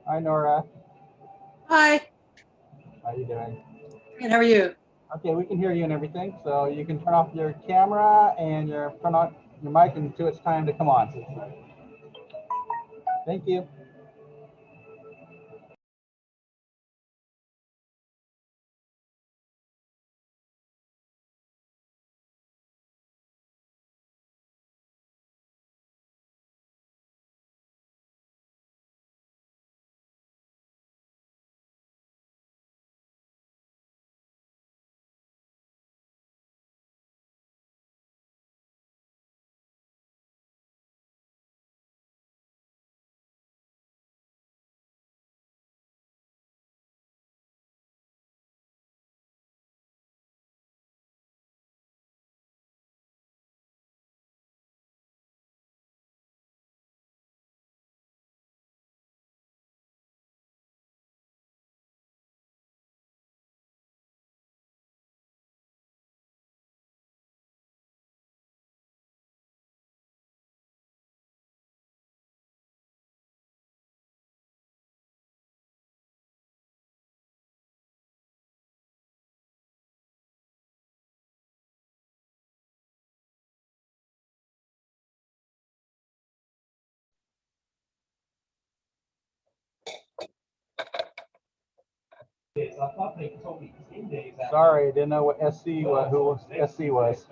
Hi, Nora. Hi, How are you doing? and how are you? Okay, we can hear you and everything, so you can turn off your camera and turn on your mic until it's time to come on. Thank you. Sorry, didn't know what SC was, who SC was.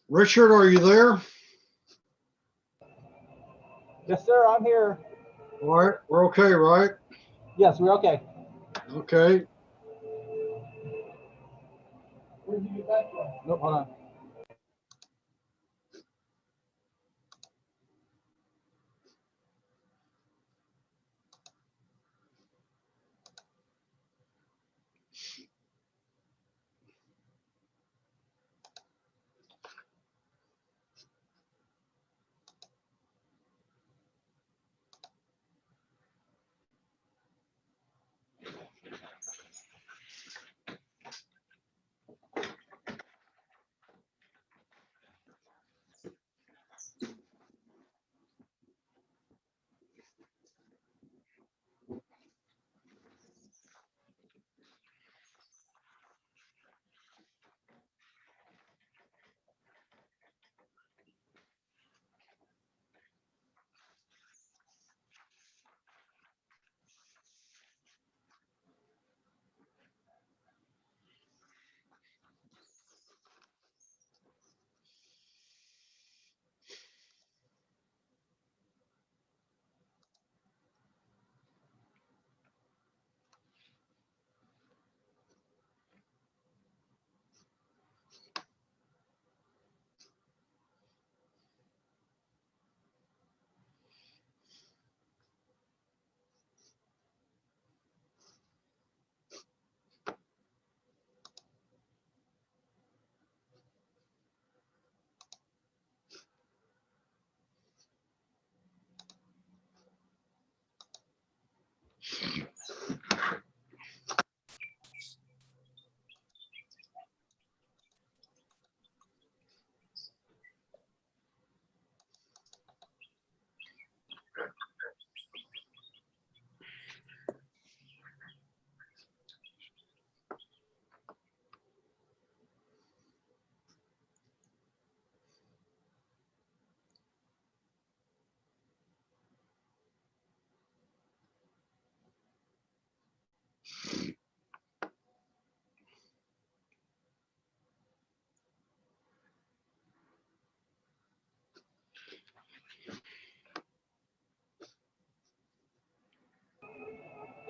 Richard, are you there? Yes, sir, I'm here. All right, we're okay, right? Yes, we're okay. Okay. Where did you get that from? Nope, hold on.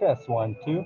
Test 1, 2.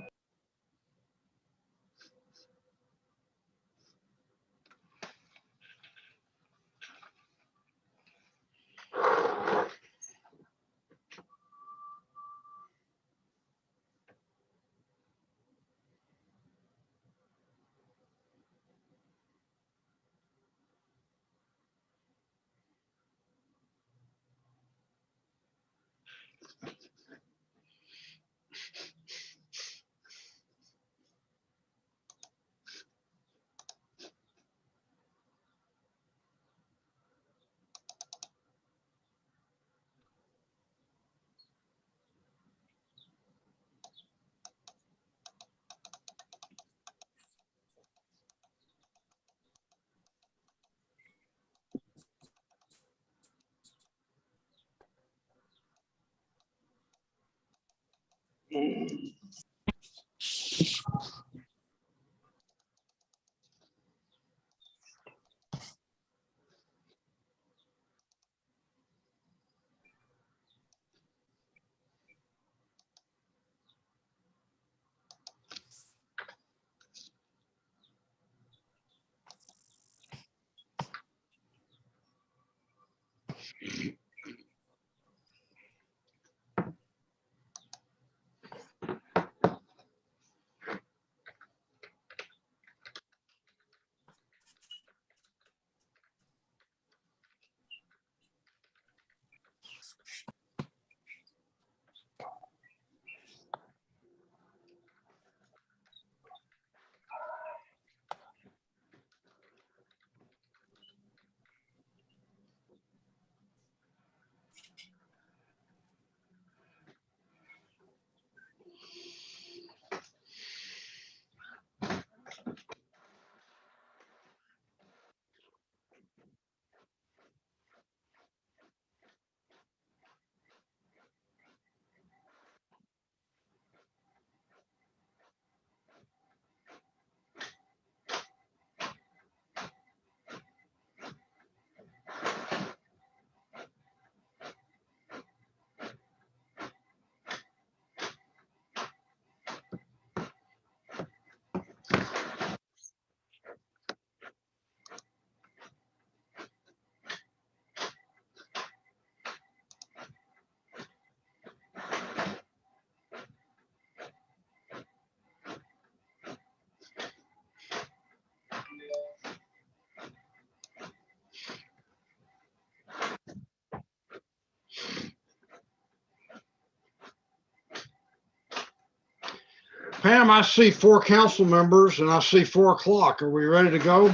Pam, I see 4 council members and I see 4 o'clock. Are we ready to go?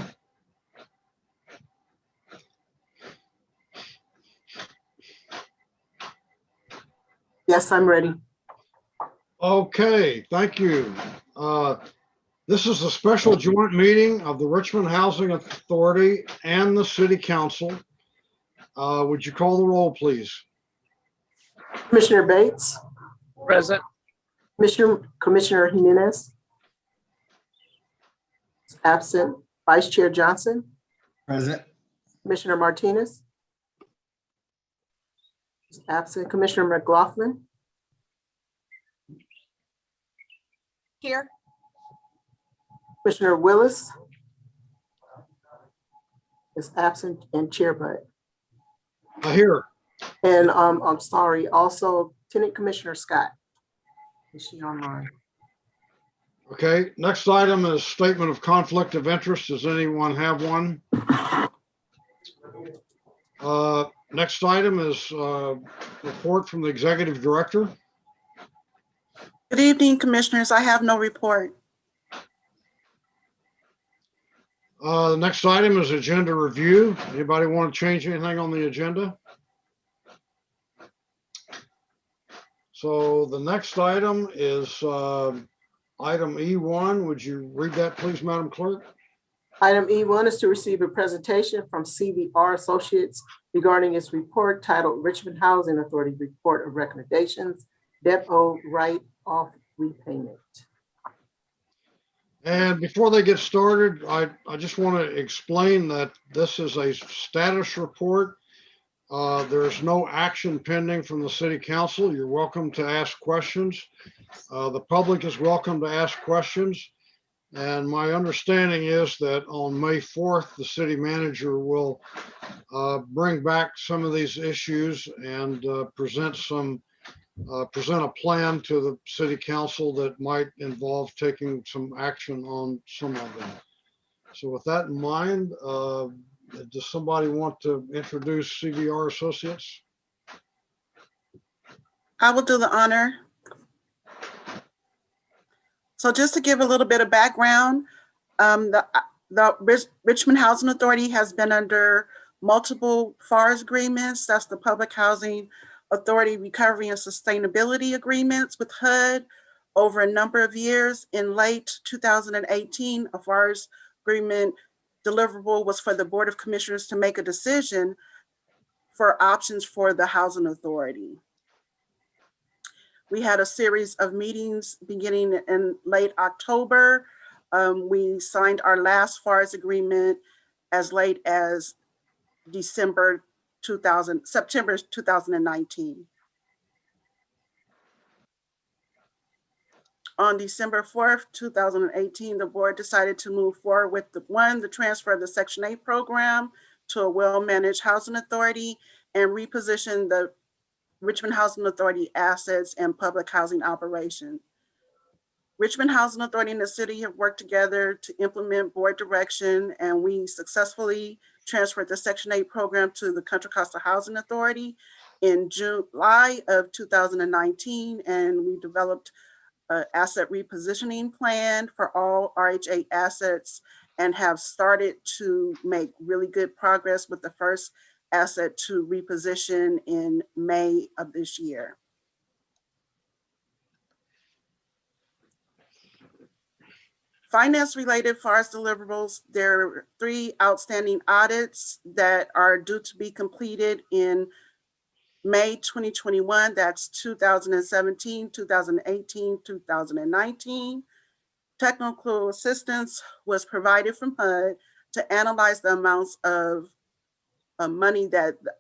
Yes, I'm ready. Okay, thank you. This is a special joint meeting of the Richmond Housing Authority and the City Council. Would you call the roll, please? Commissioner Bates, Present. Commissioner Jimenez. Absent. Vice Chair Johnson, Present. Commissioner Martinez. Absent. Commissioner McLaughlin. Here. Commissioner Willis is absent, and Chair Butt. Here. And I'm sorry, also Lieutenant Commissioner Scott. Is she online? Okay, next item is statement of conflict of interest. Does anyone have one? Next item is report from the executive director. Good evening, Commissioners. I have no report. The next item is agenda review. Anybody want to change anything on the agenda? So the next item is item E1. Would you read that, please, Madam Clerk? Item E1 is to receive a presentation from CVR Associates regarding its report titled Richmond Housing Authority Report of Recommendations, Debt Owed Write-Off Repayment. And before they get started, I just want to explain that this is a status report. There's no action pending from the City Council. You're welcome to ask questions. The public is welcome to ask questions. And my understanding is that on May 4th, the city manager will bring back some of these issues and present a plan to the City Council that might involve taking some action on some of them. So with that in mind, does somebody want to introduce CVR Associates? I will do the honor. So just to give a little bit of background, the Richmond Housing Authority has been under multiple FARS agreements. That's the Public Housing Authority Recovery and Sustainability Agreements with HUD over a number of years. In late 2018, a FARS agreement deliverable was for the Board of Commissioners to make a decision for options for the Housing Authority. We had a series of meetings beginning in late October. We signed our last FARS agreement as late as September 2019. On December 4th, 2018, the board decided to move forward with the transfer of the Section 8 program to a well-managed housing authority and reposition the Richmond Housing Authority assets and public housing operation. Richmond Housing Authority and the city have worked together to implement board direction, and we successfully transferred the Section 8 program to the Contra Costa Housing Authority in July of 2019, and we developed an asset repositioning plan for all RHA assets and have started to make really good progress with the first asset to reposition in May of this year. Finance-related FARS deliverables, there are 3 outstanding audits that are due to be completed in May 2021. That's 2017, 2018, 2019. Technical assistance was provided from HUD to analyze the amounts of money that the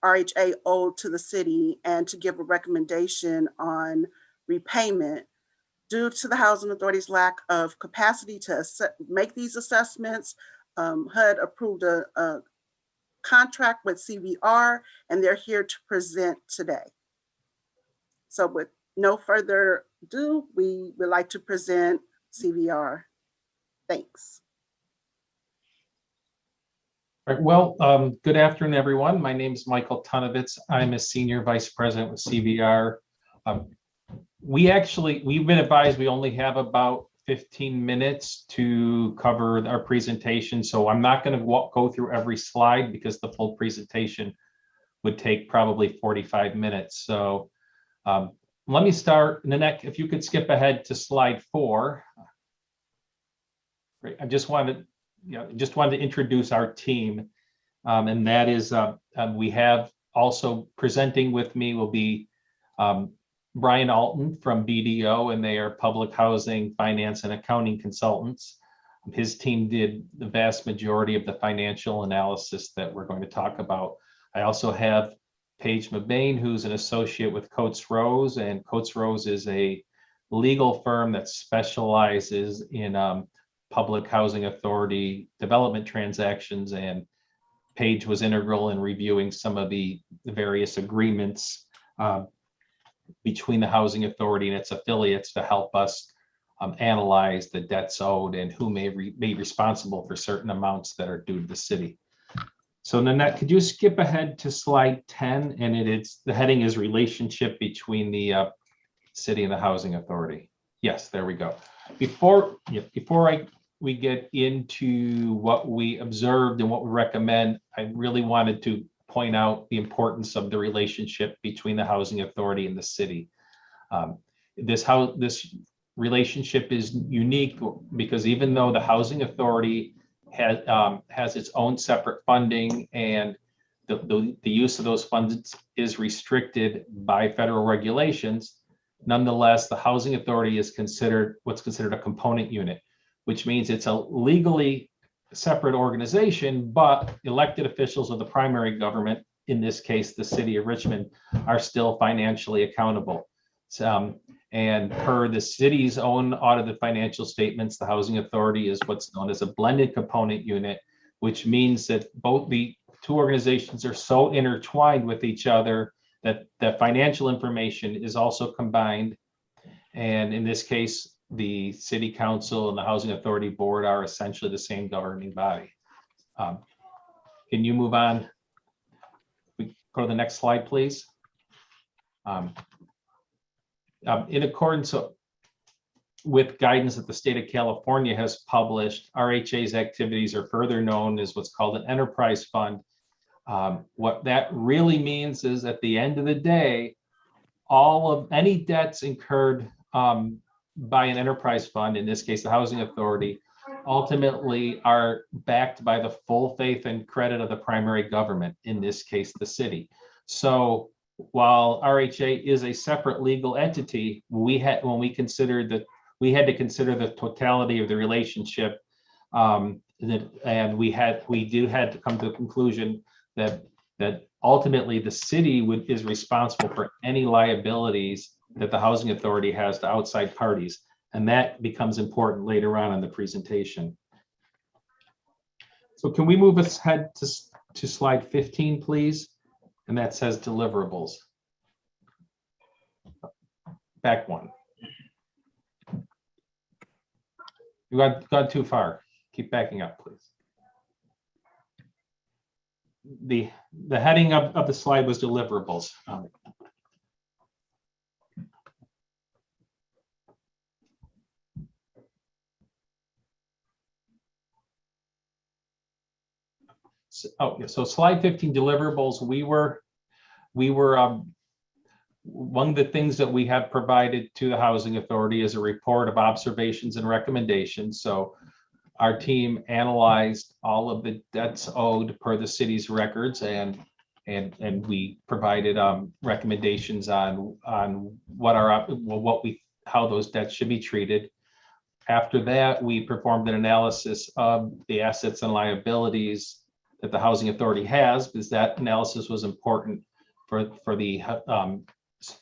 RHA owed to the city and to give a recommendation on repayment. Due to the Housing Authority's lack of capacity to make these assessments, HUD approved a contract with CVR, and they're here to present today. So with no further ado, we would like to present CVR. Thanks. All right, well, good afternoon, everyone. My name is Michael Tunovitz. I'm a Senior Vice President with CVR. we've been advised we only have about 15 minutes to cover our presentation. So I'm not going to go through every slide because the full presentation would take probably 45 minutes. So let me start. Nanette, if you could skip ahead to slide 4. Great. I just wanted to introduce our team. And that is, we have also presenting with me will be Brian Alton from BDO, and they are public housing, finance, and accounting consultants. His team did the vast majority of the financial analysis that we're going to talk about. I also have Paige Mabane, who's an associate with Coates Rose, and Coates Rose is a legal firm that specializes in public housing authority development transactions, and Paige was integral in reviewing some of the various agreements between the housing authority and its affiliates to help us analyze the debts owed and who may be responsible for certain amounts that are due to the city. So Nanette, could you skip ahead to slide 10? And the heading is relationship between the city and the housing authority. Yes, there we go. Before we get into what we observed and what we recommend, I really wanted to point out the importance of the relationship between the housing authority and the city. This relationship is unique because even though the housing authority has its own separate funding and the use of those funds is restricted by federal regulations, nonetheless, the housing authority is what's considered a component unit, which means it's a legally separate organization, but elected officials of the primary government, in this case, the city of Richmond, are still financially accountable. And per the city's own audited financial statements, the housing authority is what's known as a blended component unit, which means that both the two organizations are so intertwined with each other that the financial information is also combined. And in this case, the city council and the housing authority board are essentially the same governing body. Can you move on? We go to the next slide, please. In accordance with guidance that the state of California has published, RHA's activities are further known as what's called an enterprise fund. What that really means is at the end of the day, all of any debts incurred by an enterprise fund, in this case, the housing authority, ultimately are backed by the full faith and credit of the primary government, in this case, the city. So while RHA is a separate legal entity, we had to consider the totality of the relationship, and we had to come to the conclusion that ultimately the city is responsible for any liabilities that the housing authority has to outside parties, and that becomes important later on in the presentation. So can we move ahead to slide 15, please? And that says deliverables. Back one. You got too far. Keep backing up, please. The heading of the slide was deliverables. So slide 15, deliverables. We were one of the things that we have provided to the housing authority is a report of observations and recommendations. So our team analyzed all of the debts owed per the city's records, and we provided recommendations on how those debts should be treated. After that, we performed an analysis of the assets and liabilities that the housing authority has, because that analysis was important for the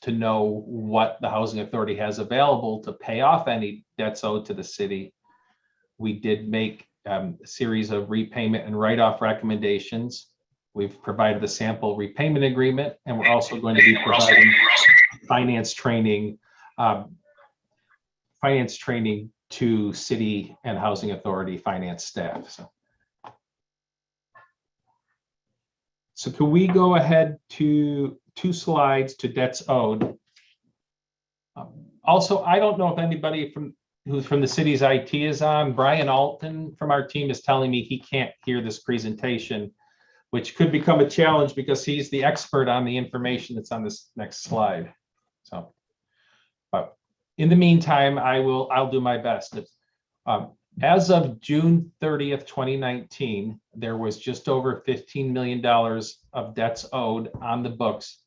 to know what the housing authority has available to pay off any debts owed to the city. We did make a series of repayment and write-off recommendations. We've provided the sample repayment agreement, and we're also going to be providing finance training to city and housing authority finance staff. So can we go ahead to 2 slides to debts owed? Also, I don't know if anybody who's from the city's IT is on. Brian Alton from our team is telling me he can't hear this presentation, which could become a challenge because he's the expert on the information that's on this next slide. So, but in the meantime, I'll do my best. As of June 30th, 2019, there was just over $15 million of debts owed on the books.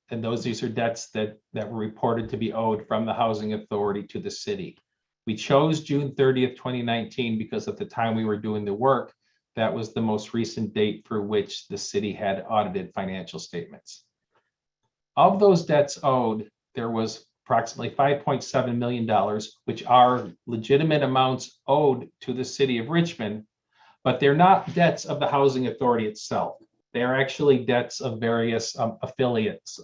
And these are debts that were reported to be owed from the Housing Authority to the city. We chose June 30th, 2019, because at the time we were doing the work, that was the most recent date for which the city had audited financial statements. Of those debts owed, there was approximately $5.7 million, which are legitimate amounts owed to the city of Richmond, but they're not debts of the Housing Authority itself. They are actually debts of various affiliates,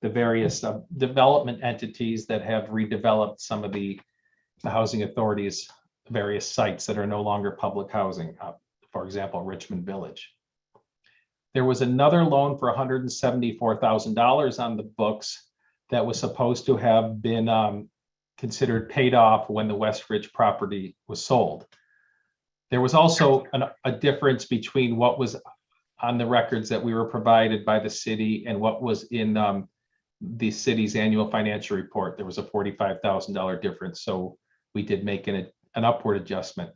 the various development entities that have redeveloped some of the Housing Authority's various sites that are no longer public housing, for example, Richmond Village. There was another loan for $174,000 on the books that was supposed to have been considered paid off when the Westridge property was sold. There was also a difference between what was on the records that we were provided by the city and what was in the city's annual financial report. There was a $45,000 difference, so we did make an upward adjustment.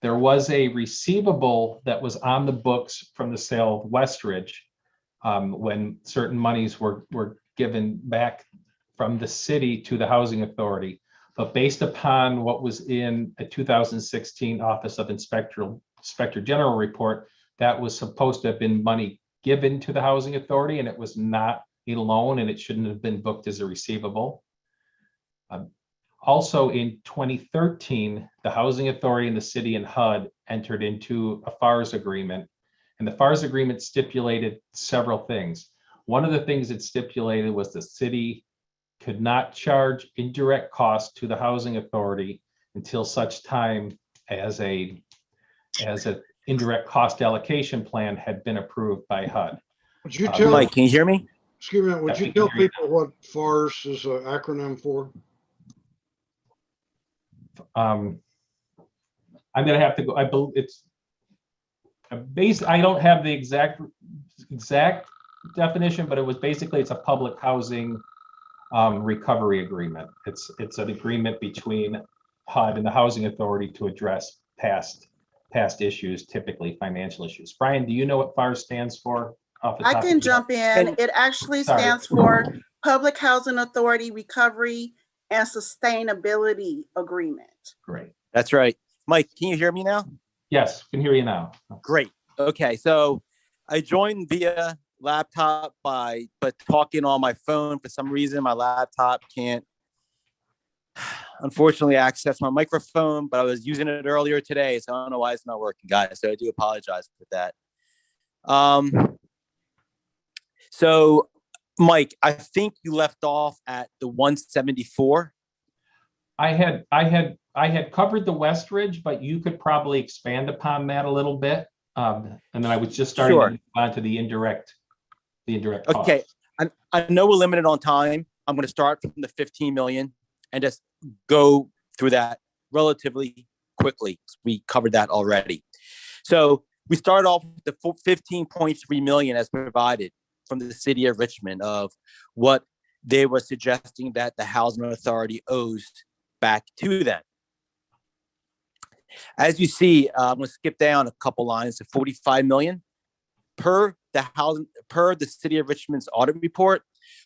There was a receivable that was on the books from the sale of Westridge when certain monies were given back from the city to the Housing Authority. But based upon what was in a 2016 Office of Inspector General report, that was supposed to have been money given to the Housing Authority, and it was not a loan, and it shouldn't have been booked as a receivable. Also in 2013, the Housing Authority and the city and HUD entered into a FARS agreement, and the FARS agreement stipulated several things. One of the things it stipulated was the city could not charge indirect costs to the Housing Authority until such time as an indirect cost allocation plan had been approved by HUD. Would you tell, Mike, can you hear me? excuse me, would you tell people what FARS is an acronym for? I'm going to have to go. I believe it's I don't have the exact definition, but it was basically it's a public housing recovery agreement. It's an agreement between HUD and the Housing Authority to address past issues, typically financial issues. Brian, do you know what FARS stands for? I can jump in. It actually stands for Public Housing Authority Recovery and Sustainability Agreement. Great. That's right. Mike, can you hear me now? Yes, can hear you now. Great. Okay, so I joined via laptop but talking on my phone. For some reason, my laptop can't, unfortunately, access my microphone, but I was using it earlier today, so I don't know why it's not working, guys. So I do apologize for that. So, Mike, I think you left off at the 174. I had covered the Westridge, but you could probably expand upon that a little bit. And then I was just starting to move on to the indirect costs. Okay, I know we're limited on time. I'm going to start from the 15 million and just go through that relatively quickly. We covered that already. So we started off with the 15.3 million as provided from the city of Richmond of what they were suggesting that the Housing Authority owes back to them. As you see, I'm going to skip down a couple lines to 45 million per the city of Richmond's audit report.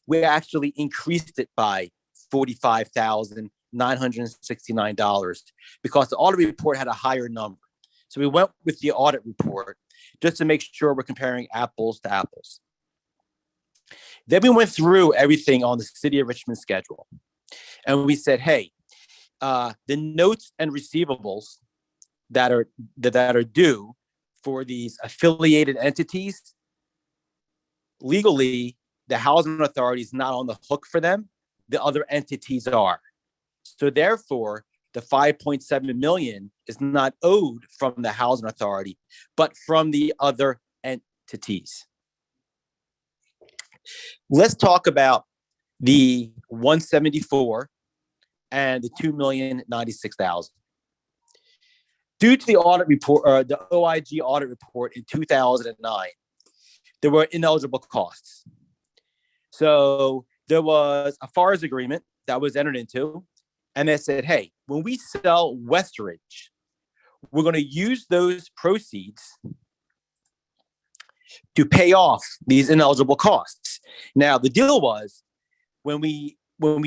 We actually increased it by $45,969 because the audit report had a higher number. So we went with the audit report just to make sure we're comparing apples to apples. Then we went through everything on the city of Richmond schedule. And we said, hey, the notes and receivables that are due for these affiliated entities, legally, the Housing Authority is not on the hook for them. The other entities are. So therefore, the 5.7 million is not owed from the Housing Authority, but from the other entities. Let's talk about the 174 and the 2,096,000. Due to the audit report, or the OIG audit report in 2009, there were ineligible costs. So there was a FARS agreement that was entered into, and they said, hey, when we sell Westridge, we're going to use those proceeds to pay off these ineligible costs. Now, the deal was when we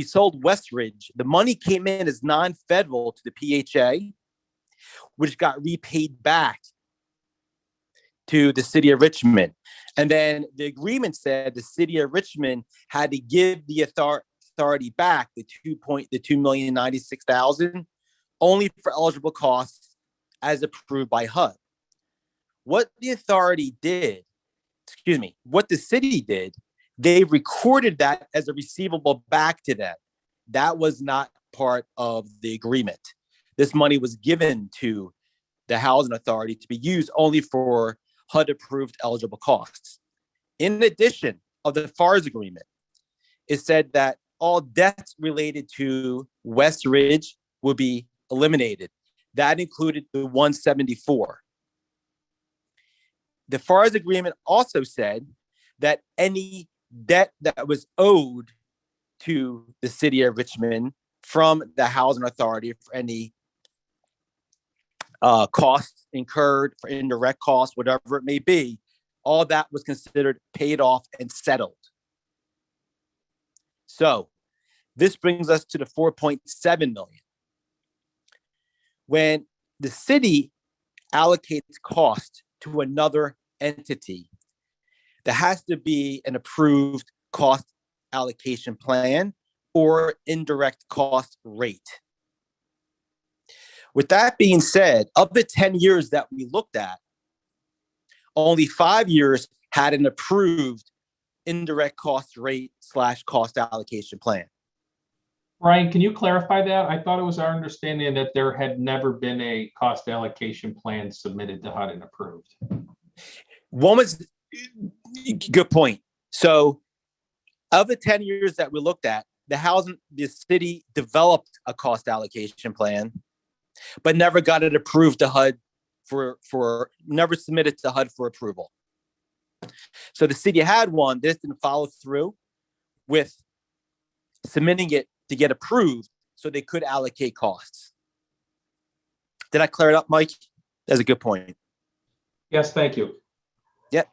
sold Westridge, the money came in as non-federal to the PHA, which got repaid back to the city of Richmond. And then the agreement said the city of Richmond had to give the authority back the 2,096,000 only for eligible costs as approved by HUD. What the authority did, what the city did, they recorded that as a receivable back to them. That was not part of the agreement. This money was given to the housing authority to be used only for HUD approved eligible costs. In addition of the FARS agreement, it said that all debts related to Westridge would be eliminated. That included the 174. The FARS agreement also said that any debt that was owed to the city of Richmond from the housing authority for any costs incurred, for indirect costs, whatever it may be, all that was considered paid off and settled. So this brings us to the 4.7 million. When the city allocates cost to another entity, there has to be an approved cost allocation plan or indirect cost rate. With that being said, of the 10 years that we looked at, only 5 years had an approved indirect cost rate / cost allocation plan. Brian, can you clarify that? I thought it was our understanding that there had never been a cost allocation plan submitted to HUD and approved. One was, good point. So of the 10 years that we looked at, the city developed a cost allocation plan, but never got it approved to HUD never submitted to HUD for approval. So the city had one, this didn't follow through with submitting it to get approved so they could allocate costs. Did I clear it up, Mike? That's a good point. Yes, thank you. Yep.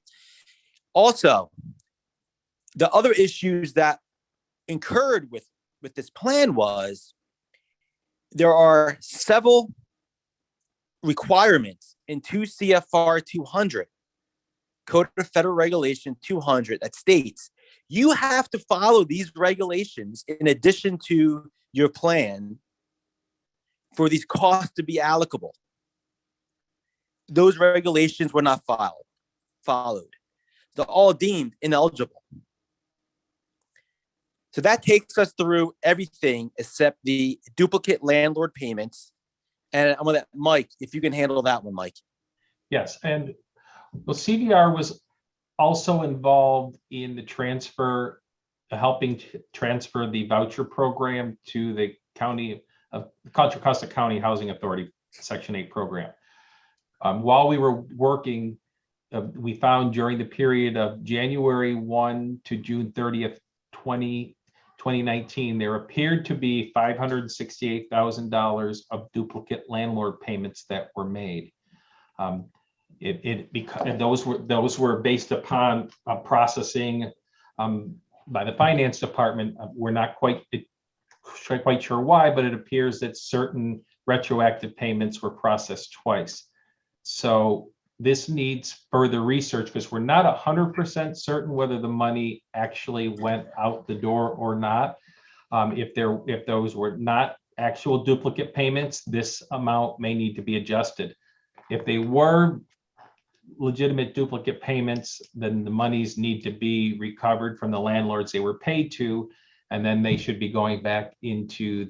Also, the other issues that incurred with this plan was there are several requirements in 2 CFR 200, Code of Federal Regulation 200, that states you have to follow these regulations in addition to your plan for these costs to be allocable. Those regulations were not followed. They're all deemed ineligible. So that takes us through everything except the duplicate landlord payments. And I'm gonna let Mike, if you can handle that one, Mike. Yes, and well, CVR was also involved in the transfer, helping to transfer the voucher program to the county of Contra Costa County Housing Authority Section 8 program. While we were working, we found during the period of January 1 to June 30th, 2019, there appeared to be $568,000 of duplicate landlord payments that were made. Because those were based upon processing by the finance department. We're not quite sure why, but it appears that certain retroactive payments were processed twice. So this needs further research because we're not 100% certain whether the money actually went out the door or not. If those were not actual duplicate payments, this amount may need to be adjusted. If they were legitimate duplicate payments, then the monies need to be recovered from the landlords they were paid to, and then they should be going back into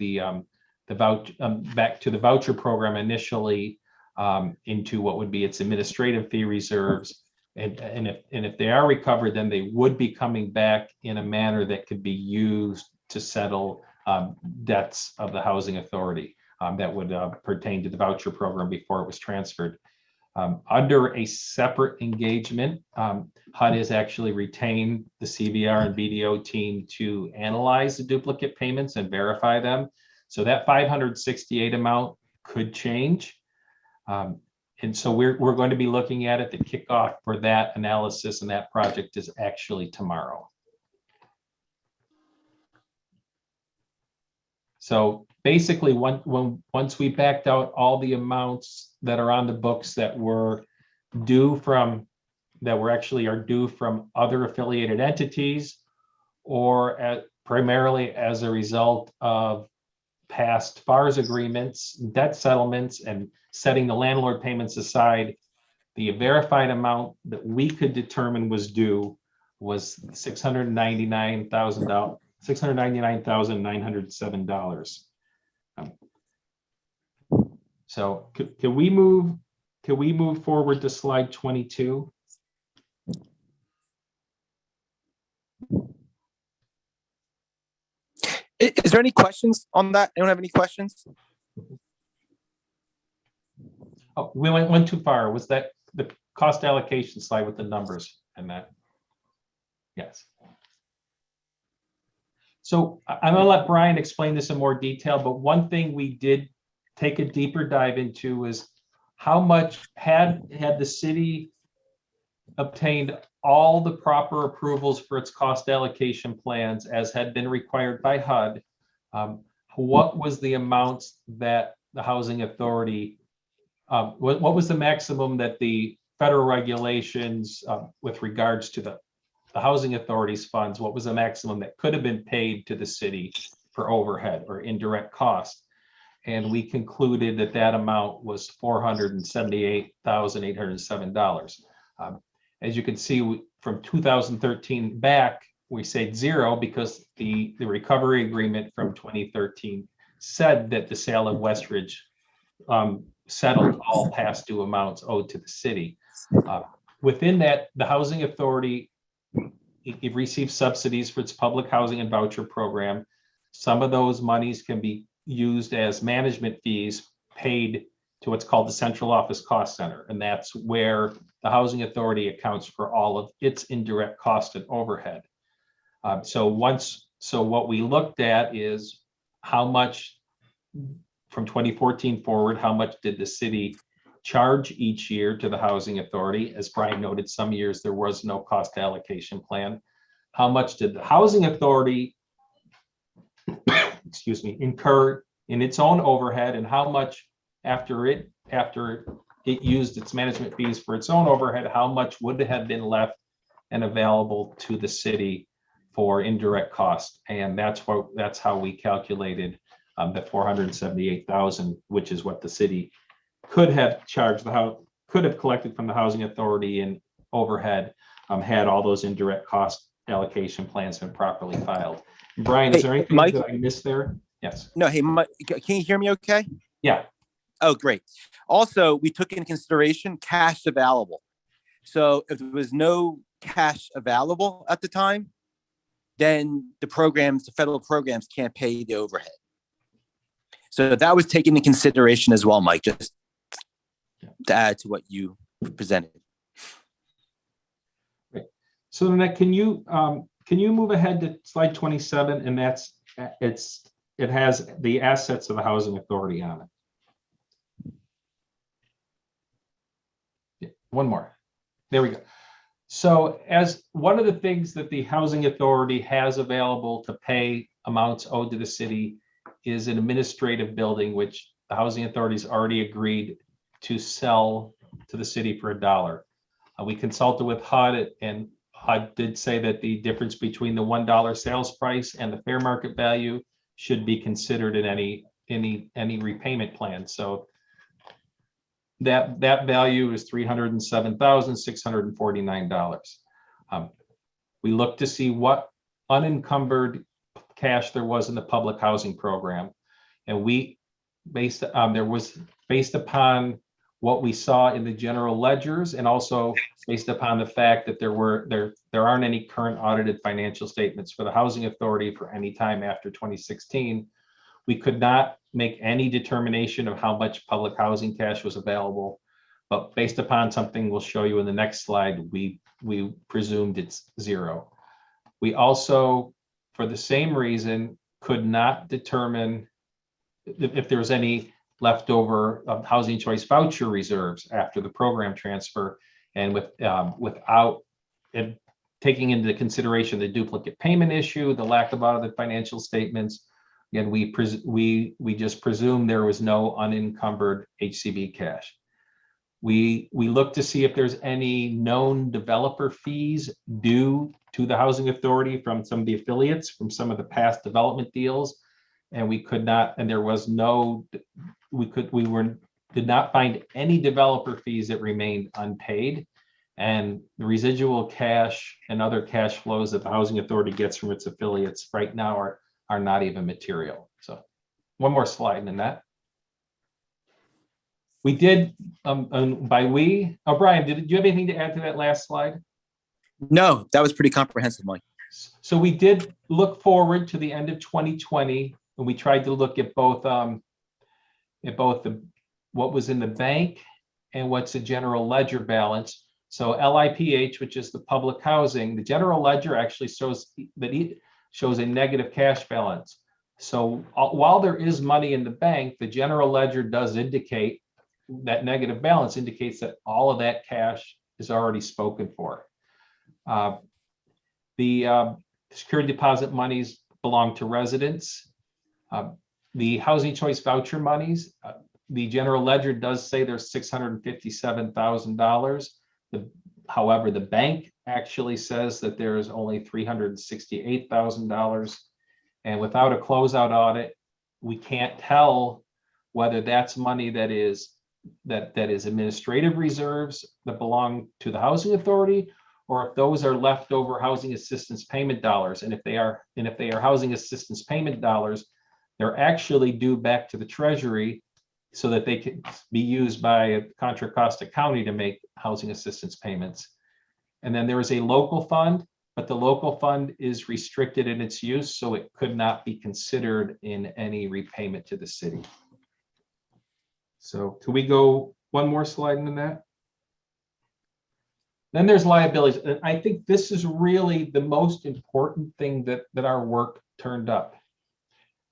back to the voucher program initially, into what would be its administrative fee reserves, And if they are recovered, then they would be coming back in a manner that could be used to settle debts of the housing authority that would pertain to the voucher program before it was transferred. Under a separate engagement, HUD has actually retained the CVR and BDO team to analyze the duplicate payments and verify them. So that 568 amount could change. And so we're going to be looking at it. The kickoff for that analysis and that project is actually tomorrow. So basically, once we backed out all the amounts that are on the books that were due from, that were actually are due from other affiliated entities, or primarily as a result of past FARS agreements, debt settlements, and setting the landlord payments aside, the verified amount that we could determine was due was $699,000. $699,907. So can we move forward to slide 22? Is there any questions on that? Anyone have any questions? Oh, we went too far. Was that the cost allocation slide with the numbers and that? Yes. So I'm going to let Brian explain this in more detail, but one thing we did take a deeper dive into is how much had the city obtained all the proper approvals for its cost allocation plans as had been required by HUD. What was the amounts that the housing authority, what was the maximum that the federal regulations with regards to the housing authority's funds, what was the maximum that could have been paid to the city for overhead or indirect cost? And we concluded that that amount was $478,807. As you can see, from 2013 back, we said zero because the recovery agreement from 2013 said that the sale of Westridge settled all past due amounts owed to the city. Within that, the housing authority, it receives subsidies for its public housing and voucher program. Some of those monies can be used as management fees paid to what's called the central office cost center. And that's where the housing authority accounts for all of its indirect cost and overhead. So what we looked at is how much from 2014 forward, how much did the city charge each year to the housing authority? As Brian noted, some years there was no cost allocation plan. How much did the housing authority, excuse me, incur in its own overhead, and how much after it used its management fees for its own overhead, how much would have been left and available to the city for indirect cost? And that's how we calculated the 478,000, which is what the city could have charged could have collected from the housing authority in overhead had all those indirect cost allocation plans been properly filed. Brian, is there anything Mike, that I missed there? Yes. No, hey, Mike, can you hear me okay? Yeah. Oh, great. Also, we took into consideration cash available. So if there was no cash available at the time, then the federal programs can't pay the overhead. So that was taken into consideration as well, Mike, just to add to what you presented. Right. So Nanette, can you move ahead to slide 27? And it has the assets of the housing authority on it. Yeah, one more. There we go. So as one of the things that the housing authority has available to pay amounts owed to the city is an administrative building, which the housing authorities already agreed to sell to the city for $1. We consulted with HUD, and HUD did say that the difference between the $1 sales price and the fair market value should be considered in any repayment plan. So that value is $307,649. We looked to see what unencumbered cash there was in the public housing program, and based upon what we saw in the general ledgers, and also based upon the fact that there aren't any current audited financial statements for the Housing Authority for any time after 2016. We could not make any determination of how much public housing cash was available, but based upon something we'll show you in the next slide, we presumed it's zero. We also, for the same reason, could not determine if there was any leftover housing choice voucher reserves after the program transfer, and without it taking into consideration the duplicate payment issue, the lack of audited financial statements. Again, we just presumed there was no unencumbered HCV cash. We look to see if there's any known developer fees due to the Housing Authority from some of the affiliates from some of the past development deals, and we could not, and there was no, did not find any developer fees that remained unpaid, and the residual cash and other cash flows that the Housing Authority gets from its affiliates right now are not even material. So one more slide in that. We did, Brian, do you have anything to add to that last slide? No, that was pretty comprehensive, Mike. So we did look forward to the end of 2020, and we tried to look at both what was in the bank and what's the general ledger balance. So LIPH, which is the public housing, the general ledger actually shows a negative cash balance. So while there is money in the bank, the general ledger does indicate that negative balance indicates that all of that cash is already spoken for. The security deposit monies belong to residents. The housing choice voucher monies, the general ledger does say there's $657,000. However, the bank actually says that there is only $368,000. And without a closeout audit, we can't tell whether that's money that is administrative reserves that belong to the Housing Authority, or if those are leftover housing assistance payment dollars. And if they are housing assistance payment dollars, they're actually due back to the Treasury so that they can be used by Contra Costa County to make housing assistance payments. And then there is a local fund, but the local fund is restricted in its use, so it could not be considered in any repayment to the city. So can we go one more slide into that? Then there's liabilities. And I think this is really the most important thing that our work turned up.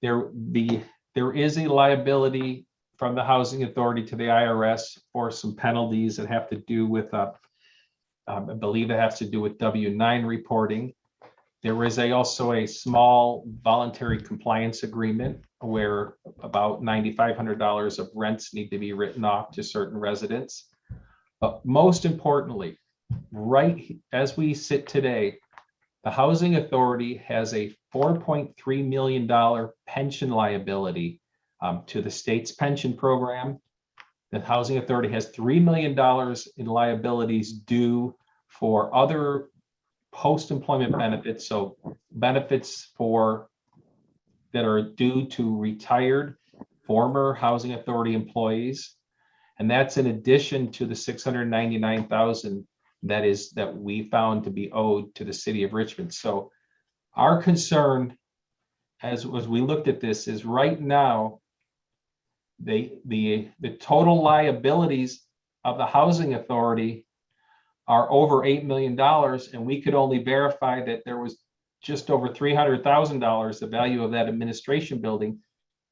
There is a liability from the Housing Authority to the IRS for some penalties that have to do with, I believe it has to do with W-9 reporting. There is also a small voluntary compliance agreement where about $9,500 of rents need to be written off to certain residents. But most importantly, right as we sit today, the Housing Authority has a $4.3 million pension liability to the state's pension program. The Housing Authority has $3 million in liabilities due for other post-employment benefits, so benefits that are due to retired former Housing Authority employees, and that's in addition to the $699,000 that we found to be owed to the city of Richmond. So our concern, as we looked at this, is right now the total liabilities of the Housing Authority are over $8 million, and we could only verify that there was just over $300,000, the value of that administration building,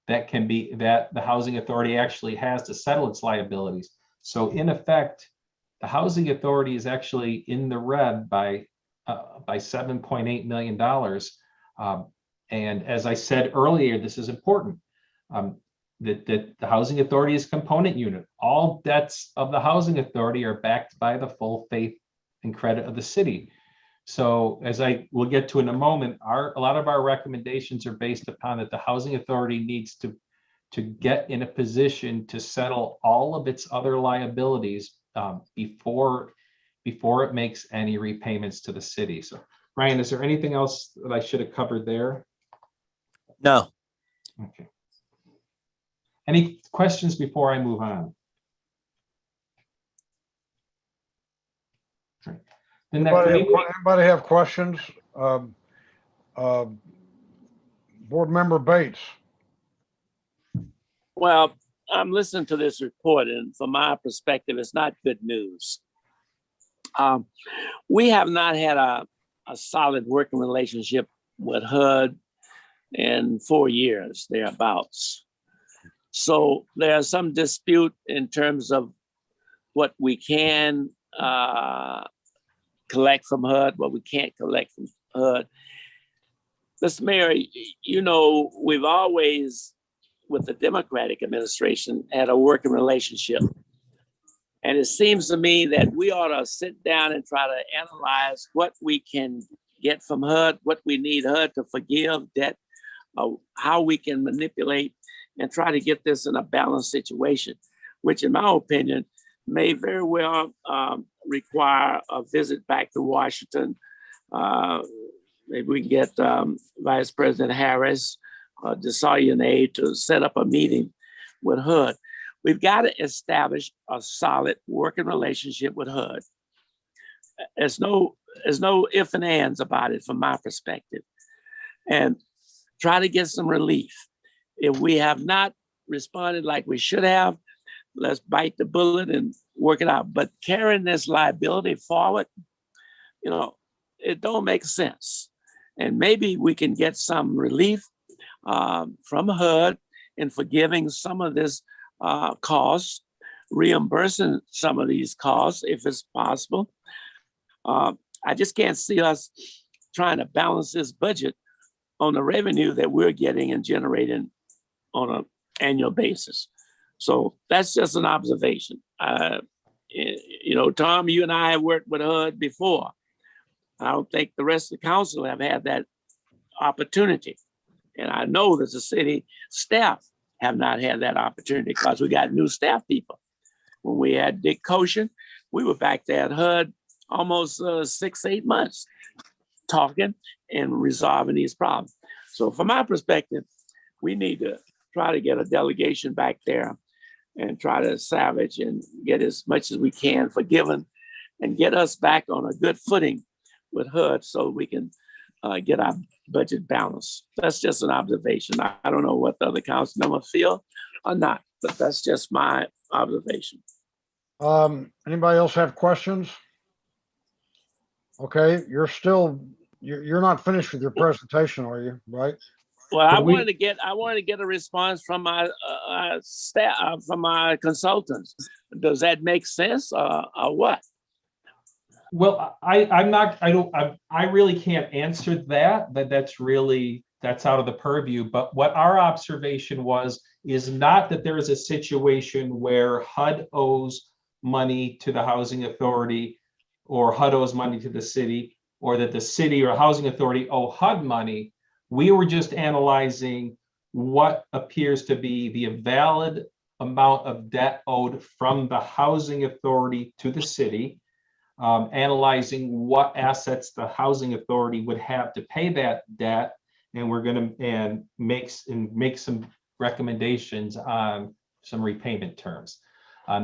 that the Housing Authority actually has to settle its liabilities. So in effect, the Housing Authority is actually in the red by $7.8 million. And as I said earlier, this is important. That the Housing Authority is a component unit. All debts of the Housing Authority are backed by the full faith and credit of the city. So as I will get to in a moment, a lot of our recommendations are based upon that the Housing Authority needs to get in a position to settle all of its other liabilities before it makes any repayments to the city. So Ryan, is there anything else that I should have covered there? No. Okay. Any questions before I move on? Didn't that create- Anybody have questions? Board Member Bates. Well, I'm listening to this report, and from my perspective, it's not good news. We have not had a solid working relationship with HUD in 4 years, thereabouts. So there's some dispute in terms of what we can collect from HUD, what we can't collect from HUD. Mr. Mayor, you know, we've always, with the Democratic administration, had a working relationship. And it seems to me that we ought to sit down and try to analyze what we can get from HUD, what we need HUD to forgive debt, how we can manipulate and try to get this in a balanced situation, which in my opinion may very well require a visit back to Washington. Maybe we can get Vice President Harris, DeSaulnier to set up a meeting with HUD. We've got to establish a solid working relationship with HUD. There's no ifs and ands about it from my perspective. And try to get some relief. If we have not responded like we should have, let's bite the bullet and work it out. But carrying this liability forward, you know, it don't make sense. And maybe we can get some relief from HUD in forgiving some of this costs, reimbursing some of these costs if it's possible. I just can't see us trying to balance this budget on the revenue that we're getting and generating on an annual basis. So that's just an observation. You know, Tom, you and I have worked with HUD before. I don't think the rest of the council have had that opportunity. And I know that the city staff have not had that opportunity because we got new staff people. When we had Dick Koshin, we were back there at HUD almost 6-8 months talking and resolving these problems. So from my perspective, we need to try to get a delegation back there and try to salvage and get as much as we can forgiven and get us back on a good footing with HUD so we can get our budget balanced. That's just an observation. I don't know what the other council members feel or not, but that's just my observation. Anybody else have questions? Okay, you're not finished with your presentation, are you? Right? Well, I wanted to get a response from my staff, from my consultants. Does that make sense or what? Well, I really can't answer that. That's out of the purview. But what our observation is not that there is a situation where HUD owes money to the housing authority or HUD owes money to the city, or that the city or housing authority owe HUD money. We were just analyzing what appears to be the valid amount of debt owed from the housing authority to the city, analyzing what assets the housing authority would have to pay that debt, and we're going to make some recommendations on some repayment terms.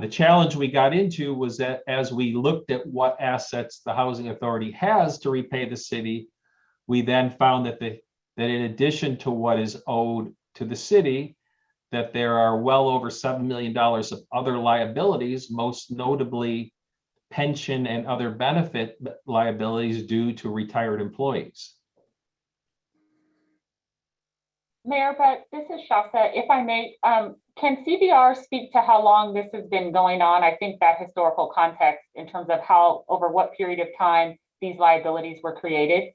The challenge we got into was that as we looked at what assets the housing authority has to repay the city, we then found that in addition to what is owed to the city, that there are well over $7 million of other liabilities, most notably pension and other benefit liabilities due to retired employees. Mayor, but this is Shasta. If I may, can CVR speak to how long this has been going on? I think that historical context in terms of how, over what period of time these liabilities were created.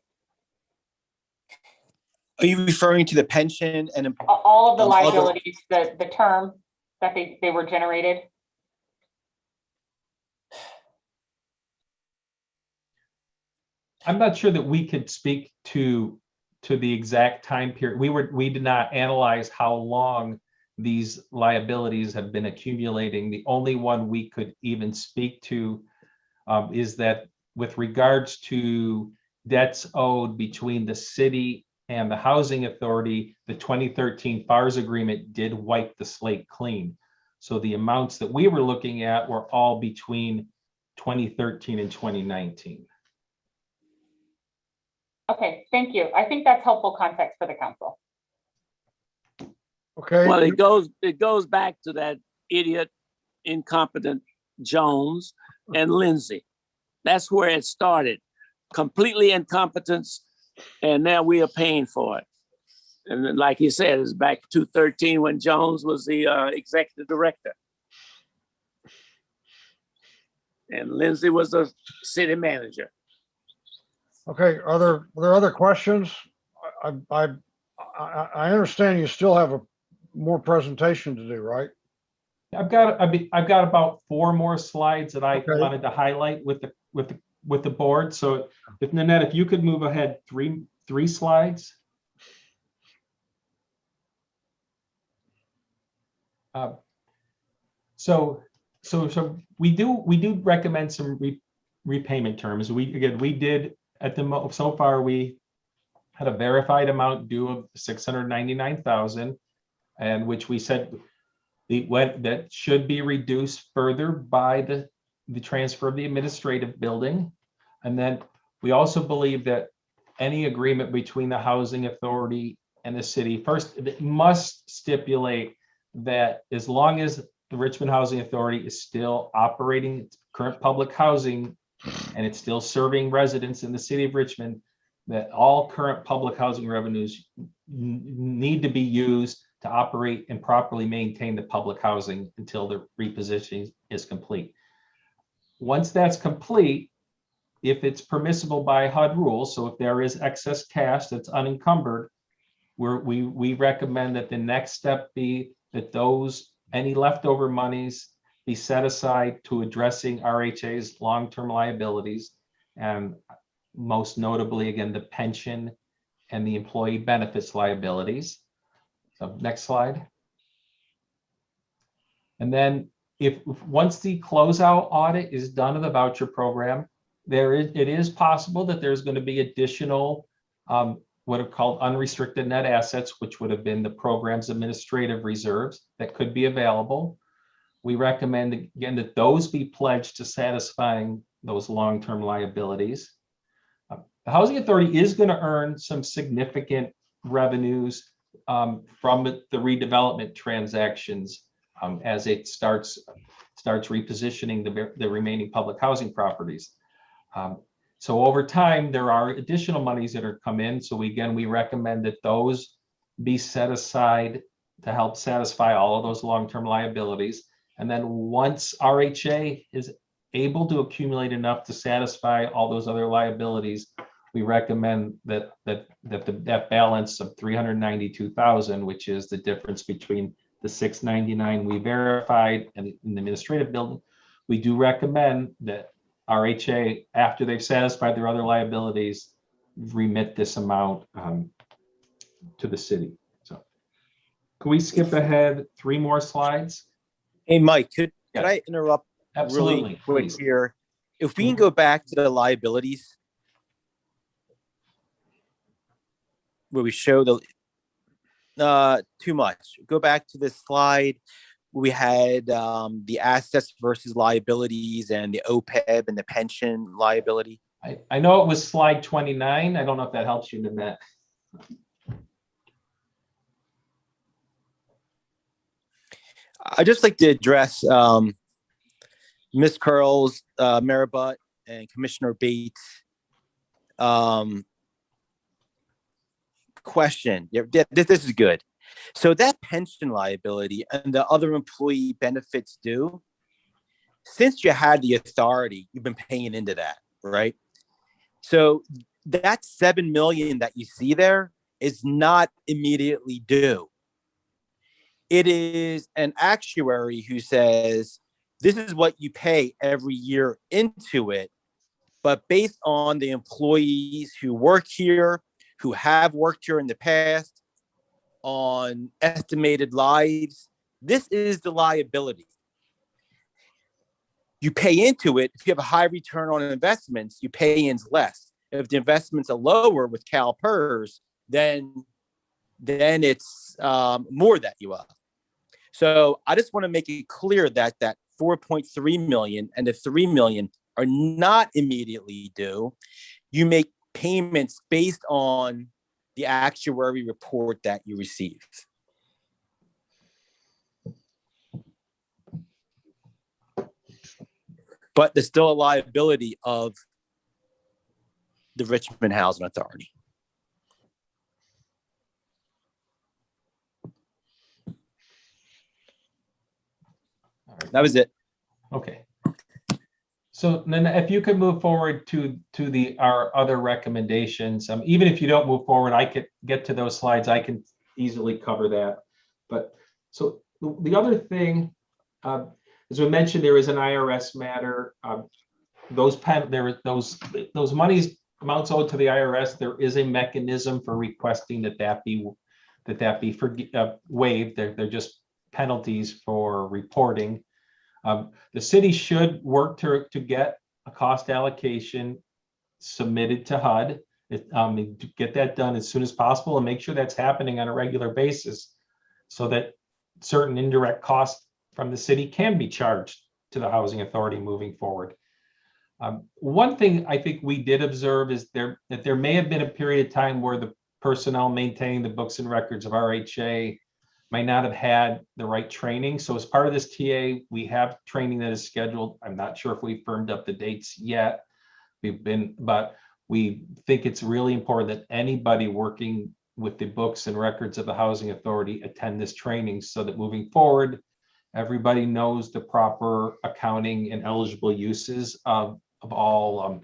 Are you referring to the pension and all of the liabilities, the term that they were generated? I'm not sure that we could speak to the exact time period. We did not analyze how long these liabilities have been accumulating. The only one we could even speak to is that with regards to debts owed between the city and the housing authority, the 2013 FARS agreement did wipe the slate clean. So the amounts that we were looking at were all between 2013 and 2019. Okay, thank you. I think that's helpful context for the council. Okay. Well, it goes back to that idiot, incompetent Jones and Lindsay. That's where it started. Completely incompetence, and now we are paying for it. And then, like you said, it's back to 2013 when Jones was the executive director. And Lindsay was the city manager. Okay, are there other questions? I understand you still have more presentation to do, right? I've got about 4 more slides that I Okay. wanted to highlight with the board. So if Nanette, if you could move ahead three slides. So we do recommend some repayment terms. We did so far we had a verified amount due of 699,000, and which we said that should be reduced further by the transfer of the administrative building. And then we also believe that any agreement between the housing authority and the city, first, it must stipulate that as long as the Richmond Housing Authority is still operating its current public housing and it's still serving residents in the city of Richmond, that all current public housing revenues need to be used to operate and properly maintain the public housing until the repositioning is complete. Once that's complete, if it's permissible by HUD rules, so if there is excess cash that's unencumbered, we recommend that the next step be that any leftover monies be set aside to addressing RHA's long-term liabilities, and most notably, again, the pension and the employee benefits liabilities. So next slide. And then once the closeout audit is done of the voucher program, it is possible that there's going to be additional what are called unrestricted net assets, which would have been the program's administrative reserves that could be available. We recommend again that those be pledged to satisfying those long-term liabilities. The Housing Authority is going to earn some significant revenues from the redevelopment transactions as it starts repositioning the remaining public housing properties. So over time, there are additional monies that are come in. So we recommend that those be set aside to help satisfy all of those long-term liabilities. And then once RHA is able to accumulate enough to satisfy all those other liabilities, we recommend that balance of 392,000, which is the difference between the 699 we verified and the administrative building, we do recommend that RHA, after they've satisfied their other liabilities, remit this amount to the city. So can we skip ahead 3 more slides? Hey, Mike, could Yes. I interrupt Absolutely, really quick please. here? If we can go back to the liabilities, where we show too much. Go back to this slide. We had the assets versus liabilities and the OPEB and the pension liability. I know it was slide 29. I don't know if that helps you, Nanette. I'd just like to address Ms. Curls, Mayor Butt, and Commissioner Bates' question. Yeah, this is good. So that pension liability and the other employee benefits due, since you had the authority, you've been paying into that, right? So that $7 million that you see there is not immediately due. It is an actuary who says, this is what you pay every year into it, but based on the employees who work here, who have worked here in the past, on estimated lives, this is the liability. You pay into it. If you have a high return on investments, you pay in less. If the investments are lower with CalPERS, then it's more that you owe. So I just want to make it clear that that 4.3 million and the 3 million are not immediately due. You make payments based on the actuary report that you receive. But there's still a liability of the Richmond Housing Authority. That was it. Okay. So then if you could move forward to our other recommendations, even if you don't move forward, I could get to those slides. I can easily cover that. But so the other thing, as we mentioned, there is an IRS matter. Those monies amounts owed to the IRS. There is a mechanism for requesting that be waived. They're just penalties for reporting. The city should work to get a cost allocation submitted to HUD, to get that done as soon as possible and make sure that's happening on a regular basis so that certain indirect costs from the city can be charged to the housing authority moving forward. One thing I think we did observe is that there may have been a period of time where the personnel maintaining the books and records of RHA might not have had the right training. So as part of this TA, we have training that is scheduled. I'm not sure if we've firmed up the dates yet. But we think it's really important that anybody working with the books and records of the housing authority attend this training so that moving forward, everybody knows the proper accounting and eligible uses of all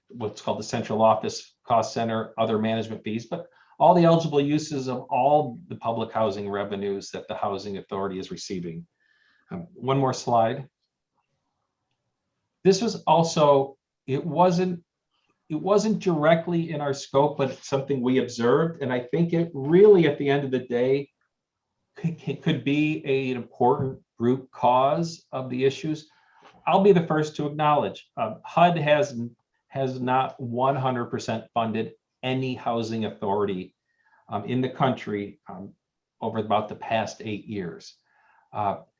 what's called the central office cost center, other management fees, but all the eligible uses of all the public housing revenues that the housing authority is receiving. One more slide. This was also, it wasn't directly in our scope, but it's something we observed. And I think it really, at the end of the day, could be an important root cause of the issues. I'll be the first to acknowledge HUD has not 100% funded any housing authority in the country over about the past 8 years.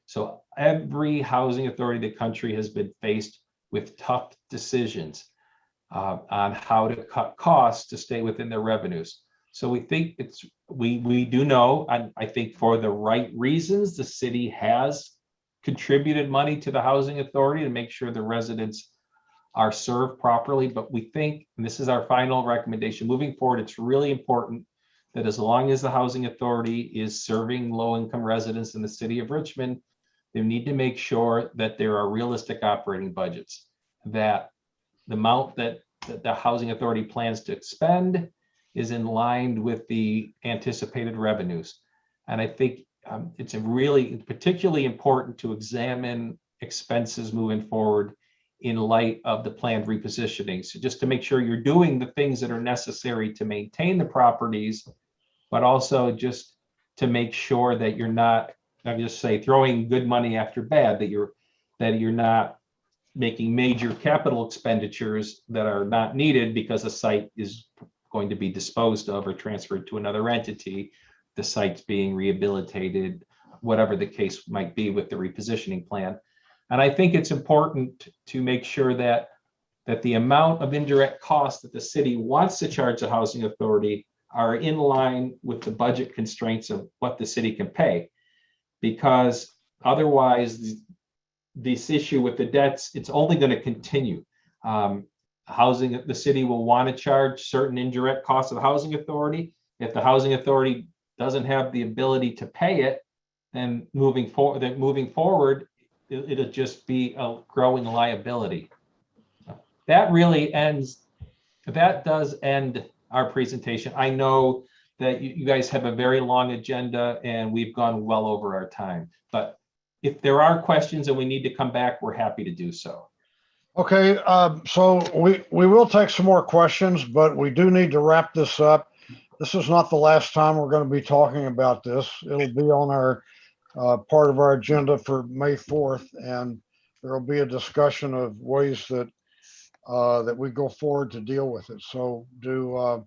So every housing authority in the country has been faced with tough decisions on how to cut costs to stay within their revenues. So we think we do know, and I think for the right reasons, the city has contributed money to the housing authority to make sure the residents are served properly. But we think, and this is our final recommendation, moving forward, it's really important that as long as the housing authority is serving low-income residents in the city of Richmond, they need to make sure that there are realistic operating budgets, that the amount that the housing authority plans to expend is in line with the anticipated revenues. And I think it's really particularly important to examine expenses moving forward in light of the planned repositioning. So just to make sure you're doing the things that are necessary to maintain the properties, but also just to make sure that you're not, I just say, throwing good money after bad, that you're not making major capital expenditures that are not needed because a site is going to be disposed of or transferred to another entity, the site's being rehabilitated, whatever the case might be with the repositioning plan. And I think it's important to make sure that the amount of indirect costs that the city wants to charge the housing authority are in line with the budget constraints of what the city can pay. Because otherwise, this issue with the debts, it's only going to continue. The city will want to charge certain indirect costs of the housing authority. If the housing authority doesn't have the ability to pay it, then moving forward, it'll just be a growing liability. That does end our presentation. I know that you guys have a very long agenda and we've gone well over our time, but if there are questions and we need to come back, we're happy to do so. Okay, so we will take some more questions, but we do need to wrap this up. This is not the last time we're going to be talking about this. It'll be on our part of our agenda for May 4th, and there will be a discussion of ways that that we go forward to deal with it. So do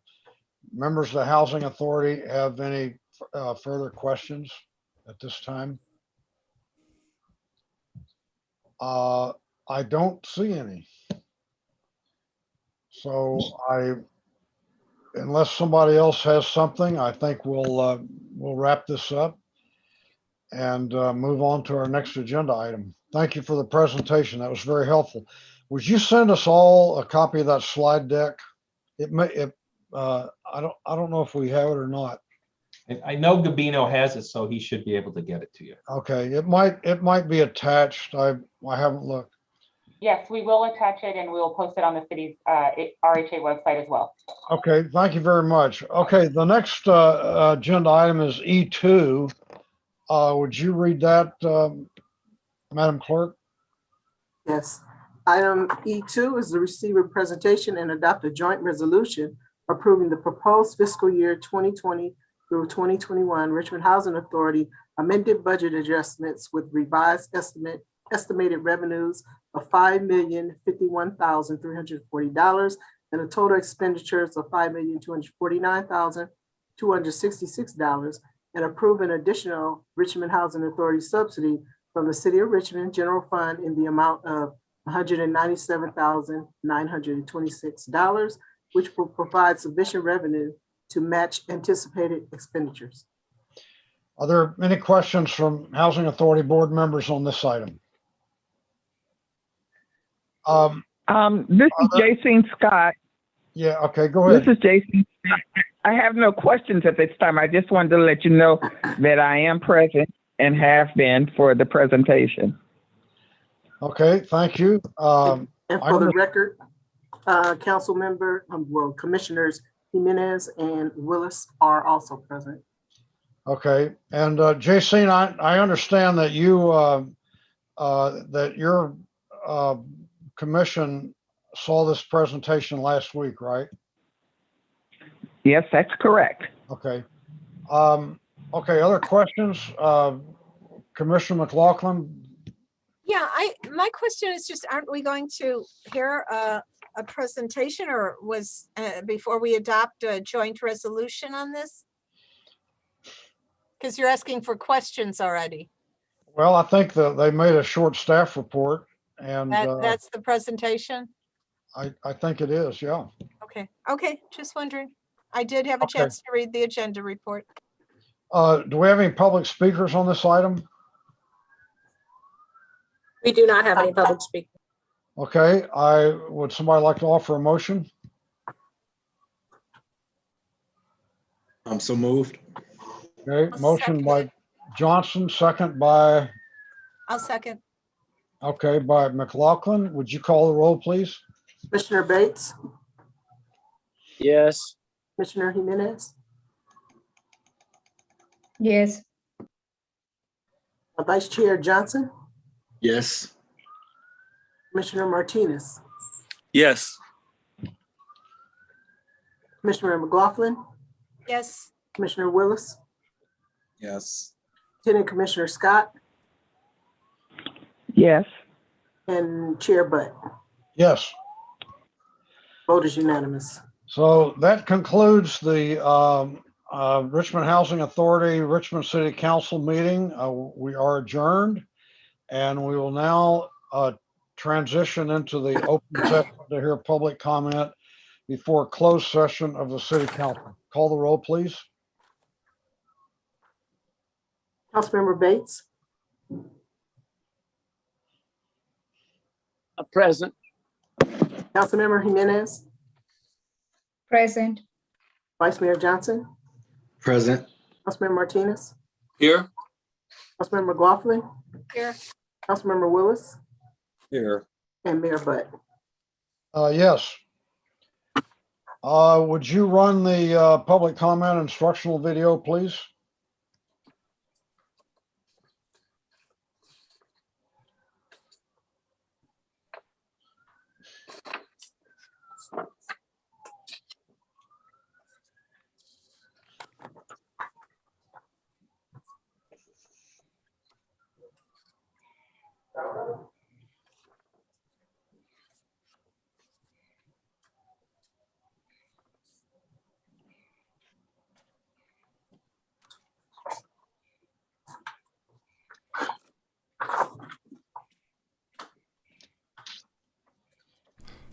members of the Housing Authority have any further questions at this time? I don't see any. So unless somebody else has something, I think we'll wrap this up and move on to our next agenda item. Thank you for the presentation. That was very helpful. Would you send us all a copy of that slide deck? I don't know if we have it or not. I know Gabino has it, so he should be able to get it to you. Okay, it might be attached. I haven't looked. Yes, we will attach it and we will post it on the city's RHA website as well. Okay, thank you very much. Okay, the next agenda item is E2. Would you read that, Madam Clerk? Yes. Item E2 is the receiver presentation and adopt a joint resolution approving the proposed fiscal year 2020 through 2021 Richmond Housing Authority amended budget adjustments with revised estimated revenues of $5,051,340 and a total expenditures of $5,249,266 and approve an additional Richmond Housing Authority subsidy from the City of Richmond General Fund in the amount of $197,926, which will provide sufficient revenue to match anticipated expenditures. Are there any questions from Housing Authority board members on this item? This is Jason Scott. Yeah, okay, go ahead. This is Jason. I have no questions at this time. I just wanted to let you know that I am present and have been for the presentation. Okay, thank you. And for the record, council member, Commissioners Jimenez and Willis are also present. Okay, and Jason, I understand that you that your commission saw this presentation last week, right? Yes, that's correct. Okay. Okay, other questions? Commissioner McLaughlin? Yeah, my question is just, aren't we going to hear a presentation or was before we adopt a joint resolution on this? Because you're asking for questions already. Well, I think that they made a short staff report and That's the presentation? I think it is, yeah. Okay, just wondering. I did have a Okay. chance to read the agenda report. Do we have any public speakers on this item? We do not have any public speakers. Okay, would somebody like to offer a motion? I'm so moved. Okay, I'll motion second by it. Johnson, second by, I'll second. okay, by McLaughlin. Would you call the roll, please? Commissioner Bates, Yes. Commissioner Jimenez, Yes. Vice Chair Johnson, Yes. Commissioner Martinez, Yes. Commissioner McLaughlin, Yes, Commissioner Willis, Yes. Lieutenant Commissioner Scott, Yes. and Chair Butt. Yes. Vote is unanimous. So that concludes the Richmond Housing Authority, Richmond City Council meeting. We are adjourned and we will now transition into the open session to hear public comment before closed session of the City Council. Call the roll, please. Councilmember Bates, Present. Councilmember Jimenez, Present. Vice Mayor Johnson, Present. Councilmember Martinez, Here. Councilmember McLaughlin, here. Councilmember Willis, Here. and Mayor Butt. Yes. Would you run the public comment instructional video, please?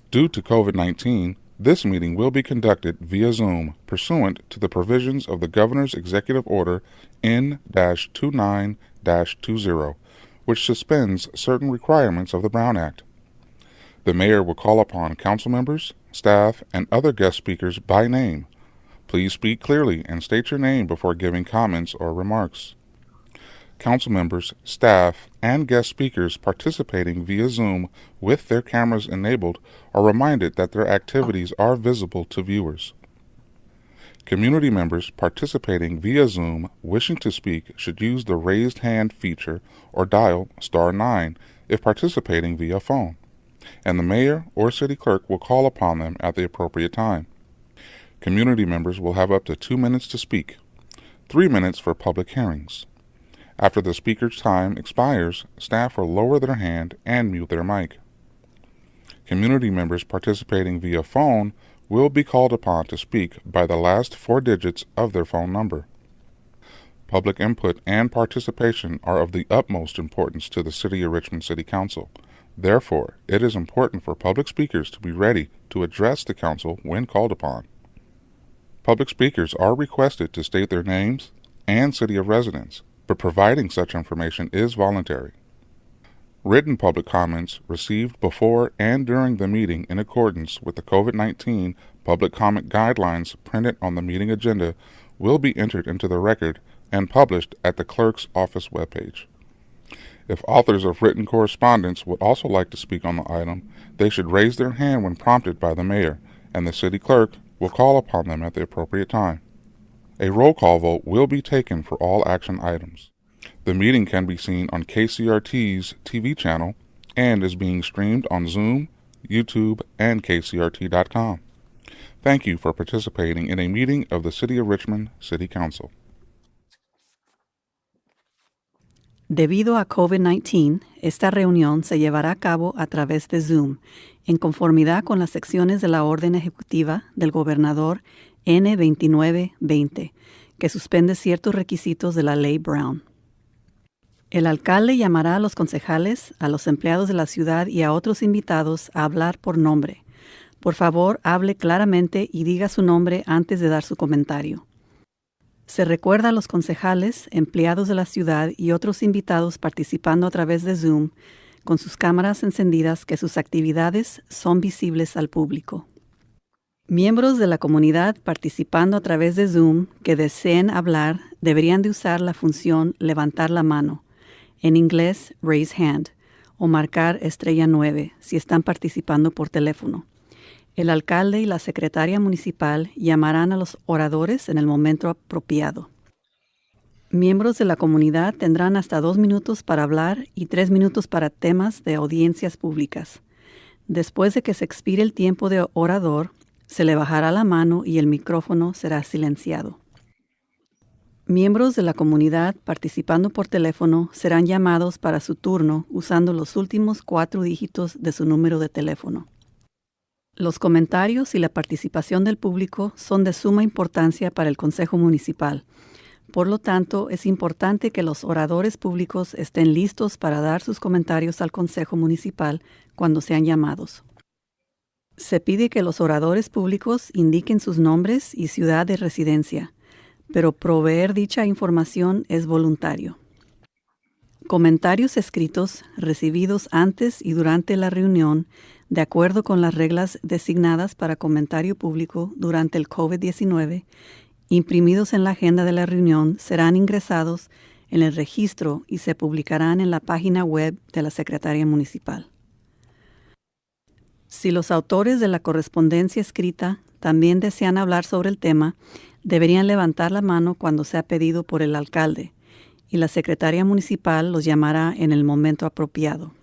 Due to COVID-19, This meeting will be conducted via Zoom pursuant to the provisions of the Governor's Executive Order N-29-20, which suspends certain requirements of the Brown Act. The mayor will call upon council members, staff, and other guest speakers by name. Please speak clearly and state your name before giving comments or remarks. Council members, staff, and guest speakers participating via Zoom with their cameras enabled are reminded that their activities are visible to viewers. Community members participating via Zoom wishing to speak should use the raised hand feature or dial *9 if participating via phone, and the mayor or city clerk will call upon them at the appropriate time. Community members will have up to 2 minutes to speak, 3 minutes for public hearings. After the speaker's time expires, staff will lower their hand and mute their mic. Community members participating via phone will be called upon to speak by the last 4 digits of their phone number. Public input and participation are of the utmost importance to the City of Richmond City Council. Therefore, it is important for public speakers to be ready to address the council when called upon. Public speakers are requested to state their names and city of residence, but providing such information is voluntary. Written public comments received before and during the meeting in accordance with the COVID-19 public comment guidelines printed on the meeting agenda will be entered into the record and published at the clerk's office webpage. If authors of written correspondence would also like to speak on the item, they should raise their hand when prompted by the mayor, and the city clerk will call upon them at the appropriate time. A roll call vote will be taken for all action items. The meeting can be seen on KCRT's TV channel and is being streamed on Zoom, YouTube, and KCRT.com. Thank you for participating in a meeting of the City of Richmond City Council. Debido a COVID-19, esta reunión se llevará a cabo a través de Zoom, en conformidad con las secciones de la orden ejecutiva del gobernador N-2920, que suspende ciertos requisitos de la Ley Brown. El alcalde llamará a los concejales, a los empleados de la ciudad y a otros invitados a hablar por nombre. Por favor, hable claramente y diga su nombre antes de dar su comentario. Se recuerda a los concejales, empleados de la ciudad y otros invitados participando a través de Zoom con sus cámaras encendidas que sus actividades son visibles al público. Miembros de la comunidad participando a través de Zoom que deseen hablar deberían de usar la función levantar la mano, en inglés raise hand, o marcar *9 si están participando por teléfono. El alcalde y la secretaria municipal llamarán a los oradores en el momento apropiado. Miembros de la comunidad tendrán hasta 2 minutos para hablar y 3 minutos para temas de audiencias públicas. Después de que se expire el tiempo de orador, se le bajará la mano y el micrófono será silenciado. Miembros de la comunidad participando por teléfono serán llamados para su turno usando los últimos 4 dígitos de su número de teléfono. Los comentarios y la participación del público son de suma importancia para el Consejo Municipal. Por lo tanto, es importante que los oradores públicos estén listos para dar sus comentarios al Consejo Municipal cuando sean llamados. Se pide que los oradores públicos indiquen sus nombres y ciudad de residencia, pero proveer dicha información es voluntario. Comentarios escritos recibidos antes y durante la reunión de acuerdo con las reglas designadas para comentario público durante el COVID-19, imprimidos en la agenda de la reunión, serán ingresados en el registro y se publicarán en la página web de la Secretaría Municipal. Si los autores de la correspondencia escrita también desean hablar sobre el tema, deberían levantar la mano cuando sea pedido por el alcalde, y la Secretaría Municipal los llamará en el momento apropiado.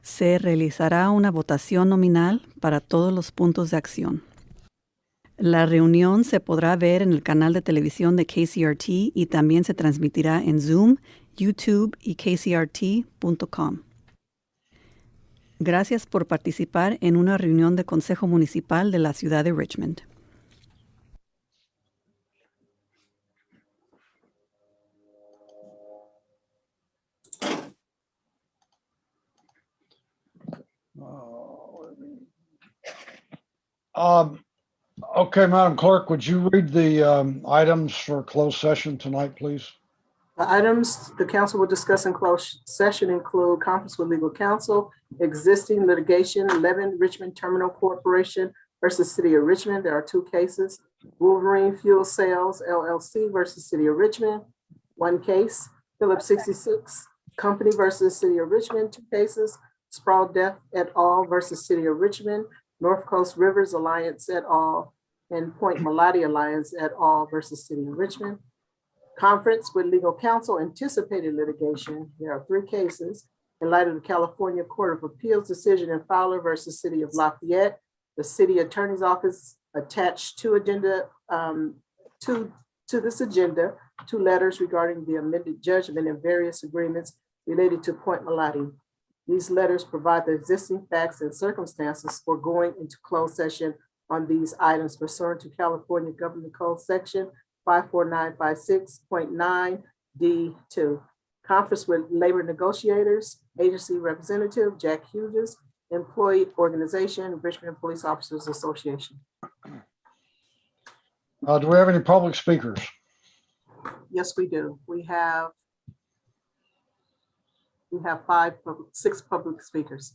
Se realizará una votación nominal para todos los puntos de acción. La reunión se podrá ver en el canal de televisión de KCRT y también se transmitirá en Zoom, YouTube y kcrt.com. Gracias por participar en una reunión de Consejo Municipal de la ciudad de Richmond. Okay, Madam Clerk, would you read the items for closed session tonight, please? The items the council will discuss in closed session include conference with legal counsel, existing litigation, 11 Richmond Terminal Corporation versus City of Richmond. There are 2 cases. Wolverine Fuel Sales LLC versus City of Richmond, 1 case. Phillips 66 Company versus City of Richmond, 2 cases. Sproul Death et al. Versus City of Richmond, North Coast Rivers Alliance et al. And Point Melody Alliance et al. Versus City of Richmond. Conference with legal counsel, anticipated litigation. There are 3 cases. In light of the California Court of Appeals decision in Fowler versus City of Lafayette, the city attorney's office attached 2 addenda to this agenda, 2 letters regarding the amended judgment and various agreements related to Point Melody. These letters provide the existing facts and circumstances for going into closed session on these items pursuant to California Government Code Section 54956.9 D2. Conference with labor negotiators, agency representative Jack Hughes, employee organization, Richmond Police Officers Association. Do we have any public speakers? Yes, we do. We have 6 public speakers.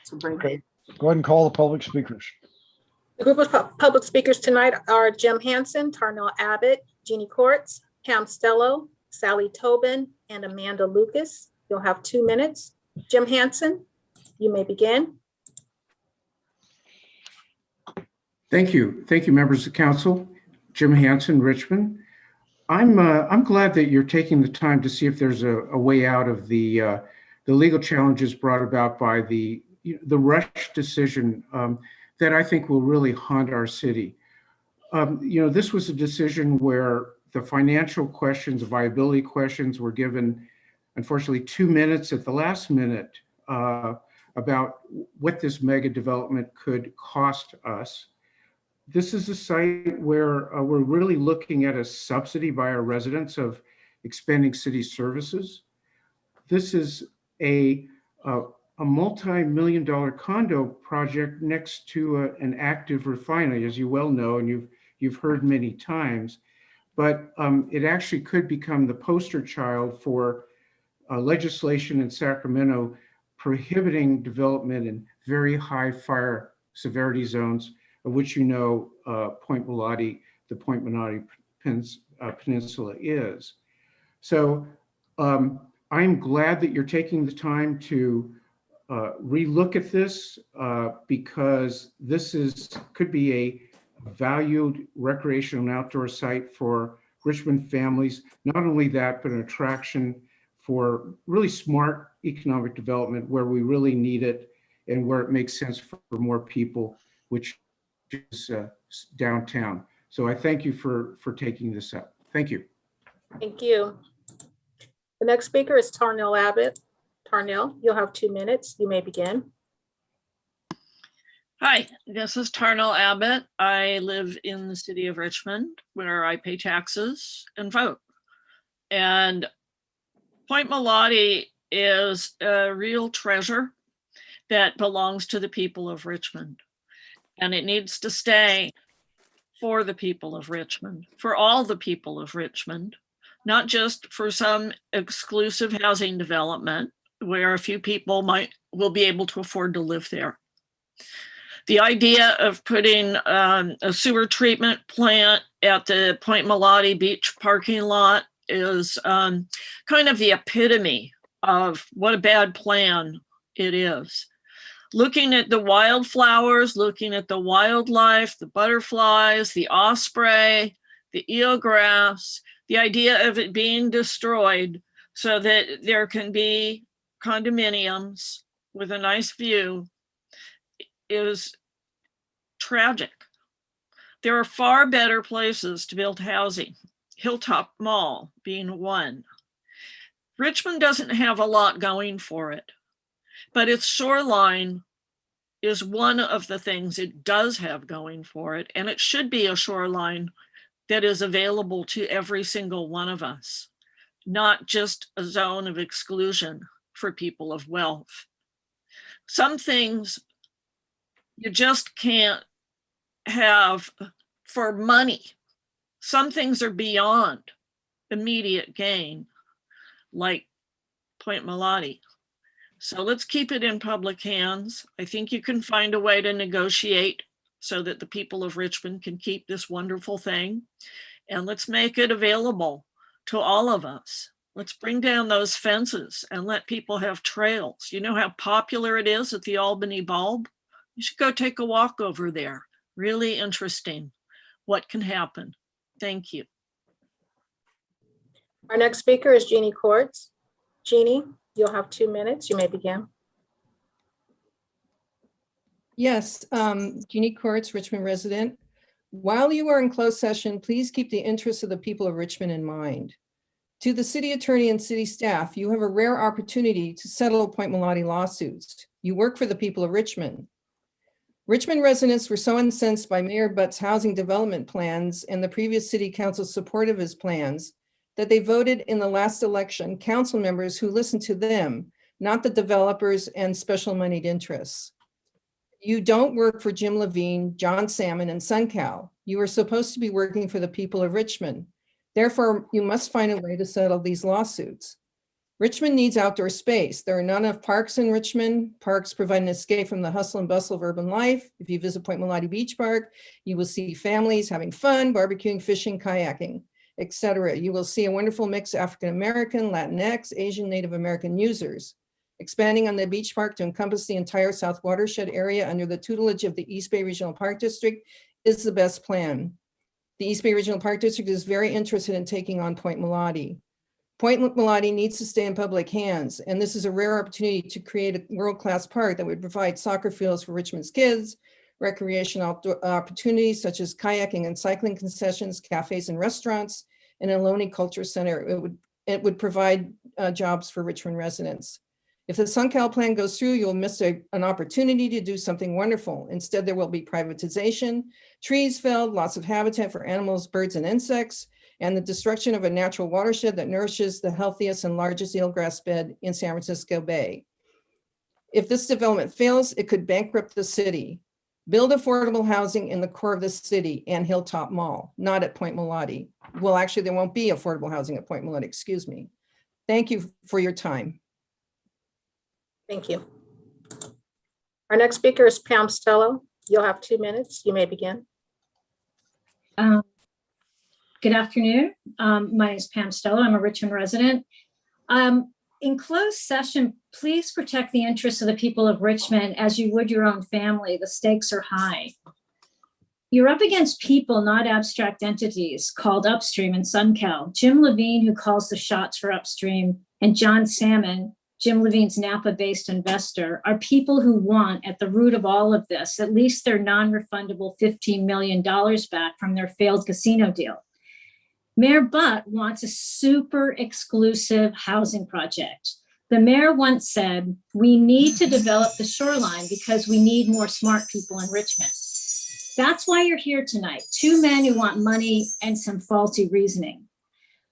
So bring. Okay, go ahead and call the public speakers. The group of public speakers tonight are Jim Hansen, Tarnell Abbott, Jeannie Courts, Pam Stello, Sally Tobin, and Amanda Lucas. You'll have 2 minutes. Jim Hansen, you may begin. Thank you. Thank you, members of council. Jim Hansen, Richmond. I'm glad that you're taking the time to see if there's a way out of the legal challenges brought about by the rush decision that I think will really haunt our city. This was a decision where the financial questions, the viability questions were given, unfortunately, 2 minutes at the last minute about what this mega development could cost us. This is a site where we're really looking at a subsidy by our residents of expanding city services. This is a multi-million-dollar condo project next to an active refinery, as you well know, and you've heard many times. But it actually could become the poster child for legislation in Sacramento prohibiting development in very high fire severity zones, of which Point Melody, the Point Melody Peninsula is. So I'm glad that you're taking the time to relook at this because this could be a valued recreational and outdoor site for Richmond families. Not only that, but an attraction for really smart economic development where we really need it and where it makes sense for more people, which is downtown. So I thank you for taking this up. Thank you. Thank you. The next speaker is Tarnell Abbott. Tarnell, you'll have 2 minutes. You may begin. Hi, this is Tarnell Abbott. I live in the city of Richmond where I pay taxes and vote. And Point Melody is a real treasure that belongs to the people of Richmond. And it needs to stay for the people of Richmond, for all the people of Richmond, not just for some exclusive housing development where a few people will be able to afford to live there. The idea of putting a sewer treatment plant at the Point Melody Beach parking lot is kind of the epitome of what a bad plan it is. Looking at the wildflowers, looking at the wildlife, the butterflies, the osprey, the eelgrass, the idea of it being destroyed so that there can be condominiums with a nice view is tragic. There are far better places to build housing, Hilltop Mall being one. Richmond doesn't have a lot going for it, but its shoreline is one of the things it does have going for it, and it should be a shoreline that is available to every single one of us, not just a zone of exclusion for people of wealth. Some things You just can't have for money. Some things are beyond immediate gain, like Point Melati. So let's keep it in public hands. I think you can find a way to negotiate so that the people of Richmond can keep this wonderful thing. And let's make it available to all of us. Let's bring down those fences and let people have trails. You know how popular it is at the Albany Bulb? You should go take a walk over there. Really interesting what can happen. Thank you. Our next speaker is Jeannie Courts. Jeannie, you'll have 2 minutes. You may begin. Yes, Jeannie Courts, Richmond resident. While you are in closed session, please keep the interests of the people of Richmond in mind. To the city attorney and city staff, you have a rare opportunity to settle Point Melati lawsuits. You work for the people of Richmond. Richmond residents were so incensed by Mayor Butt's housing development plans and the previous city council's support of his plans that they voted in the last election council members who listened to them, not the developers and special moneyed interests. You don't work for Jim Levine, John Salmon, and SunCal. You are supposed to be working for the people of Richmond. Therefore, you must find a way to settle these lawsuits. Richmond needs outdoor space. There are not enough parks in Richmond. Parks provide an escape from the hustle and bustle of urban life. If you visit Point Melati Beach Park, you will see families having fun, barbecuing, fishing, kayaking, etc. You will see a wonderful mix of African-American, Latinx, Asian, Native American users. Expanding on the beach park to encompass the entire South Watershed area under the tutelage of the East Bay Regional Park District is the best plan. The East Bay Regional Park District is very interested in taking on Point Melati. Point Melati needs to stay in public hands, and this is a rare opportunity to create a world-class park that would provide soccer fields for Richmond's kids, recreational opportunities such as kayaking and cycling concessions, cafes and restaurants, and a Ohlone Culture Center. It would provide jobs for Richmond residents. If the SunCal plan goes through, you'll miss an opportunity to do something wonderful. Instead, there will be privatization, trees felled, loss of habitat for animals, birds, and insects, and the destruction of a natural watershed that nourishes the healthiest and largest eelgrass bed in San Francisco Bay. If this development fails, it could bankrupt the city. Build affordable housing in the core of the city and Hilltop Mall, not at Point Melati. Well, actually, there won't be affordable housing at Point Melati, excuse me. Thank you for your time. Thank you. Our next speaker is Pam Stello. You'll have 2 minutes. You may begin. Good afternoon. My name is Pam Stello. I'm a Richmond resident. In closed session, please protect the interests of the people of Richmond as you would your own family. The stakes are high. You're up against people, not abstract entities, called Upstream and SunCal. Jim Levine, who calls the shots for Upstream, and John Salmon, Jim Levine's Napa-based investor, are people who want, at the root of all of this, at least their non-refundable $15 million back from their failed casino deal. Mayor Butt wants a super exclusive housing project. The mayor once said, we need to develop the shoreline because we need more smart people in Richmond. That's why you're here tonight. Two men who want money and some faulty reasoning.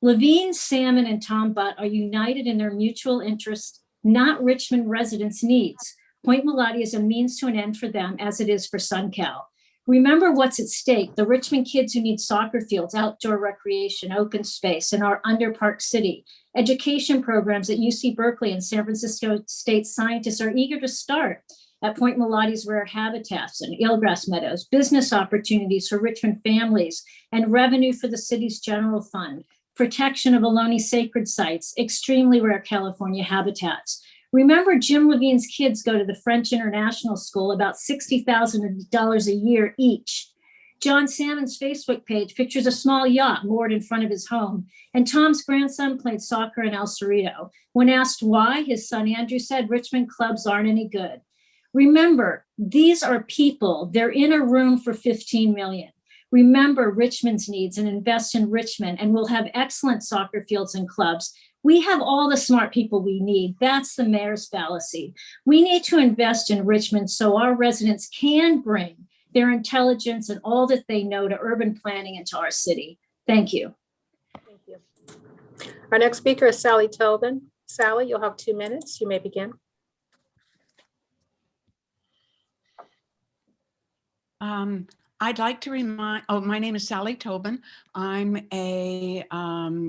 Levine, Salmon, and Tom Butt are united in their mutual interest, not Richmond residents' needs. Point Melati is a means to an end for them as it is for SunCal. Remember what's at stake, the Richmond kids who need soccer fields, outdoor recreation, open space in our underparked city, education programs at UC Berkeley and San Francisco State scientists are eager to start at Point Melati's rare habitats and eelgrass meadows, business opportunities for Richmond families, and revenue for the city's general fund, protection of Ohlone sacred sites, extremely rare California habitats. Remember, Jim Levine's kids go to the French International School, about $60,000 a year each. John Salmon's Facebook page pictures a small yacht moored in front of his home, and Tom's grandson played soccer in El Cerrito. When asked why, his son Andrew said Richmond clubs aren't any good. Remember, these are people. They're in a room for $15 million. Remember Richmond's needs and invest in Richmond, and we'll have excellent soccer fields and clubs. We have all the smart people we need. That's the mayor's fallacy. We need to invest in Richmond so our residents can bring their intelligence and all that they know to urban planning into our city. Thank you. Thank you. Our next speaker is Sally Tobin. Sally, you'll have 2 minutes. You may begin. I'd like to remind, my name is Sally Tobin. I'm a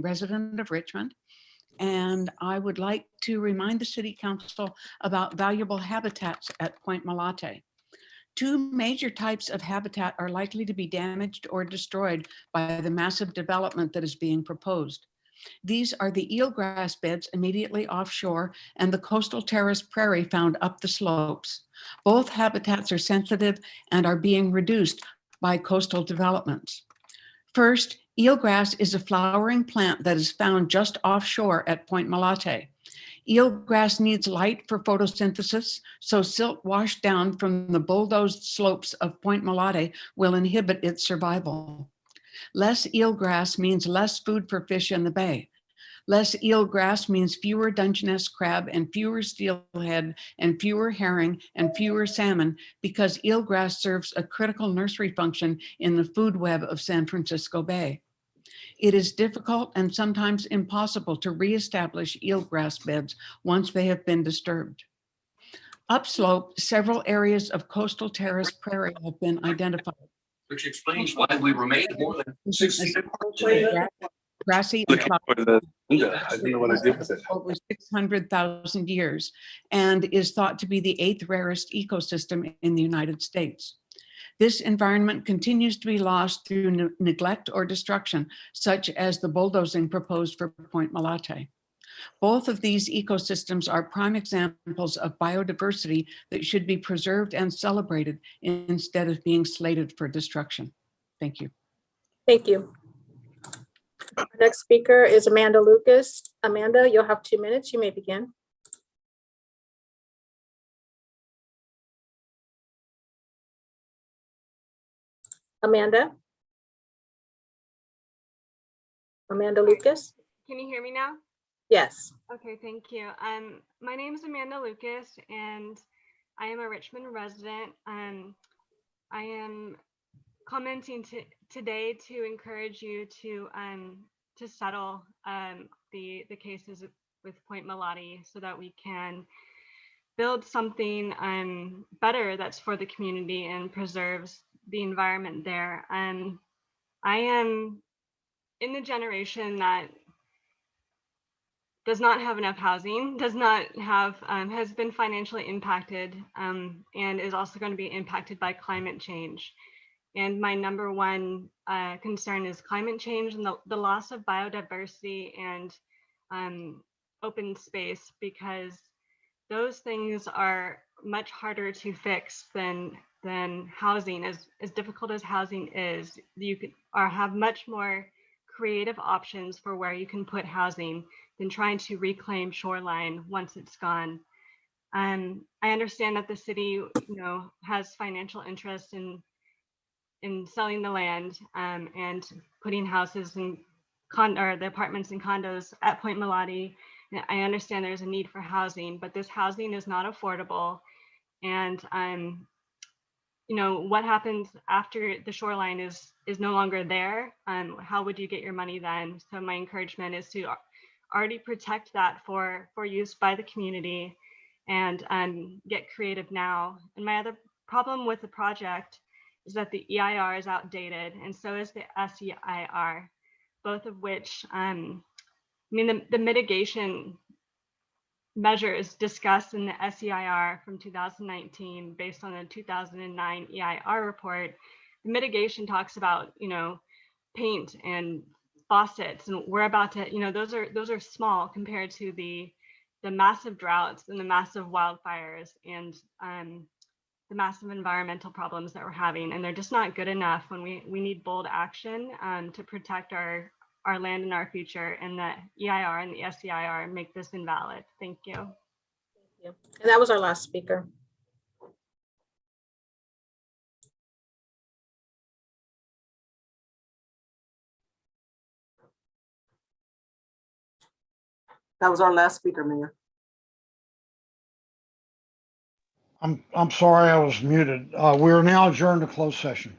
resident of Richmond, and I would like to remind the City Council about valuable habitats at Point Malate. Two major types of habitat are likely to be damaged or destroyed by the massive development that is being proposed. These are the eelgrass beds immediately offshore and the coastal terrace prairie found up the slopes. Both habitats are sensitive and are being reduced by coastal developments. First, eelgrass is a flowering plant that is found just offshore at Point Malate. Eelgrass needs light for photosynthesis, so silt washed down from the bulldozed slopes of Point Malate will inhibit its survival. Less eelgrass means less food for fish in the bay. Less eelgrass means fewer Dungeness crab and fewer steelhead and fewer herring and fewer salmon because eelgrass serves a critical nursery function in the food web of San Francisco Bay. It is difficult and sometimes impossible to reestablish eelgrass beds once they have been disturbed. Upslope, several areas of coastal terrace prairie have been identified. Which explains why we remain more than 60. Grassy I don't know what I did with it. over 600,000 years and is thought to be the 8th rarest ecosystem in the United States. This environment continues to be lost through neglect or destruction, such as the bulldozing proposed for Point Malate. Both of these ecosystems are prime examples of biodiversity that should be preserved and celebrated instead of being slated for destruction. Thank you. Thank you. Our next speaker is Amanda Lucas. Amanda, you'll have 2 minutes. You may begin. Amanda? Amanda Lucas? Can you hear me now? Yes. Okay, thank you. My name is Amanda Lucas, and I am a Richmond resident. I am commenting today to encourage you to settle the cases with Point Malate so that we can build something better that's for the community and preserves the environment there. I am in the generation that does not have enough housing, does not have, has been financially impacted, and is also going to be impacted by climate change. And my number one concern is climate change and the loss of biodiversity and open space, because those things are much harder to fix than housing. As difficult as housing is, you could have much more creative options for where you can put housing than trying to reclaim shoreline once it's gone. I understand that the city, has financial interest in selling the land and putting houses and the apartments and condos at Point Malate. I understand there's a need for housing, but this housing is not affordable. And what happens after the shoreline is no longer there? How would you get your money then? So my encouragement is to already protect that for use by the community and get creative now. And my other problem with the project is that the EIR is outdated, and so is the SEIR, both of which, the mitigation measures discussed in the SEIR from 2019 based on the 2009 EIR report, the mitigation talks about, paint and faucets, and we're about to, those are small compared to the massive droughts and the massive wildfires and the massive environmental problems that we're having, and they're just not good enough when we need bold action to protect our land and our future, and the EIR and the SEIR make this invalid. Thank you. Thank you. And that was our last speaker. That was our last speaker, Mayor. I'm sorry, I was muted. We are now adjourned to closed session.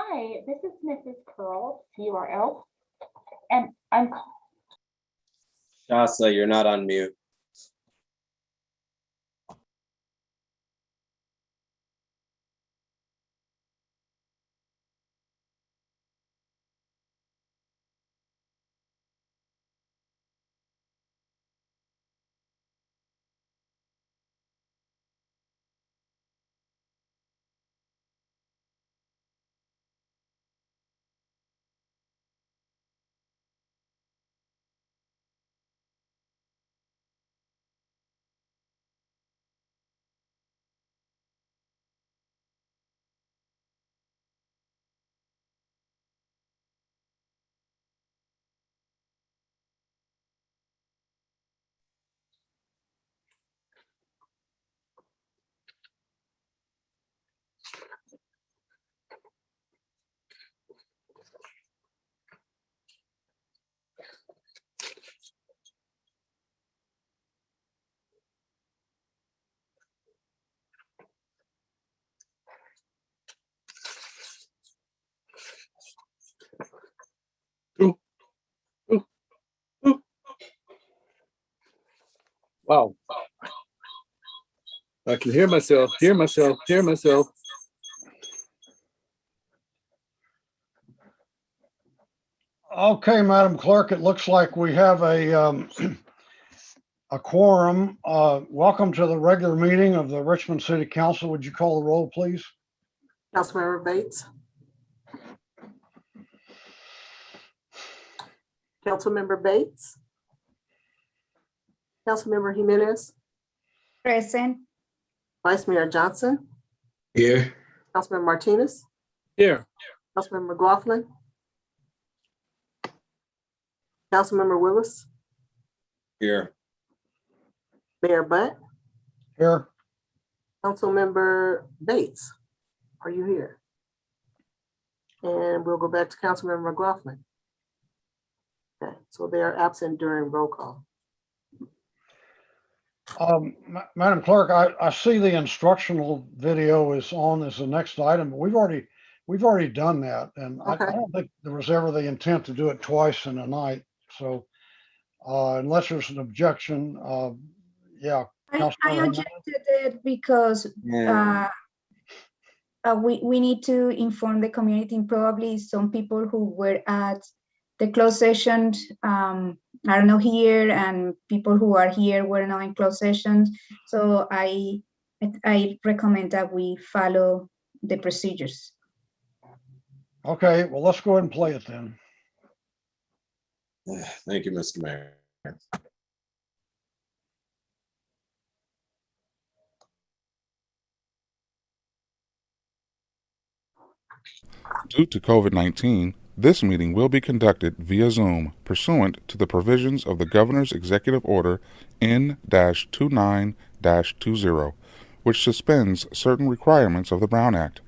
Hi, this is Mrs. Curl, CURL, and I'm Shasa, you're not on mute. Wow. I can hear myself, hear myself, hear myself. Okay, Madam Clerk, it looks like we have a quorum. Welcome to the regular meeting of the Richmond City Council. Would you call the roll, please? Councilmember Bates. Councilmember Bates. Councilmember Jimenez. Present. Vice Mayor Johnson. Here. Councilmember Martinez. Here. Councilmember McLaughlin. Councilmember Willis. Here. Mayor Butt. Here. Councilmember Bates. Are you here? And we'll go back to Councilmember McLaughlin. Okay, so they are absent during roll call. Madam Clerk, I see the instructional video is on as the next item, but we've already done that, and I don't think there was ever the intent to do it twice in a night. So unless there's an objection, yeah. I objected it because we need to inform the community, and probably some people who were at the closed session are not here, and people who are here were not in closed sessions. So I recommend that we follow the procedures. Okay, well, let's go ahead and play it then. Thank you, Mr. Mayor. Due to COVID-19, this meeting will be conducted via Zoom pursuant to the provisions of the Governor's Executive Order N-29-20, which suspends certain requirements of the Brown Act.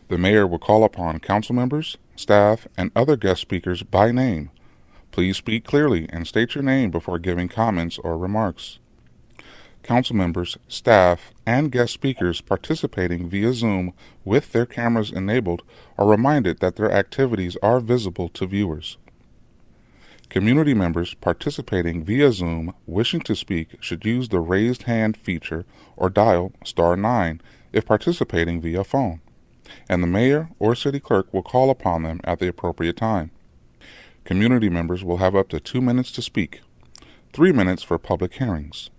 The Mayor will call upon council members, staff, and other guest speakers by name. Please speak clearly and state your name before giving comments or remarks. Council members, staff, and guest speakers participating via Zoom with their cameras enabled are reminded that their activities are visible to viewers. Community members participating via Zoom wishing to speak should use the raised hand feature or dial *9 if participating via phone, and the mayor or city clerk will call upon them at the appropriate time. Community members will have up to 2 minutes to speak, 3 minutes for public hearings.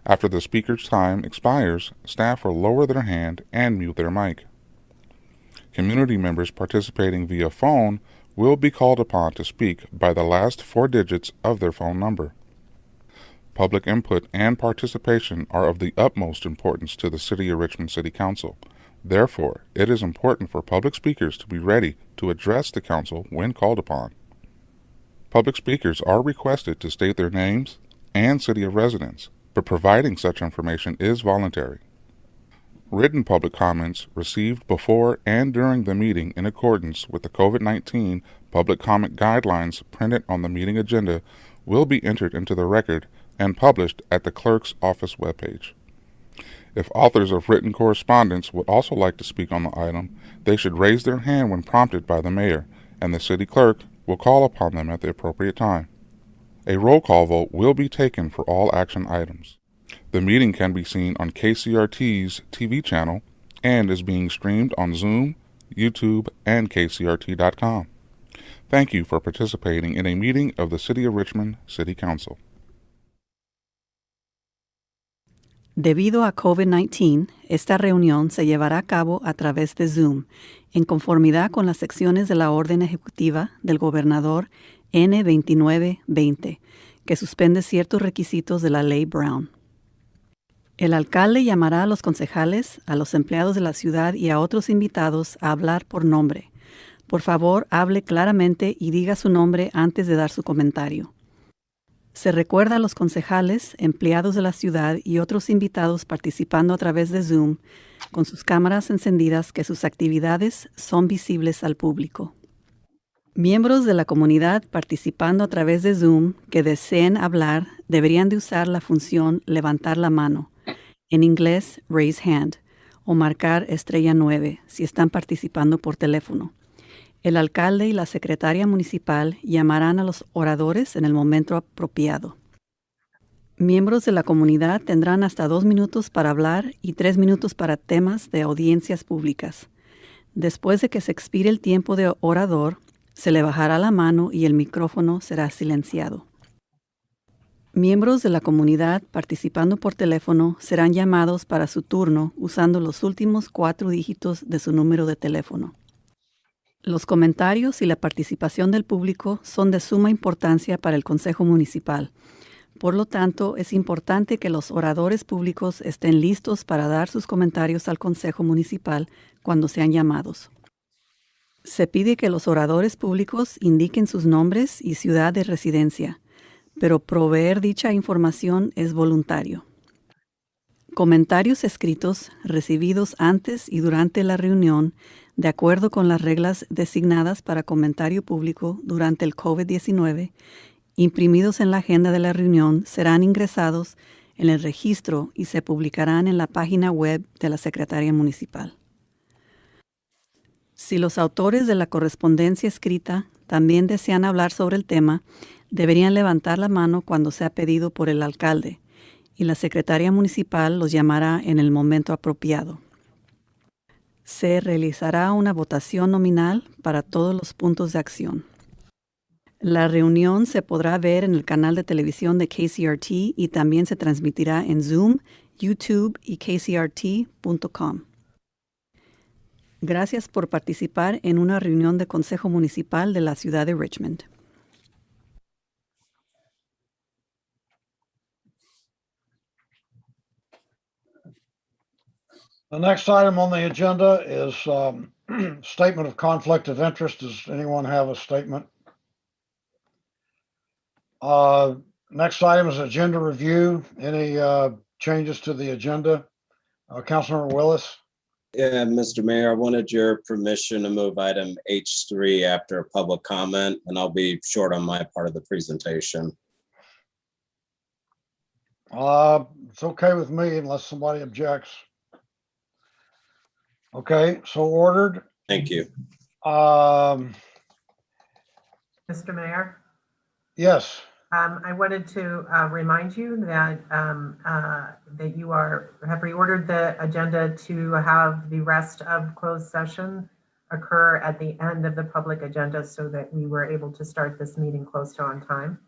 After the speaker's time expires, staff will lower their hand and mute their mic. Community members participating via phone will be called upon to speak by the last 4 digits of their phone number. Public input and participation are of the utmost importance to the City of Richmond City Council. Therefore, it is important for public speakers to be ready to address the council when called upon. Public speakers are requested to state their names and city of residence, but providing such information is voluntary. Written public comments received before and during the meeting in accordance with the COVID-19 public comment guidelines printed on the meeting agenda will be entered into the record and published at the clerk's office webpage. If authors of written correspondence would also like to speak on the item, they should raise their hand when prompted by the mayor, and the city clerk will call upon them at the appropriate time. A roll call vote will be taken for all action items. The meeting can be seen on KCRT's TV channel and is being streamed on Zoom, YouTube, and KCRT.com. Thank you for participating in a meeting of the City of Richmond City Council. Debido a COVID-19, esta reunión se llevará a cabo a través de Zoom, en conformidad con las secciones de la orden ejecutiva del gobernador N-2920, que suspende ciertos requisitos de la Ley Brown. El alcalde llamará a los concejales, a los empleados de la ciudad y a otros invitados a hablar por nombre. Por favor, hable claramente y diga su nombre antes de dar su comentario. Se recuerda a los concejales, empleados de la ciudad y otros invitados participando a través de Zoom con sus cámaras encendidas que sus actividades son visibles al público. Miembros de la comunidad participando a través de Zoom que deseen hablar deberían de usar la función levantar la mano, en inglés raise hand, o marcar *9 si están participando por teléfono. El alcalde y la secretaria municipal llamarán a los oradores en el momento apropiado. Miembros de la comunidad tendrán hasta 2 minutos para hablar y 3 minutos para temas de audiencias públicas. Después de que se expire el tiempo de orador, se le bajará la mano y el micrófono será silenciado. Miembros de la comunidad participando por teléfono serán llamados para su turno usando los últimos 4 dígitos de su número de teléfono. Los comentarios y la participación del público son de suma importancia para el Consejo Municipal. Por lo tanto, es importante que los oradores públicos estén listos para dar sus comentarios al Consejo Municipal cuando sean llamados. Se pide que los oradores públicos indiquen sus nombres y ciudad de residencia, pero proveer dicha información es voluntario. Comentarios escritos recibidos antes y durante la reunión, de acuerdo con las reglas designadas para comentario público durante el COVID-19, imprimidos en la agenda de la reunión, serán ingresados en el registro y se publicarán en la página web de la Secretaría Municipal. Si los autores de la correspondencia escrita también desean hablar sobre el tema, deberían levantar la mano cuando sea pedido por el alcalde, y la Secretaría Municipal los llamará en el momento apropiado. Se realizará una votación nominal para todos los puntos de acción. La reunión se podrá ver en el canal de televisión de KCRT y también se transmitirá en Zoom, YouTube y kcrt.com. Gracias por participar en una reunión de Consejo Municipal de la ciudad de Richmond. The next item on the agenda is statement of conflict of interest. Does anyone have a statement? Next item is agenda review. Any changes to the agenda? Councilmember Willis? Yeah, Mr. Mayor, I wanted your permission to move item H3 after public comment, and I'll be short on my part of the presentation. It's okay with me unless somebody objects. Okay, so ordered. Thank you. Mr. Mayor, Yes. I wanted to remind you that that you have reordered the agenda to have the rest of closed session occur at the end of the public agenda so that we were able to start this meeting close to on time.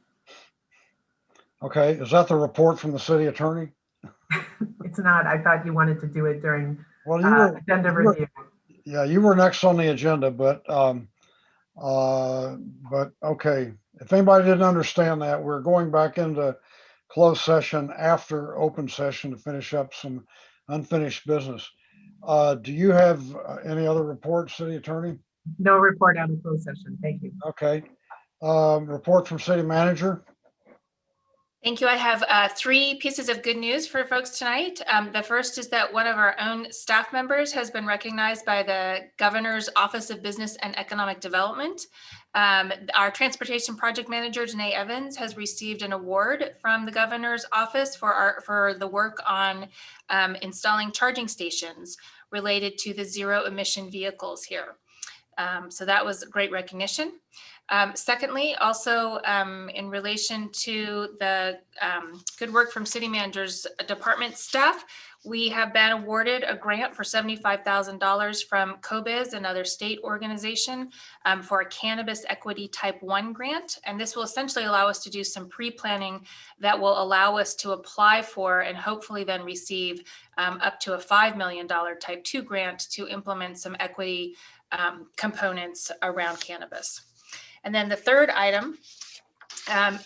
Okay, is that the report from the city attorney? It's not. I thought you wanted to do it during Well, you were, agenda review. yeah, you were next on the agenda, but okay. If anybody didn't understand that, we're going back into closed session after open session to finish up some unfinished business. Do you have any other reports, city attorney? No report out of closed session. Thank you. Okay. Report from city manager. Thank you. I have 3 pieces of good news for folks tonight. The first is that one of our own staff members has been recognized by the Governor's Office of Business and Economic Development. Our transportation project manager, Janae Evans, has received an award from the Governor's Office for the work on installing charging stations related to the zero emission vehicles here. So that was great recognition. Secondly, also in relation to the good work from city manager's department staff, we have been awarded a grant for $75,000 from COBIZ, another state organization, for a cannabis equity type 1 grant. And this will essentially allow us to do some pre-planning that will allow us to apply for and hopefully then receive up to a $5 million type 2 grant to implement some equity components around cannabis. And then the third item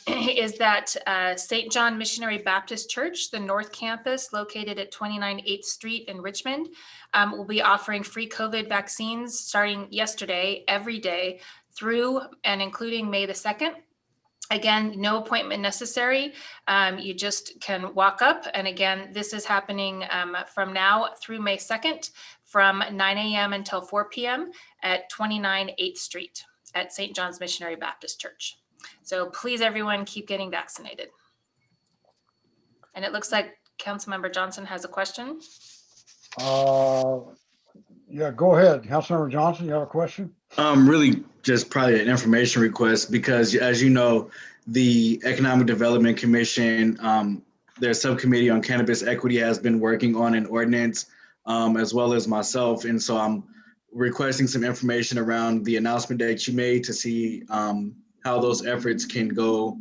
is that St. John Missionary Baptist Church, the North Campus located at 29 8th Street in Richmond, will be offering free COVID vaccines starting yesterday, every day through and including May the 2nd. Again, no appointment necessary. You just can walk up. And again, this is happening from now through May 2nd from 9 a.m. until 4 p.m. at 29 8th Street at St. John's Missionary Baptist Church. So please, everyone, keep getting vaccinated. And it looks like Councilmember Johnson has a question. Yeah, go ahead. Councilmember Johnson, you have a question? Really just probably an information request because as you know, the Economic Development Commission, their subcommittee on cannabis equity has been working on an ordinance as well as myself. And so I'm requesting some information around the announcement that you made to see how those efforts can go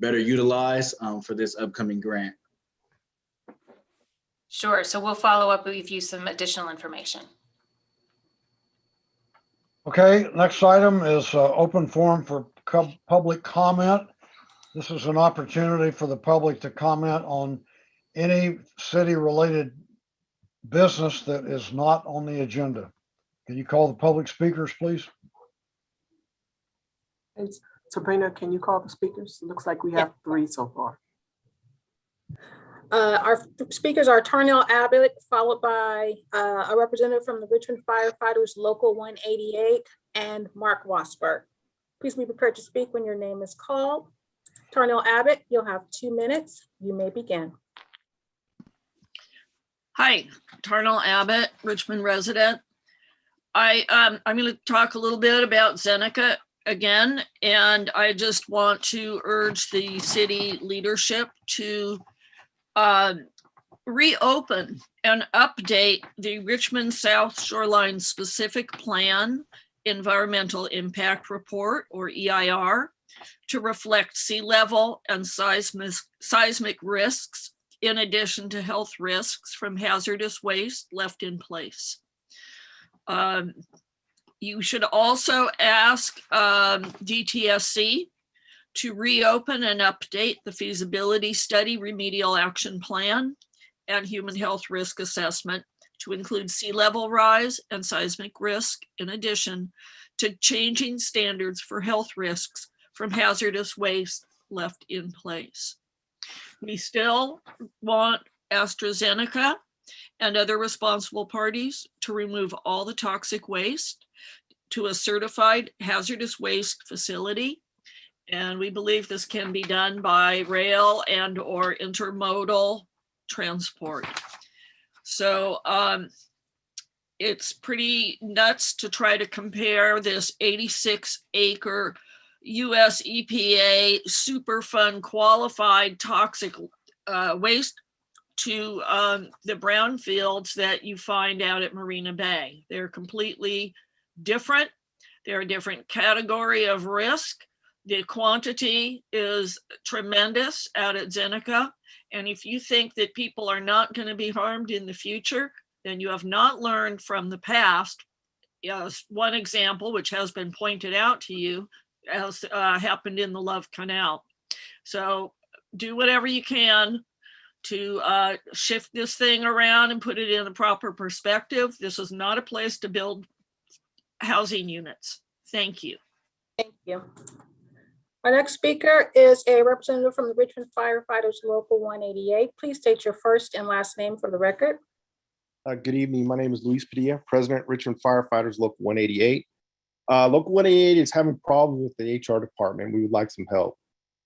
better utilized for this upcoming grant. Sure, so we'll follow up with you some additional information. Okay, next item is open forum for public comment. This is an opportunity for the public to comment on any city-related business that is not on the agenda. Can you call the public speakers, please? Sabrina, can you call the speakers? It looks like we have 3 so far. Our speakers are Tarnell Abbott, followed by a representative from the Richmond Firefighters Local 188, and Mark Wasberg. Please be prepared to speak when your name is called. Tarnell Abbott, you'll have 2 minutes. You may begin. Hi, Tarnell Abbott, Richmond resident. I'm going to talk a little bit about Zeneca again, and I just want to urge the city leadership to reopen and update the Richmond South Shoreline Specific Plan Environmental Impact Report, or EIR, to reflect sea level and seismic risks, in addition to health risks from hazardous waste left in place. You should also ask DTSC to reopen and update the feasibility study, remedial action plan, and human health risk assessment to include sea level rise and seismic risk, in addition to changing standards for health risks from hazardous waste left in place. We still want AstraZeneca and other responsible parties to remove all the toxic waste to a certified hazardous waste facility. And we believe this can be done by rail and or intermodal transport. So it's pretty nuts to try to compare this 86-acre US EPA Superfund qualified toxic waste to the brownfields that you find out at Marina Bay. They're completely different. They're a different category of risk. The quantity is tremendous out at Zeneca. And if you think that people are not going to be harmed in the future, then you have not learned from the past. Yes, one example, which has been pointed out to you, has happened in the Love Canal. So do whatever you can to shift this thing around and put it in a proper perspective. This is not a place to build housing units. Thank you. Thank you. Our next speaker is a representative from the Richmond Firefighters Local 188. Please state your first and last name for the record. Good evening. My name is Luis Padilla, President, Richmond Firefighters Local 188. Local 188 is having problems with the HR department. We would like some help.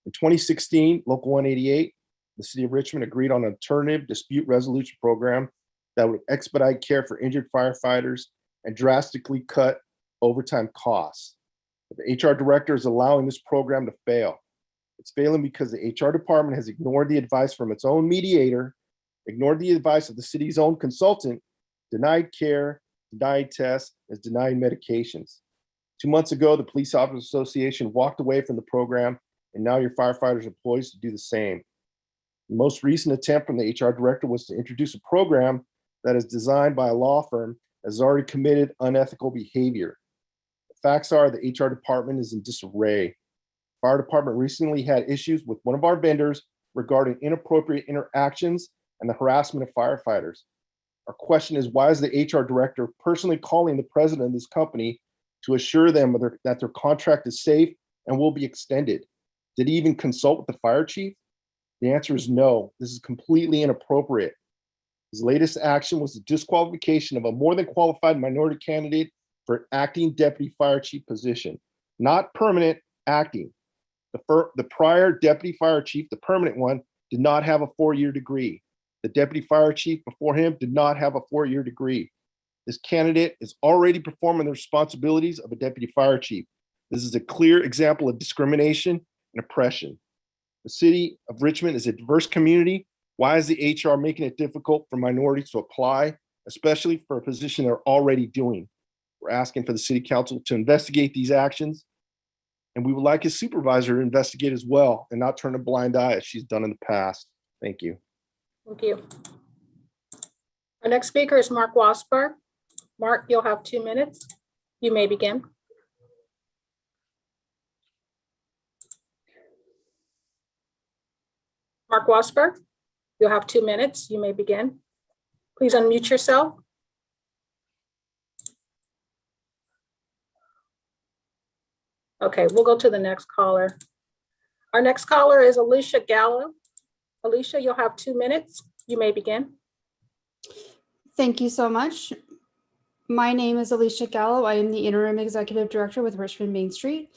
In 2016, Local 188, the City of Richmond agreed on an alternative dispute resolution program that would expedite care for injured firefighters and drastically cut overtime costs. The HR director is allowing this program to fail. It's failing because the HR department has ignored the advice from its own mediator, ignored the advice of the city's own consultant, denied care, denied tests, has denied medications. 2 months ago, the Police Officers Association walked away from the program, and now your firefighters are poised to do the same. The most recent attempt from the HR director was to introduce a program that is designed by a law firm that has already committed unethical behavior. The facts are the HR department is in disarray. Fire department recently had issues with one of our vendors regarding inappropriate interactions and the harassment of firefighters. Our question is, why is the HR director personally calling the president of this company to assure them that their contract is safe and will be extended? Did he even consult with the fire chief? The answer is no. This is completely inappropriate. His latest action was the disqualification of a more than qualified minority candidate for an acting deputy fire chief position, not permanent, acting. The prior deputy fire chief, the permanent one, did not have a 4-year degree. The deputy fire chief before him did not have a 4-year degree. This candidate is already performing the responsibilities of a deputy fire chief. This is a clear example of discrimination and oppression. The city of Richmond is a diverse community. Why is the HR making it difficult for minorities to apply, especially for a position they're already doing? We're asking for the city council to investigate these actions, and we would like his supervisor to investigate as well and not turn a blind eye as she's done in the past. Thank you. Thank you. Our next speaker is Mark Wasper. Mark, you'll have 2 minutes. You may begin. Mark Wasper, you'll have 2 minutes. You may begin. Please unmute yourself. Okay, we'll go to the next caller. Our next caller is Alicia Gallo. Alicia, you'll have 2 minutes. You may begin. Thank you so much. My name is Alicia Gallo. I am the Interim Executive Director with Richmond Main Street.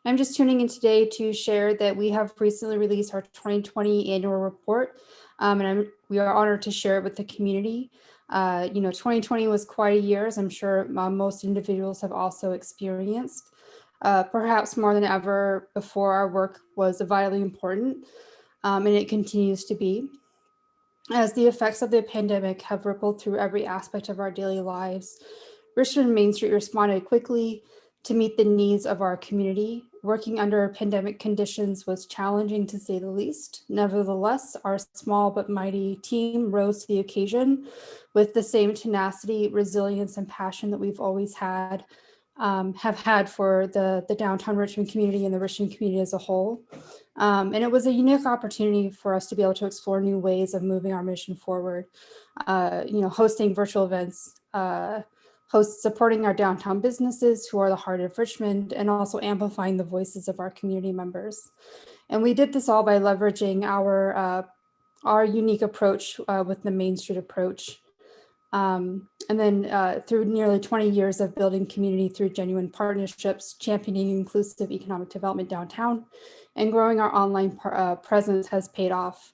I'm just tuning in today to share that we have recently released our 2020 annual report, and we are honored to share it with the community. 2020 was quite a year, as I'm sure most individuals have also experienced. Perhaps more than ever before, our work was vitally important, and it continues to be. As the effects of the pandemic have rippled through every aspect of our daily lives, Richmond Main Street responded quickly to meet the needs of our community. Working under pandemic conditions was challenging, to say the least. Nevertheless, our small but mighty team rose to the occasion with the same tenacity, resilience, and passion that we've always have had for the downtown Richmond community and the Richmond community as a whole. And it was a unique opportunity for us to be able to explore new ways of moving our mission forward. Hosting virtual events, supporting our downtown businesses who are the heart of Richmond, and also amplifying the voices of our community members. And we did this all by leveraging our unique approach with the Main Street approach. And then through nearly 20 years of building community through genuine partnerships, championing inclusive economic development downtown, and growing our online presence has paid off.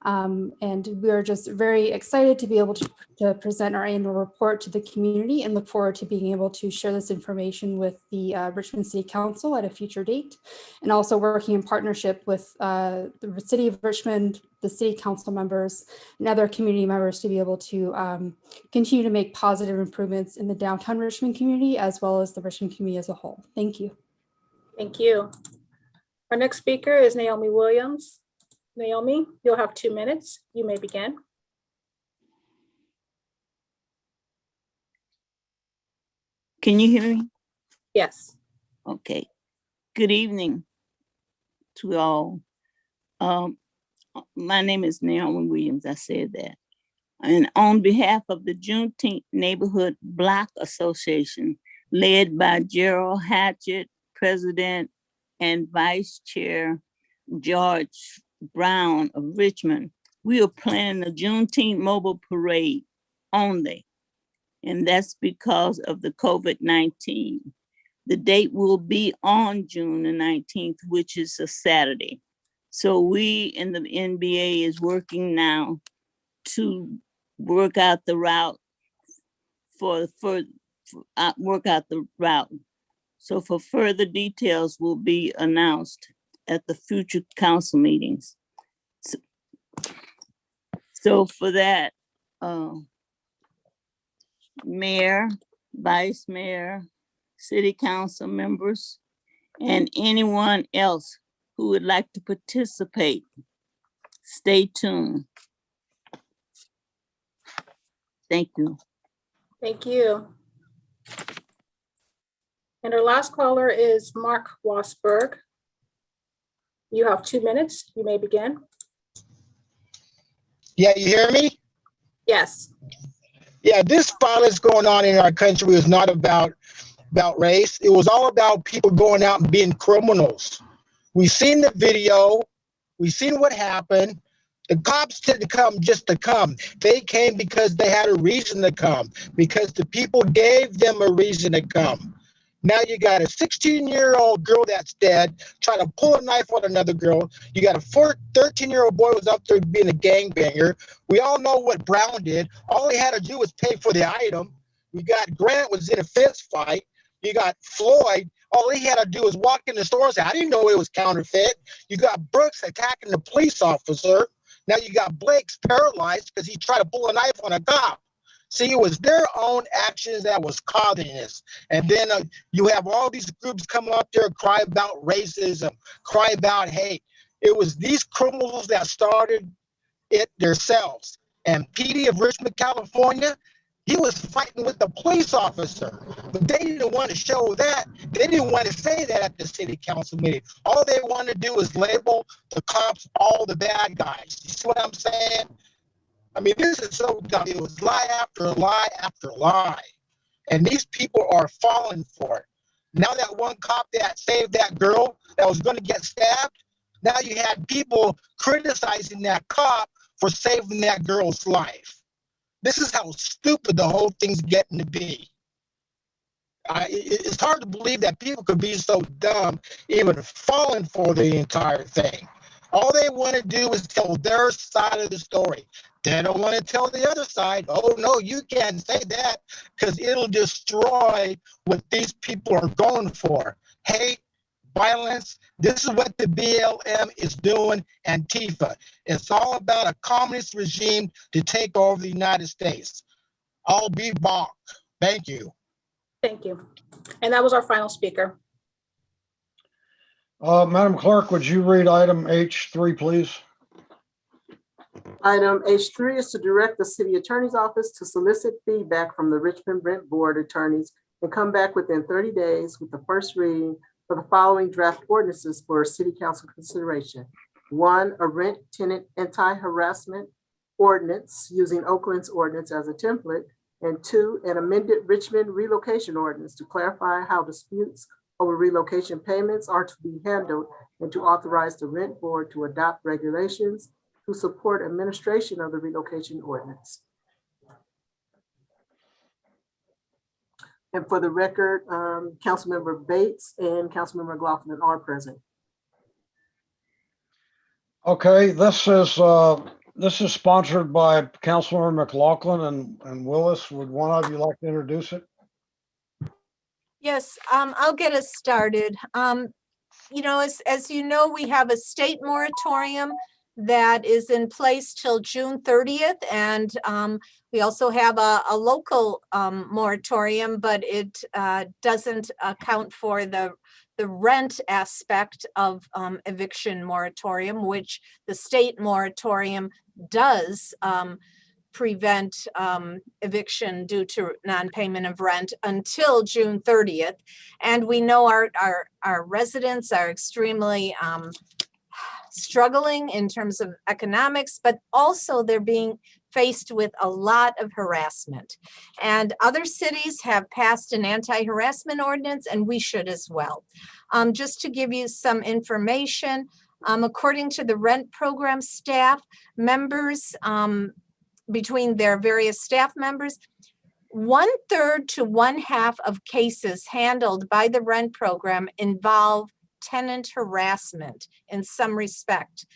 And we are just very excited to be able to present our annual report to the community and look forward to being able to share this information with the Richmond City Council at a future date, and also working in partnership with the City of Richmond, the City Council members, and other community members to be able to continue to make positive improvements in the downtown Richmond community as well as the Richmond community as a whole. Thank you. Thank you. Our next speaker is Naomi Williams. Naomi, you'll have 2 minutes. You may begin. Can you hear me? Yes. Okay. Good evening to all. My name is Naomi Williams. I said that. And on behalf of the Juneteenth Neighborhood Block Association, led by Gerald Hatchett, President and Vice Chair George Brown of Richmond, we are planning a Juneteenth mobile parade only. And that's because of the COVID-19. The date will be on June the 19th, which is a Saturday. So we in the NBA is working now to work out the route work out the route. So for further details will be announced at the future council meetings. So for that, Mayor, Vice Mayor, City Council members, and anyone else who would like to participate, stay tuned. Thank you. Thank you. And our last caller is Mark Wasberg. You have 2 minutes. You may begin. Yeah, you hear me? Yes. Yeah, this violence going on in our country is not about race. It was all about people going out and being criminals. We've seen the video. We've seen what happened. The cops didn't come just to come. They came because they had a reason to come, because the people gave them a reason to come. Now you got a 16-year-old girl that's dead, trying to pull a knife on another girl. You got a 13-year-old boy who's up there being a gangbanger. We all know what Brown did. All he had to do was pay for the item. We got Grant was in a fist fight. You got Floyd. All he had to do was walk in the store and say, I didn't know it was counterfeit. You got Brooks attacking the police officer. Now you got Blake's paralyzed because he tried to pull a knife on a cop. See, it was their own actions that was causing this. And then you have all these groups come up there and cry about racism, cry about hate. It was these criminals that started it themselves. And PD of Richmond, California, he was fighting with the police officer, but they didn't want to show that. They didn't want to say that at the city council meeting. All they want to do is label the cops all the bad guys. You see what I'm saying? I mean, this is so dumb. It was lie after lie after lie. And these people are falling for it. Now that one cop that saved that girl that was going to get stabbed, now you had people criticizing that cop for saving that girl's life. This is how stupid the whole thing's getting to be. It's hard to believe that people could be so dumb, even falling for the entire thing. All they want to do is tell their side of the story. They don't want to tell the other side. Oh, no, you can't say that because it'll destroy what these people are going for. Hate, violence. This is what the BLM is doing, Antifa. It's all about a communist regime to take over the United States. I'll be back. Thank you. Thank you. And that was our final speaker. Madam Clerk, would you read item H3, please? Item H3 is to direct the city attorney's office to solicit feedback from the Richmond Rent Board attorneys and come back within 30 days with the first reading for the following draft ordinances for city council consideration. 1, a rent tenant anti-harassment ordinance using Oakland's ordinance as a template. And 2, an amended Richmond relocation ordinance to clarify how disputes over relocation payments are to be handled and to authorize the rent board to adopt regulations to support administration of the relocation ordinance. And for the record, Councilmember Bates and Councilmember McLaughlin are present. Okay, this is This is sponsored by Councilmember McLaughlin and Willis. Would one of you like to introduce it? Yes, I'll get us started. You know, as you know, we have a state moratorium that is in place till June 30th. And we also have a local moratorium, but it doesn't account for the rent aspect of eviction moratorium, which the state moratorium does prevent eviction due to non-payment of rent until June 30th. And we know our residents are extremely struggling in terms of economics, but also they're being faced with a lot of harassment. And other cities have passed an anti-harassment ordinance, and we should as well. Just to give you some information, according to the rent program staff members, between their various staff members, 1/3 to 1/2 of cases handled by the rent program involve tenant harassment in some respect.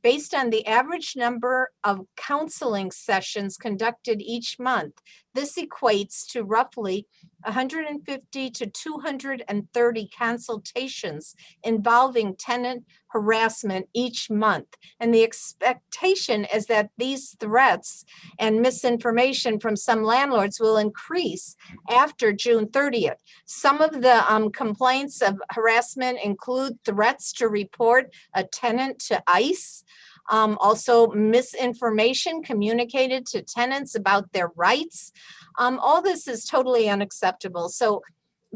Based on the average number of counseling sessions conducted each month, this equates to roughly 150 to 230 consultations involving tenant harassment each month. And the expectation is that these threats and misinformation from some landlords will increase after June 30th. Some of the complaints of harassment include threats to report a tenant to ICE, also misinformation communicated to tenants about their rights. All this is totally unacceptable. So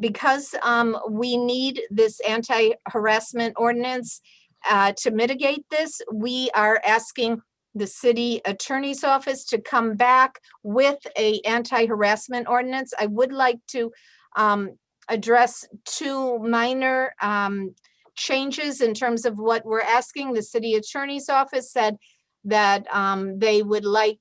because we need this anti-harassment ordinance to mitigate this, we are asking the city attorney's office to come back with a anti-harassment ordinance. I would like to address two minor changes in terms of what we're asking. The city attorney's office said that they would like,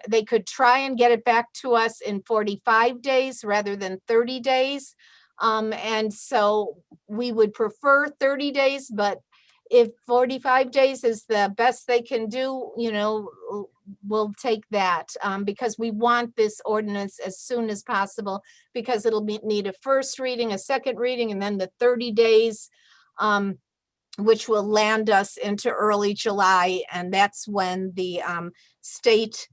they could try and get it back to us in 45 days rather than 30 days. And so we would prefer 30 days, but if 45 days is the best they can do, you know, we'll take that because we want this ordinance as soon as possible, because it'll need a first reading, a second reading, and then the 30 days, which will land us into early July. And that's when the state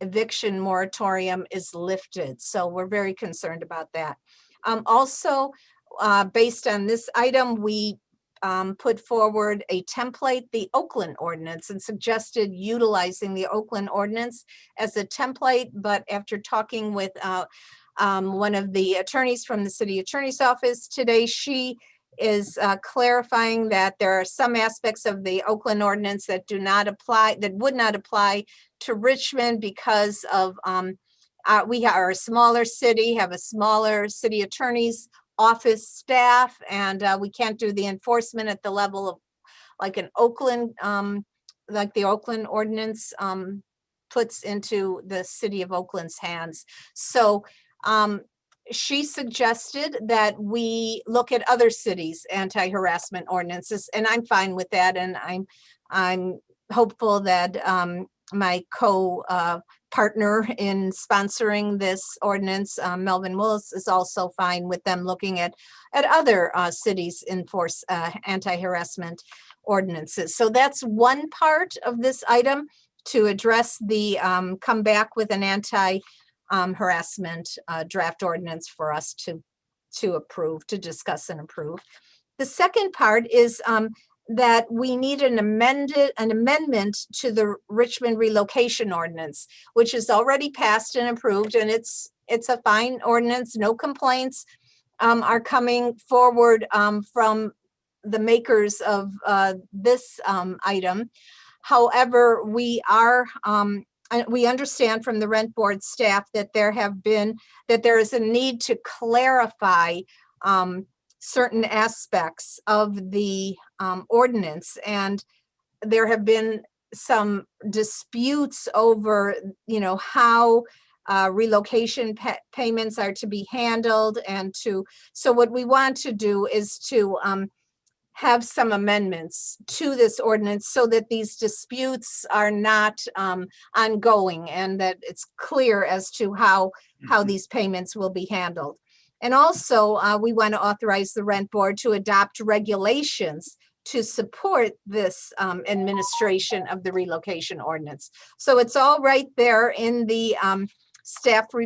eviction moratorium is lifted. So we're very concerned about that. Also, based on this item, we put forward a template, the Oakland ordinance, and suggested utilizing the Oakland ordinance as a template. But after talking with one of the attorneys from the city attorney's office today, she is clarifying that there are some aspects of the Oakland ordinance that do not apply, that would not apply to Richmond because of we are a smaller city, have a smaller city attorney's office staff, and we can't do the enforcement at the level of like an Oakland, like the Oakland ordinance puts into the city of Oakland's hands. So she suggested that we look at other cities' anti-harassment ordinances, and I'm fine with that. And I'm hopeful that my co-partner in sponsoring this ordinance, Melvin Willis, is also fine with them looking at other cities enforce anti-harassment ordinances. So that's one part of this item, to address the come back with an anti-harassment draft ordinance for us to approve, to discuss and approve. The second part is that we need an amendment to the Richmond relocation ordinance, which is already passed and approved, and it's a fine ordinance. No complaints are coming forward from the makers of this item. However, we understand from the rent board staff that there is a need to clarify certain aspects of the ordinance, and there have been some disputes over, you know, how relocation payments are to be handled, and so what we want to do is to have some amendments to this ordinance so that these disputes are not ongoing and that it's clear as to how these payments will be handled. And also, we want to authorize the rent board to adopt regulations to support this administration of the relocation ordinance. So it's all right there in the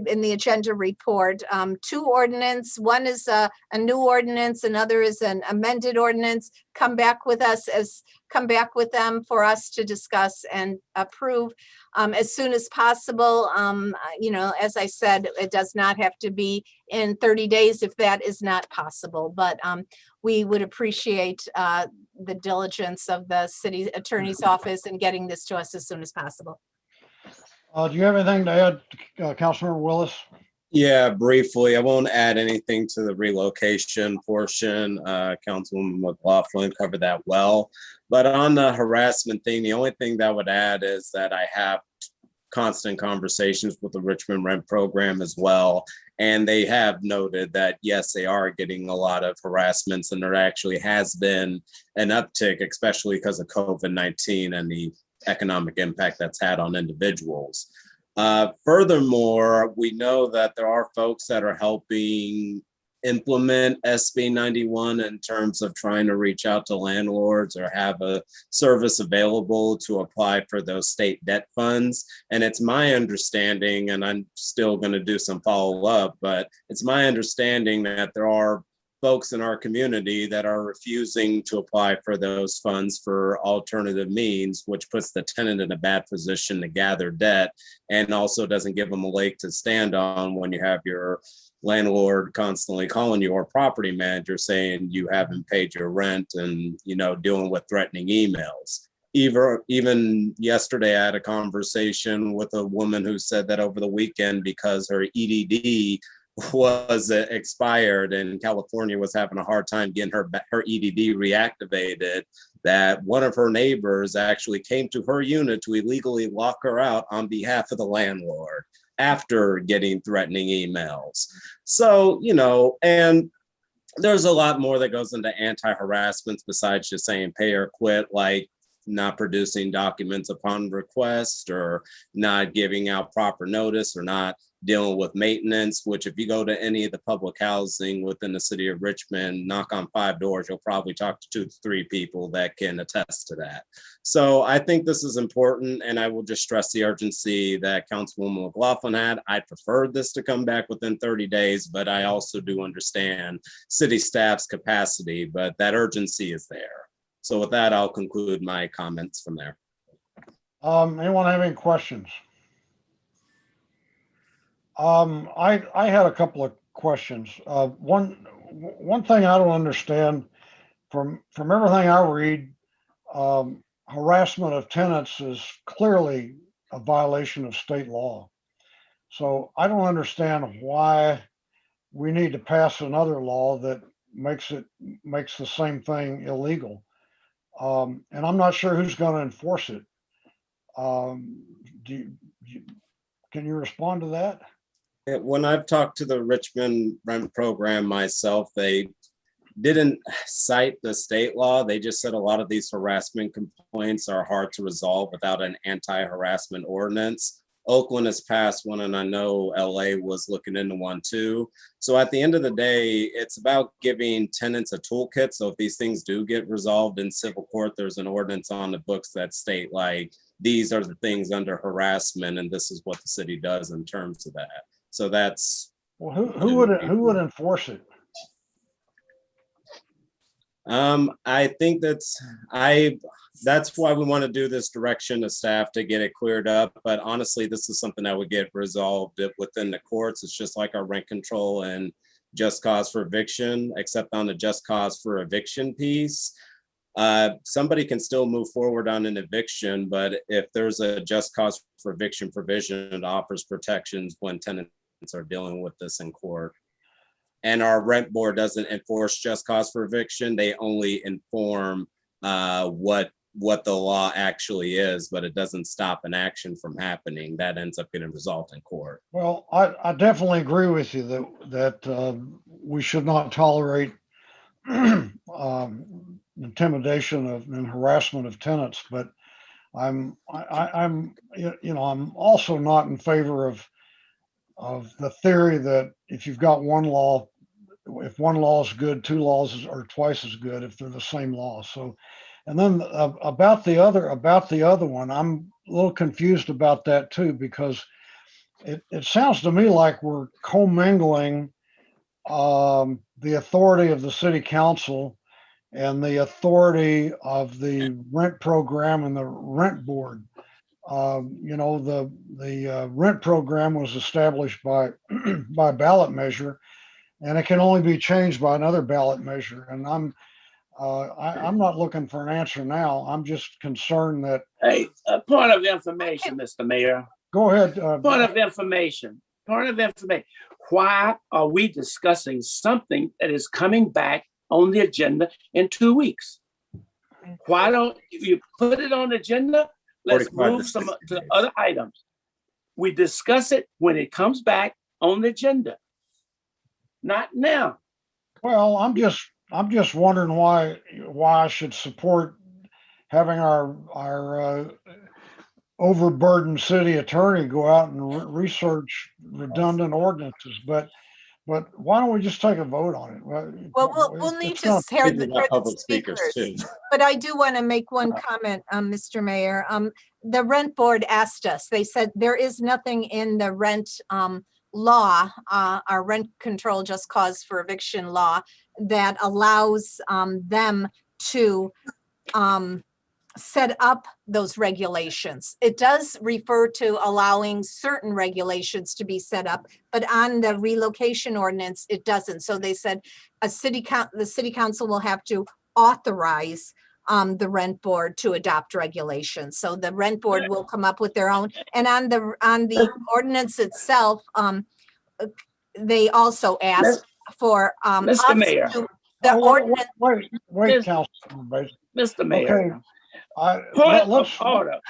in the agenda report. Two ordinance, one is a new ordinance, another is an amended ordinance. Come back with them for us to discuss and approve as soon as possible. As I said, it does not have to be in 30 days if that is not possible, but we would appreciate the diligence of the city attorney's office in getting this to us as soon as possible. Do you have anything to add, Councilmember Willis? Yeah, briefly, I won't add anything to the relocation portion. Councilwoman McLaughlin covered that well. But on the harassment thing, the only thing that I would add is that I have constant conversations with the Richmond Rent Program as well. And they have noted that, yes, they are getting a lot of harassments, and there actually has been an uptick, especially because of COVID-19 and the economic impact that's had on individuals. Furthermore, we know that there are folks that are helping implement SB 91 in terms of trying to reach out to landlords or have a service available to apply for those state debt funds. And it's my understanding, and I'm still going to do some follow up, but it's my understanding that there are folks in our community that are refusing to apply for those funds for alternative means, which puts the tenant in a bad position to gather debt and also doesn't give them a leg to stand on when you have your landlord constantly calling you or property manager saying you haven't paid your rent and, dealing with threatening emails. Even yesterday, I had a conversation with a woman who said that over the weekend, because her EDD was expired and California was having a hard time getting her EDD reactivated, that one of her neighbors actually came to her unit to illegally lock her out on behalf of the landlord after getting threatening emails. So, and there's a lot more that goes into anti-harassment besides just saying pay or quit, like not producing documents upon request or not giving out proper notice or not dealing with maintenance, which if you go to any of the public housing within the city of Richmond, knock on 5 doors, you'll probably talk to 2 to 3 people that can attest to that. So I think this is important, and I will just stress the urgency that Councilwoman McLaughlin had. I preferred this to come back within 30 days, but I also do understand city staff's capacity, but that urgency is there. So with that, I'll conclude my comments from there. Anyone have any questions? I had a couple of questions. One thing I don't understand from everything I read, harassment of tenants is clearly a violation of state law. So I don't understand why we need to pass another law that makes the same thing illegal. And I'm not sure who's going to enforce it. Can you respond to that? When I've talked to the Richmond Rent Program myself, they didn't cite the state law. They just said a lot of these harassment complaints are hard to resolve without an anti-harassment ordinance. Oakland has passed one, and I know LA was looking into one too. So at the end of the day, it's about giving tenants a toolkit. So if these things do get resolved in civil court, there's an ordinance on the books that state like, these are the things under harassment, and this is what the city does in terms of that. So that's well, who would enforce it? I think that's why we want to do this direction to staff to get it cleared up. But honestly, this is something that would get resolved within the courts. It's just like our rent control and just cause for eviction, except on the just cause for eviction piece. Somebody can still move forward on an eviction, but if there's a just cause for eviction provision, it offers protections when tenants are dealing with this in court. And our rent board doesn't enforce just cause for eviction. They only inform what the law actually is, but it doesn't stop an action from happening. That ends up getting resolved in court. Well, I definitely agree with you that we should not tolerate intimidation and harassment of tenants, but I'm also not in favor of the theory that if you've got one law, if one law is good, two laws are twice as good if they're the same law. So, and then about the other one, I'm a little confused about that too, because it sounds to me like we're commingling the authority of the city council and the authority of the rent program and the rent board. The rent program was established by by ballot measure, and it can only be changed by another ballot measure. And I'm not looking for an answer now. I'm just concerned that. Hey, a point of information, Mr. Mayor. Go ahead. Point of information. Point of information. Why are we discussing something that is coming back on the agenda in 2 weeks? Why don't you put it on the agenda? Let's move some to other items. We discuss it when it comes back on the agenda, not now. Well, I'm just wondering why I should support having our overburdened city attorney go out and research redundant ordinances, but why don't we just take a vote on it? Well, we'll need to hear the speakers, but I do want to make one comment, Mr. Mayor. The rent board asked us, they said there is nothing in the rent law, our rent control just cause for eviction law, that allows them to set up those regulations. It does refer to allowing certain regulations to be set up, but on the relocation ordinance, it doesn't. So they said the city council will have to authorize the rent board to adopt regulations. So the rent board will come up with their own. And on the ordinance itself, they also asked for Mr. Mayor. the ordinance. Wait, Councilman. Mr. Mayor. Okay. Point of order.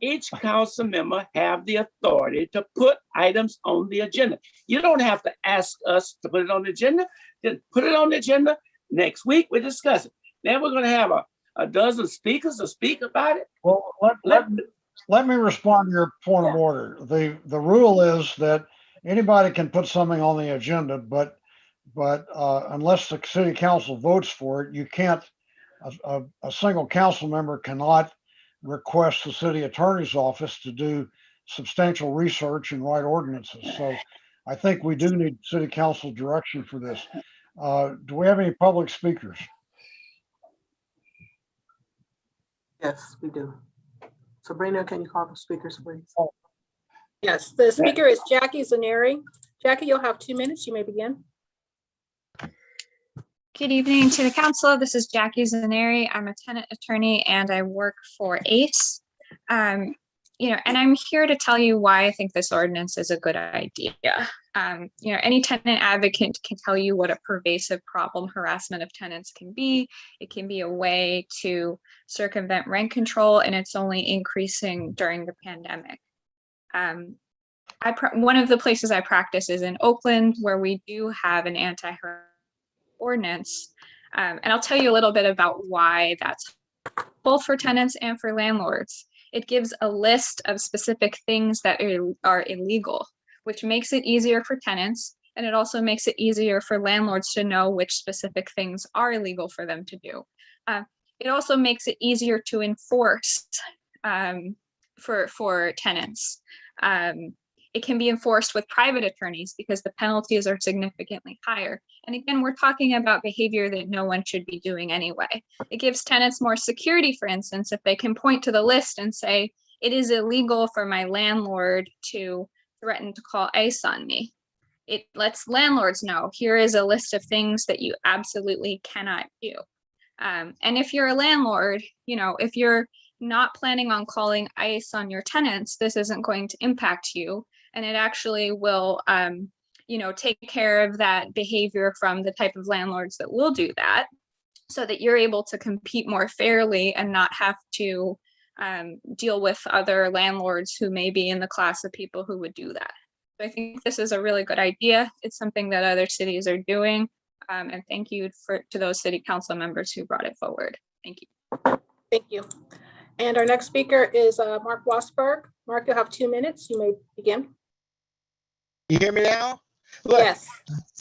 Each council member have the authority to put items on the agenda. You don't have to ask us to put it on the agenda. Just put it on the agenda. Next week we discuss it. Then we're going to have a dozen speakers to speak about it. Well, let me respond to your point of order. The rule is that anybody can put something on the agenda, but unless the city council votes for it, you can't. A single council member cannot request the city attorney's office to do substantial research and write ordinances. So I think we do need city council direction for this. Do we have any public speakers? Yes, we do. Sabrina, can you call the speakers, please? Yes, the speaker is Jackie Zaneri. Jackie, you'll have 2 minutes. You may begin. Good evening to the council. This is Jackie Zaneri. I'm a tenant attorney and I work for ACE. And I'm here to tell you why I think this ordinance is a good idea. Any tenant advocate can tell you what a pervasive problem harassment of tenants can be. It can be a way to circumvent rent control, and it's only increasing during the pandemic. One of the places I practice is in Oakland, where we do have an anti-harassment ordinance. And I'll tell you a little bit about why that's both for tenants and for landlords. It gives a list of specific things that are illegal, which makes it easier for tenants. And it also makes it easier for landlords to know which specific things are illegal for them to do. It also makes it easier to enforce for tenants. It can be enforced with private attorneys because the penalties are significantly higher. And again, we're talking about behavior that no one should be doing anyway. It gives tenants more security, for instance, if they can point to the list and say, it is illegal for my landlord to threaten to call ICE on me. It lets landlords know, here is a list of things that you absolutely cannot do. And if you're a landlord, if you're not planning on calling ICE on your tenants, this isn't going to impact you. And it actually will, take care of that behavior from the type of landlords that will do that, so that you're able to compete more fairly and not have to deal with other landlords who may be in the class of people who would do that. So I think this is a really good idea. It's something that other cities are doing. And thank you to those city council members who brought it forward. Thank you. Thank you. And our next speaker is Mark Wasberg. Mark, you'll have 2 minutes. You may begin. You hear me now? Look, Yes.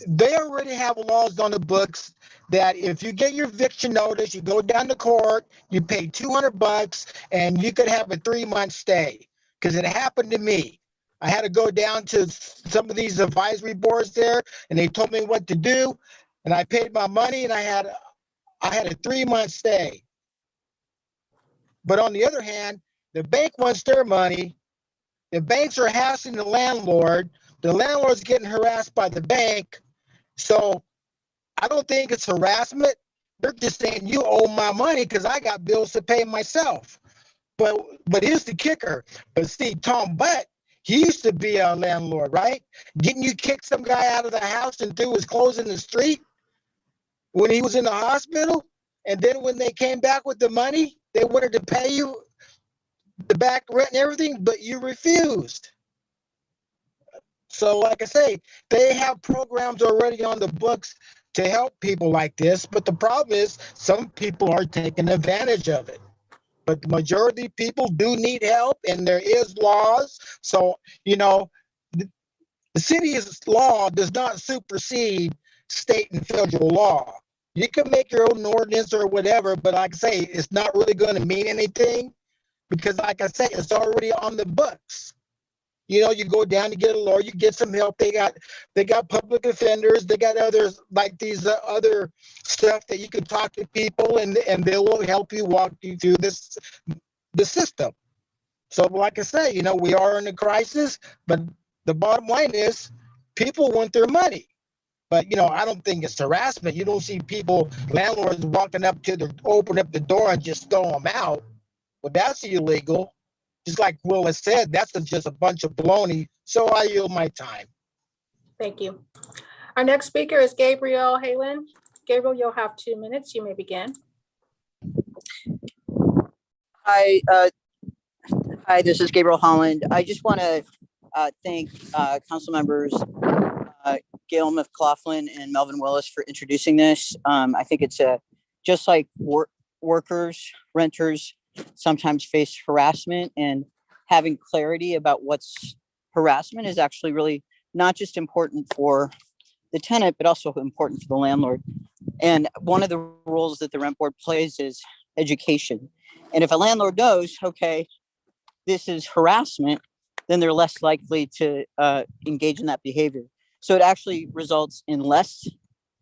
they already have laws on the books that if you get your eviction notice, you go down to court, you pay $200, and you could have a 3-month stay. Because it happened to me. I had to go down to some of these advisory boards there, and they told me what to do, and I paid my money, and I had a 3-month stay. But on the other hand, the bank wants their money. The banks are harassing the landlord. The landlord's getting harassed by the bank. So I don't think it's harassment. They're just saying you owe my money because I got bills to pay myself. But here's the kicker. But see, Tom Butt, he used to be a landlord, right? Didn't you kick some guy out of the house and threw his clothes in the street when he was in the hospital? And then when they came back with the money, they wanted to pay you the back rent and everything, but you refused. So like I say, they have programs already on the books to help people like this. But the problem is some people are taking advantage of it. But the majority of people do need help, and there is laws. So, you know, the city's law does not supersede state and federal law. You can make your own ordinance or whatever, but like I say, it's not really going to mean anything because, like I say, it's already on the books. You know, you go down to get a lawyer, you get some help. They got public offenders. They got others like these other stuff that you can talk to people, and they will help you walk you through the system. So, like I say, you know, we are in a crisis, but the bottom line is people want their money. But, you know, I don't think it's harassment. You don't see people, landlords walking up to open up the door and just throw them out. Well, that's illegal. Just like Will has said, that's just a bunch of baloney. So I yield my time. Thank you. Our next speaker is Gabriel Halen. Gabriel, you'll have 2 minutes. You may begin. Hi, this is Gabriel Holland. I just want to thank council members Gail McLaughlin and Melvin Willis for introducing this. I think it's just like workers, renters sometimes face harassment, and having clarity about what's harassment is actually really not just important for the tenant, but also important for the landlord. And one of the roles that the rent board plays is education. And if a landlord knows, okay, this is harassment, then they're less likely to engage in that behavior. So it actually results in less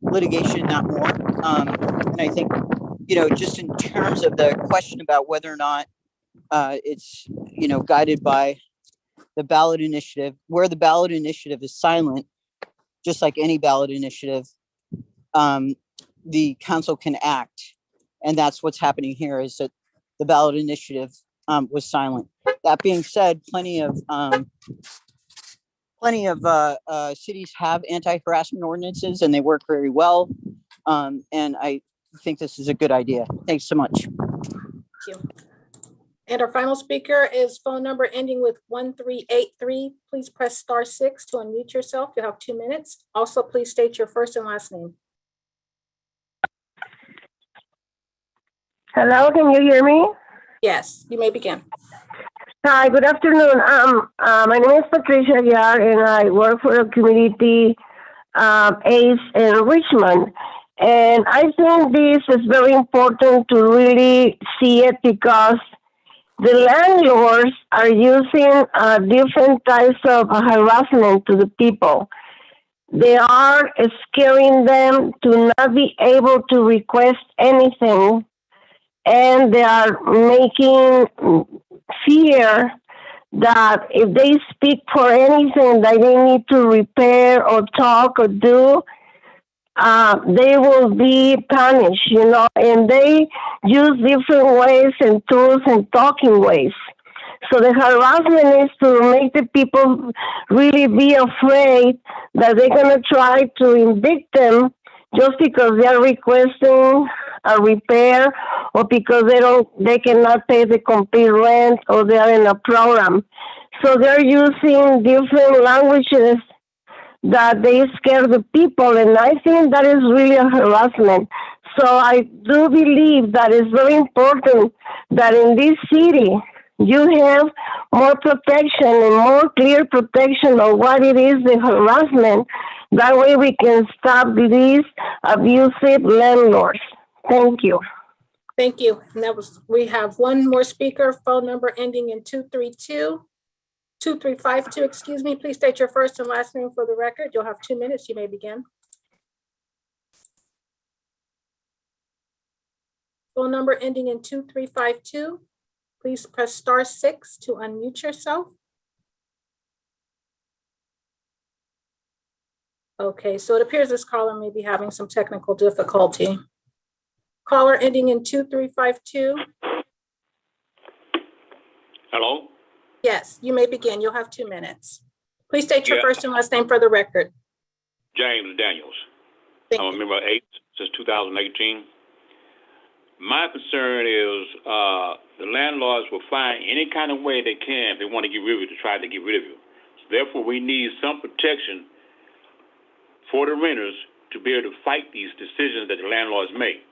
litigation, not more. And I think, you know, just in terms of the question about whether or not it's, you know, guided by the ballot initiative, where the ballot initiative is silent, just like any ballot initiative, the council can act. And that's what's happening here, is that the ballot initiative was silent. That being said, plenty of cities have anti-harassment ordinances, and they work very well. And I think this is a good idea. Thanks so much. Thank you. And our final speaker is phone number ending with 1383. Please press *6 to unmute yourself. You'll have 2 minutes. Also, please state your first and last name. Hello, can you hear me? Yes, you may begin. Hi, good afternoon. My name is Patricia Aguiar, and I work for a community ACE in Richmond. And I think this is very important to really see it, because the landlords are using different types of harassment to the people. They are scaring them to not be able to request anything, and they are making fear that if they speak for anything that they need to repair or talk or do, they will be punished, you know, and they use different ways and tools and talking ways. So the harassment is to make the people really be afraid that they're going to try to evict them just because they are requesting a repair, or because they cannot pay the complete rent, or they are in a program. So they're using different languages that they scare the people, and I think that is really a harassment. So I do believe that it's very important that in this city you have more protection and more clear protection of what it is, the harassment. That way we can stop these abusive landlords. Thank you. Thank you. And we have one more speaker, phone number ending in 2352, excuse me. Please state your first and last name for the record. You'll have 2 minutes. You may begin. Phone number ending in 2352. Please press *6 to unmute yourself. Okay, so it appears this caller may be having some technical difficulty. Caller ending in 2352. Hello? Yes, you may begin. You'll have 2 minutes. Please state your first and last name for the record. James Daniels. Thank I'm a member of 8 since 2018. My concern is the landlords will find any kind of way they can if they want to get rid of you to try to get rid of you. So therefore, we need some protection for the renters to be able to fight these decisions that the landlords make.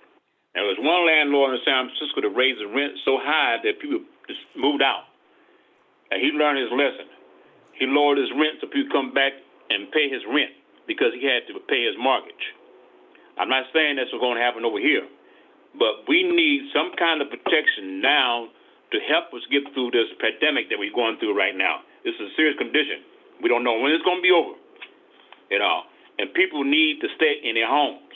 There was one landlord in San Francisco that raised the rent so high that people just moved out. And he learned his lesson. He lowered his rent so people come back and pay his rent because he had to pay his mortgage. I'm not saying that's what's going to happen over here, but we need some kind of protection now to help us get through this pandemic that we're going through right now. This is a serious condition. We don't know when it's going to be over, and people need to stay in their homes.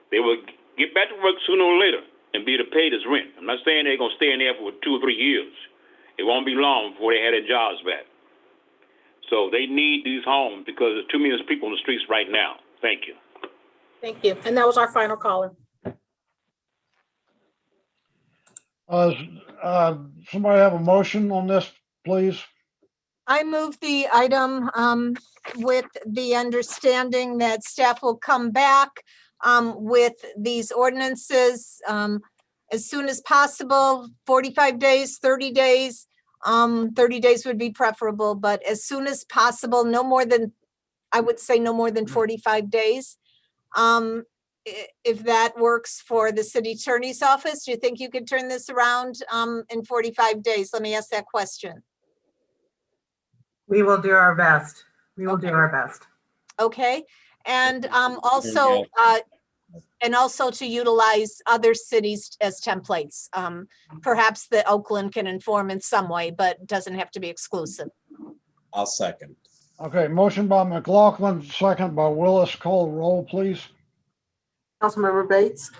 They will get back to work sooner or later and be able to pay this rent. I'm not saying they're going to stay in there for 2 or 3 years. It won't be long before they have their jobs back. So they need these homes because there's too many people on the streets right now. Thank you. Thank you. And that was our final caller. Somebody have a motion on this, please? I move the item with the understanding that staff will come back with these ordinances as soon as possible, 45 days, 30 days. 30 days would be preferable, but as soon as possible, no more than, I would say no more than 45 days. If that works for the city attorney's office, do you think you could turn this around in 45 days? Let me ask that question. We will do our best. We will do our best. Okay, and also to utilize other cities as templates. Perhaps that Oakland can inform in some way, but doesn't have to be exclusive. I'll second. Okay, motion by McLaughlin, second by Willis. Call roll, please. Councilmember Bates.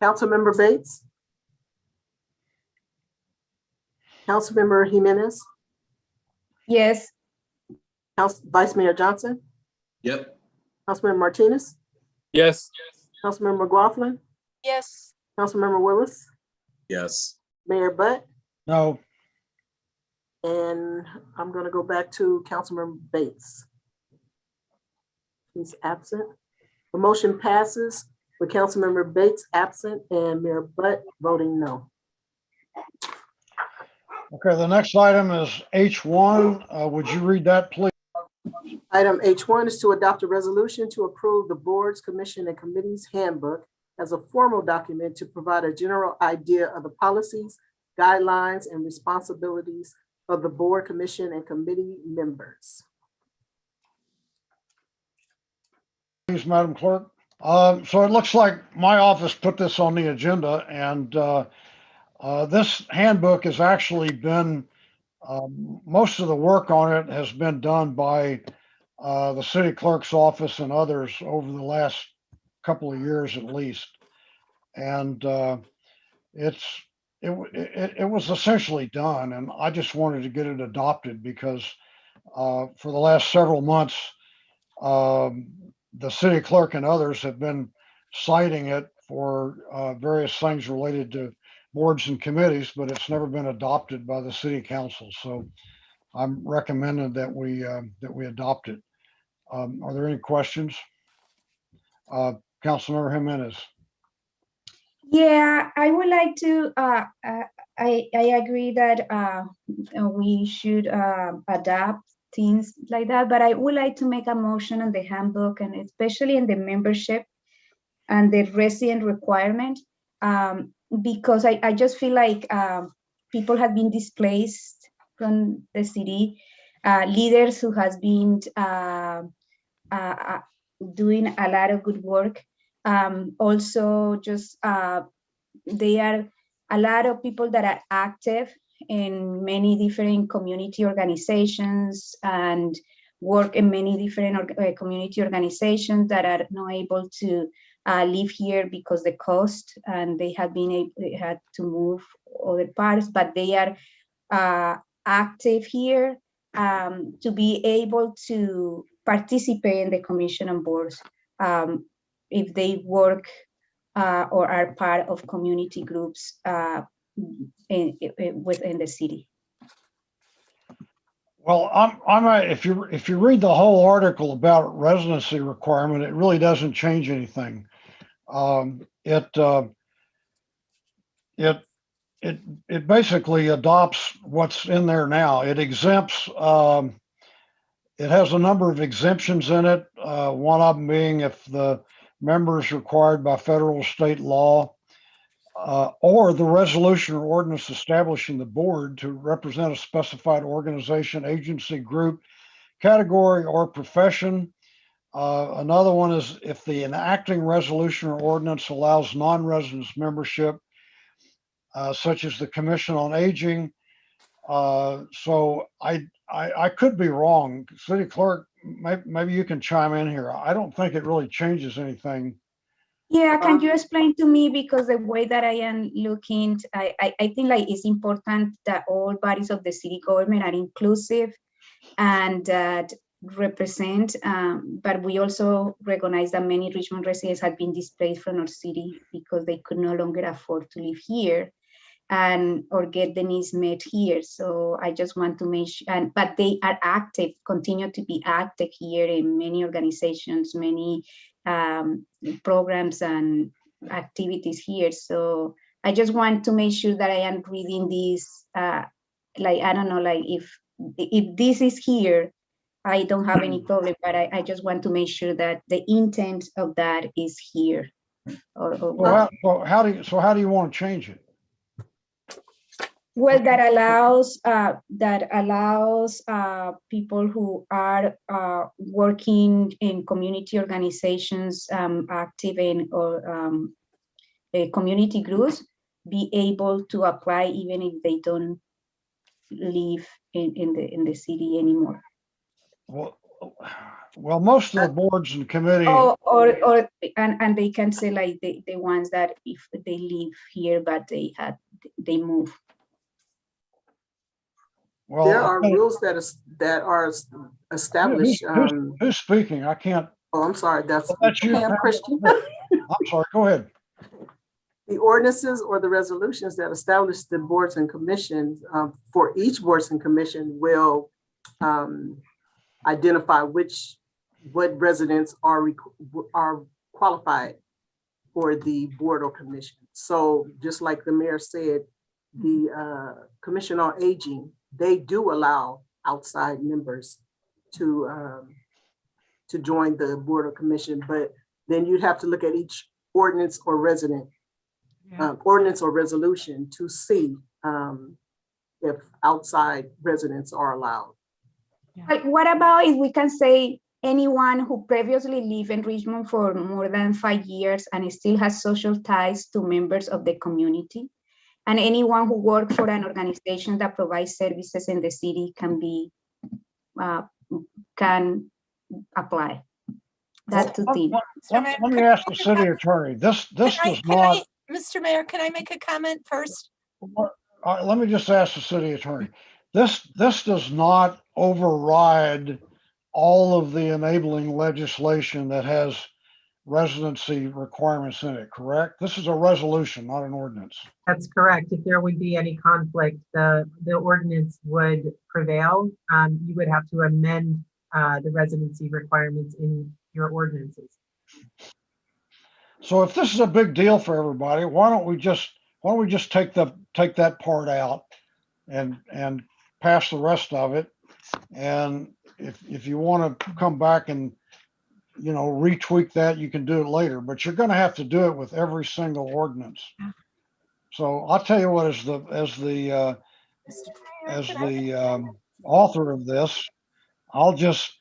Councilmember Bates. Councilmember Jimenez. Yes. Vice Mayor Johnson. Yep. Councilmember Martinez. Yes. Councilmember McLaughlin. Yes. Councilmember Willis. Yes. Mayor Butt. No. And I'm going to go back to Councilmember Bates. He's absent. The motion passes with Councilmember Bates absent and Mayor Butt voting no. Okay, the next item is H1. Would you read that, please? Item H1 is to adopt a resolution to approve the board's, commission, and committee's handbook as a formal document to provide a general idea of the policies, guidelines, and responsibilities of the board, commission, and committee members. Please, Madam Clerk. So it looks like my office put this on the agenda, and this handbook has actually been, most of the work on it has been done by the city clerk's office and others over the last couple of years at least. And it was essentially done, and I just wanted to get it adopted because for the last several months, the city clerk and others have been citing it for various things related to boards and committees, but it's never been adopted by the city council. So I'm recommending that we adopt it. Are there any questions? Councilmember Jimenez. Yeah, I would like to, I agree that we should adapt things like that. But I would like to make a motion on the handbook, and especially in the membership and the resident requirement, because I just feel like people have been displaced from the city, leaders who has been doing a lot of good work. Also, just they are a lot of people that are active in many different community organizations and work in many different community organizations that are not able to live here because the cost, and they had to move other parts, but they are active here to be able to participate in the commission and boards if they work or are part of community groups within the city. Well, if you read the whole article about residency requirement, it really doesn't change anything. It basically adopts what's in there now. It exempts. It has a number of exemptions in it. One of them being if the member is required by federal or state law, or the resolution or ordinance establishing the board to represent a specified organization, agency, group, category, or profession. Another one is if the enacting resolution or ordinance allows non-residents membership, such as the Commission on Aging. So I could be wrong. City Clerk, maybe you can chime in here. I don't think it really changes anything. Yeah, can you explain to me, because the way that I am looking, I think like it's important that all bodies of the city government are inclusive and that represent, but we also recognize that many Richmond residents have been displaced from our city because they could no longer afford to live here and or get the needs met here. So I just want to make sure, but they are active, continue to be active here in many organizations, many programs and activities here. So I just want to make sure that I am reading this, like, I don't know, like if this is here, I don't have any problem, but I just want to make sure that the intent of that is here. So how do you want to change it? Well, that allows people who are working in community organizations, active in or community groups, be able to apply even if they don't live in the city anymore. Well, most of the boards and committees. And they can say like the ones that if they live here but they move. Well, there are rules that are established. Who's speaking? I can't. Oh, I'm sorry. That's you, Pam Christian. I'm sorry. Go ahead. The ordinances or the resolutions that establish the boards and commissions for each boards and commission will identify what residents are qualified for the board or commission. So just like the mayor said, the Commission on Aging, they do allow outside members to join the board or commission, but then you'd have to look at each ordinance or ordinance or resolution to see if outside residents are allowed. But what about if we can say anyone who previously lived in Richmond for more than 5 years and still has social ties to members of the community? And anyone who works for an organization that provides services in the city can apply. That's two things. Let me ask the city attorney. This does not. Mr. Mayor, can I make a comment first? Let me just ask the city attorney. This does not override all of the enabling legislation that has residency requirements in it, correct? This is a resolution, not an ordinance. That's correct. If there would be any conflict, the ordinance would prevail. You would have to amend the residency requirements in your ordinances. So if this is a big deal for everybody, why don't we just take that part out and pass the rest of it? And if you want to come back and, you know, retweak that, you can do it later, but you're going to have to do it with every single ordinance. So I'll tell you what, as the author of this, I'll just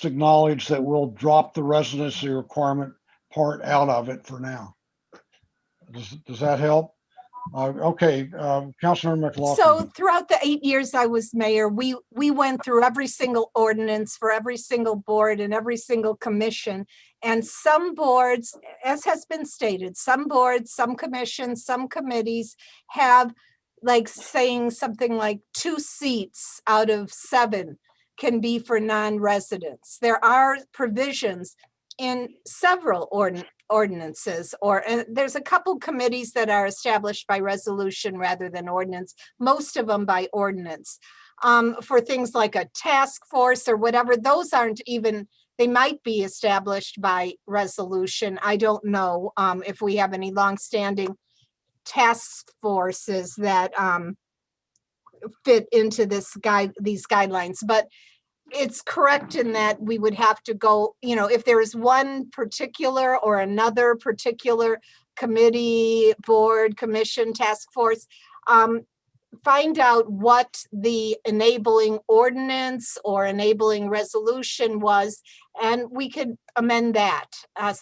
acknowledge that we'll drop the residency requirement part out of it for now. Does that help? Okay, Councilor McLaughlin. So throughout the 8 years I was mayor, we went through every single ordinance for every single board and every single commission. And some boards, as has been stated, some boards, some commissions, some committees have, like, saying something like 2 seats out of 7 can be for non-residents. There are provisions in several ordinances, and there's a couple committees that are established by resolution rather than ordinance, most of them by ordinance. For things like a task force or whatever, those aren't even, they might be established by resolution. I don't know if we have any longstanding task forces that fit into these guidelines, but it's correct in that we would have to go, you know, if there is one particular or another particular committee, board, commission, task force, find out what the enabling ordinance or enabling resolution was, and we could amend that.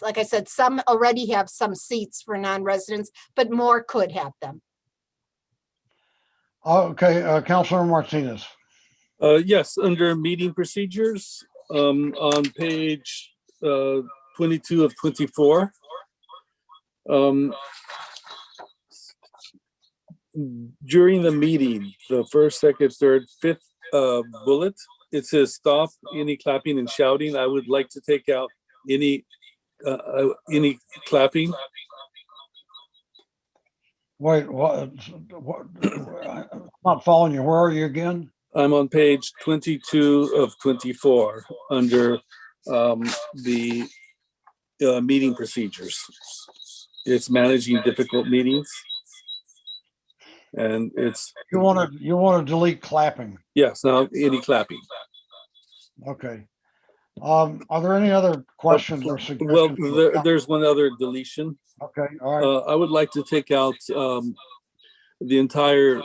Like I said, some already have some seats for non-residents, but more could have them. Okay, Councilor Martinez. Yes, under meeting procedures, on page 22 of 24. During the meeting, the first, second, third, fifth bullet, it says stop any clapping and shouting. I would like to take out any clapping. Wait, what? I'm not following you. Where are you again? I'm on page 22 of 24 under the meeting procedures. It's managing difficult meetings, and it's you want to delete clapping. Yes, now any clapping. Okay. Are there any other questions or suggestions? Well, there's one other deletion. Okay, all right. I would like to take out the entire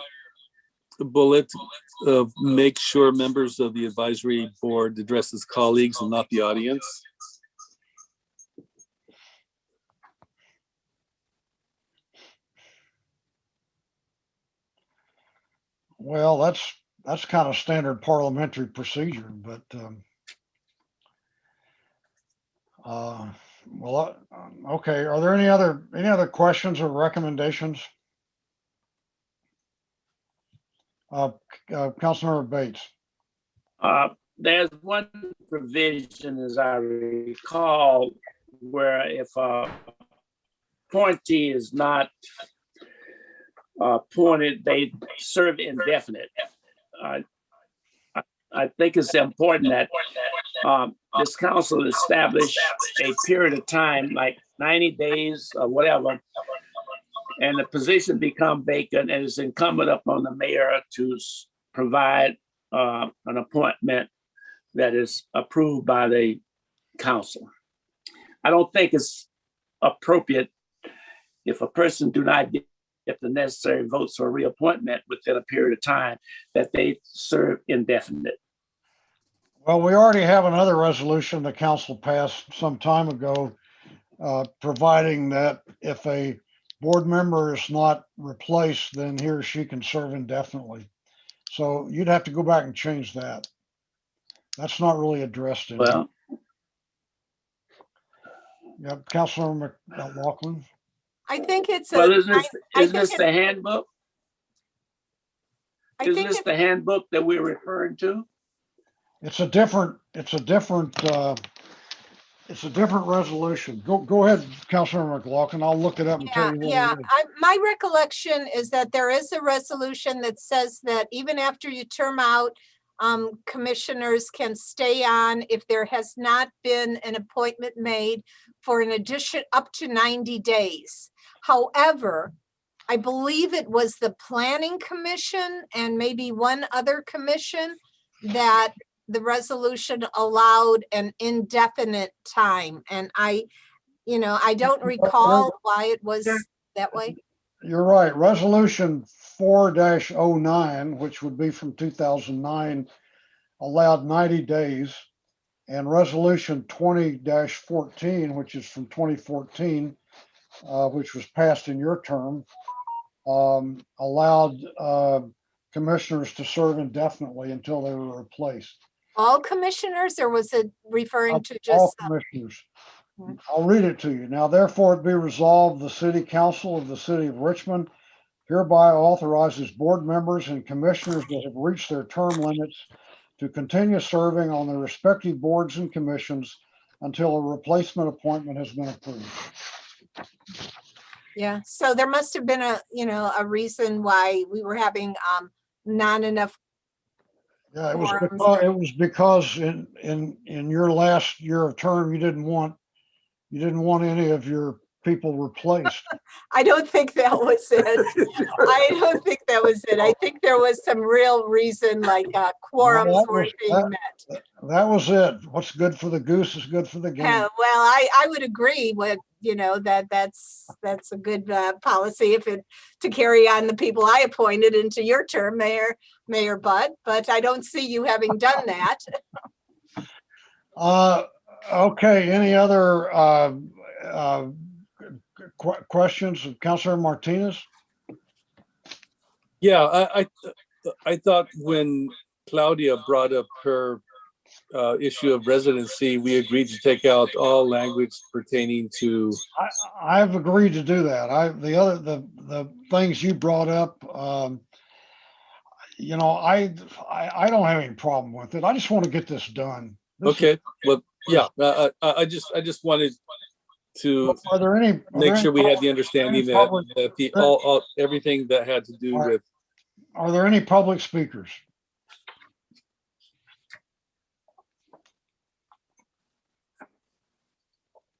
bullet of make sure members of the advisory board address as colleagues and not the audience. Well, that's kind of standard parliamentary procedure, but well, okay. Are there any other questions or recommendations? Councilmember Bates. There's one provision, as I recall, where if a appointee is not appointed, they serve indefinite. I think it's important that this council establish a period of time, like 90 days or whatever, and the position become vacant, and it's incumbent upon the mayor to provide an appointment that is approved by the council. I don't think it's appropriate if a person do not get the necessary votes for reappointment within a period of time that they serve indefinite. Well, we already have another resolution the council passed some time ago, providing that if a board member is not replaced, then he or she can serve indefinitely. So you'd have to go back and change that. That's not really addressed in well. Yep, Councilor McLaughlin. I think it's well, isn't this the handbook? Isn't this the handbook that we're referring to? It's a different resolution. Go ahead, Councilor McLaughlin. I'll look it up and tell you what it is. My recollection is that there is a resolution that says that even after you term out, commissioners can stay on if there has not been an appointment made for an addition up to 90 days. However, I believe it was the Planning Commission and maybe one other commission that the resolution allowed an indefinite time. And I don't recall why it was that way. You're right. Resolution 4-09, which would be from 2009, allowed 90 days. And resolution 20-14, which is from 2014, which was passed in your term, allowed commissioners to serve indefinitely until they were replaced. All commissioners, or was it referring to All just? commissioners. I'll read it to you. Now, therefore, it be resolved, the City Council of the City of Richmond hereby authorizes board members and commissioners that have reached their term limits to continue serving on their respective boards and commissions until a replacement appointment has been approved. Yeah, so there must have been a reason why we were having not enough. Yeah, it was because in your last year of term, you didn't want any of your people replaced. I don't think that was it. I don't think that was it. I think there was some real reason, like quorums weren't being met. That was it. What's good for the goose is good for the gander. Yeah, well, I would agree with that's a good policy to carry on the people I appointed into your term, Mayor Budd. But I don't see you having done that. Okay. Any other questions of Councilor Martinez? Yeah, I thought when Claudia brought up her issue of residency, we agreed to take out all language pertaining to. I've agreed to do that. The things you brought up, I don't have any problem with it. I just want to get this done. Okay, well, yeah, I just wanted to make sure we had the understanding that everything that had to do with. Are there any public speakers?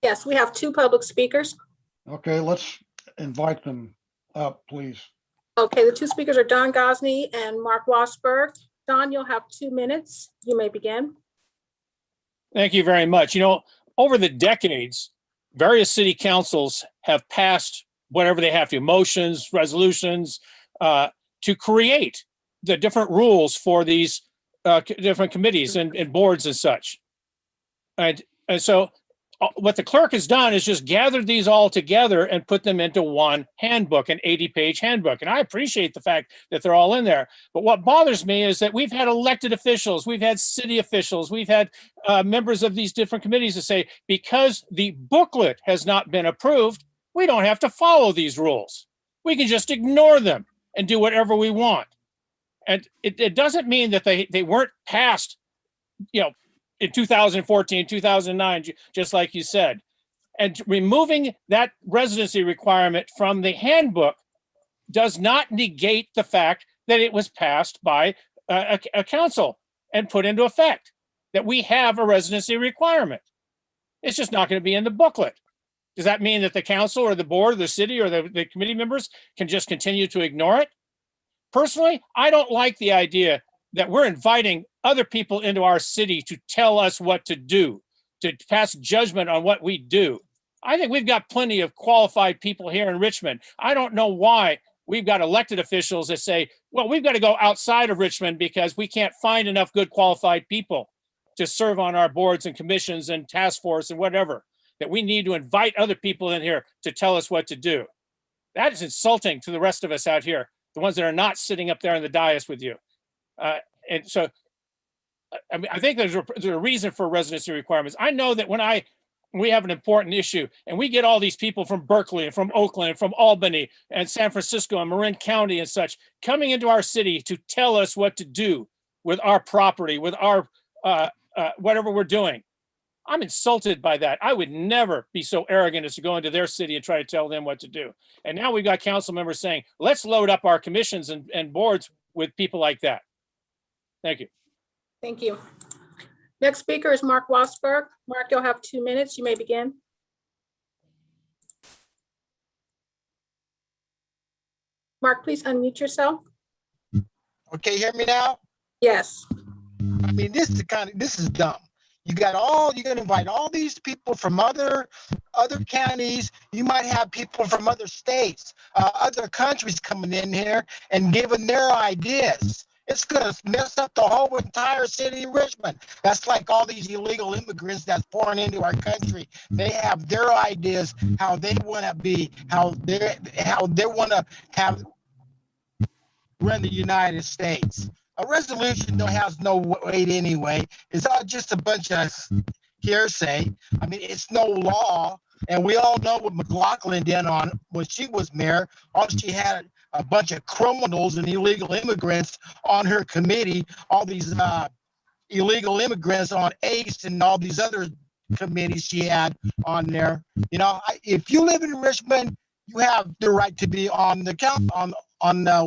Yes, we have 2 public speakers. Okay, let's invite them up, please. Okay, the 2 speakers are Don Gosney and Mark Wasberg. Don, you'll have 2 minutes. You may begin. Thank you very much. Over the decades, various city councils have passed whatever they have to, motions, resolutions, to create the different rules for these different committees and boards and such. And so what the clerk has done is just gathered these all together and put them into one handbook, an 80-page handbook. And I appreciate the fact that they're all in there. But what bothers me is that we've had elected officials, we've had city officials, we've had members of these different committees to say, because the booklet has not been approved, we don't have to follow these rules. We can just ignore them and do whatever we want. And it doesn't mean that they weren't passed, in 2014, 2009, just like you said. And removing that residency requirement from the handbook does not negate the fact that it was passed by a council and put into effect, that we have a residency requirement. It's just not going to be in the booklet. Does that mean that the council or the board or the city or the committee members can just continue to ignore it? Personally, I don't like the idea that we're inviting other people into our city to tell us what to do, to pass judgment on what we do. I think we've got plenty of qualified people here in Richmond. I don't know why we've got elected officials that say, well, we've got to go outside of Richmond because we can't find enough good qualified people to serve on our boards and commissions and task force and whatever, that we need to invite other people in here to tell us what to do. That is insulting to the rest of us out here, the ones that are not sitting up there on the dais with you. And so, I mean, I think there's a reason for residency requirements. I know that when we have an important issue and we get all these people from Berkeley and from Oakland and from Albany and San Francisco and Marin County and such coming into our city to tell us what to do with our property, with our whatever we're doing. I'm insulted by that. I would never be so arrogant as to go into their city and try to tell them what to do. And now we've got council members saying, let's load up our commissions and boards with people like that. Thank you. Thank you. Next speaker is Mark Wasberg. Mark, you'll have 2 minutes. You may begin. Mark, please unmute yourself. Okay, hear me now? Yes. mean, this is dumb. You're gonna invite all these people from other counties. You might have people from other states, other countries coming in here and giving their ideas. It's gonna mess up the whole entire city of Richmond. That's like all these illegal immigrants that's pouring into our country. They have their ideas, how they want to be, how they want to have run the United States. A resolution has no weight anyway. It's all just a bunch of hearsay. I mean, it's no law. And we all know what McLaughlin did when she was mayor. All she had a bunch of criminals and illegal immigrants on her committee, all these illegal immigrants on ACE and all these other committees she had on there. You know, if you live in Richmond, you have the right to be on the count on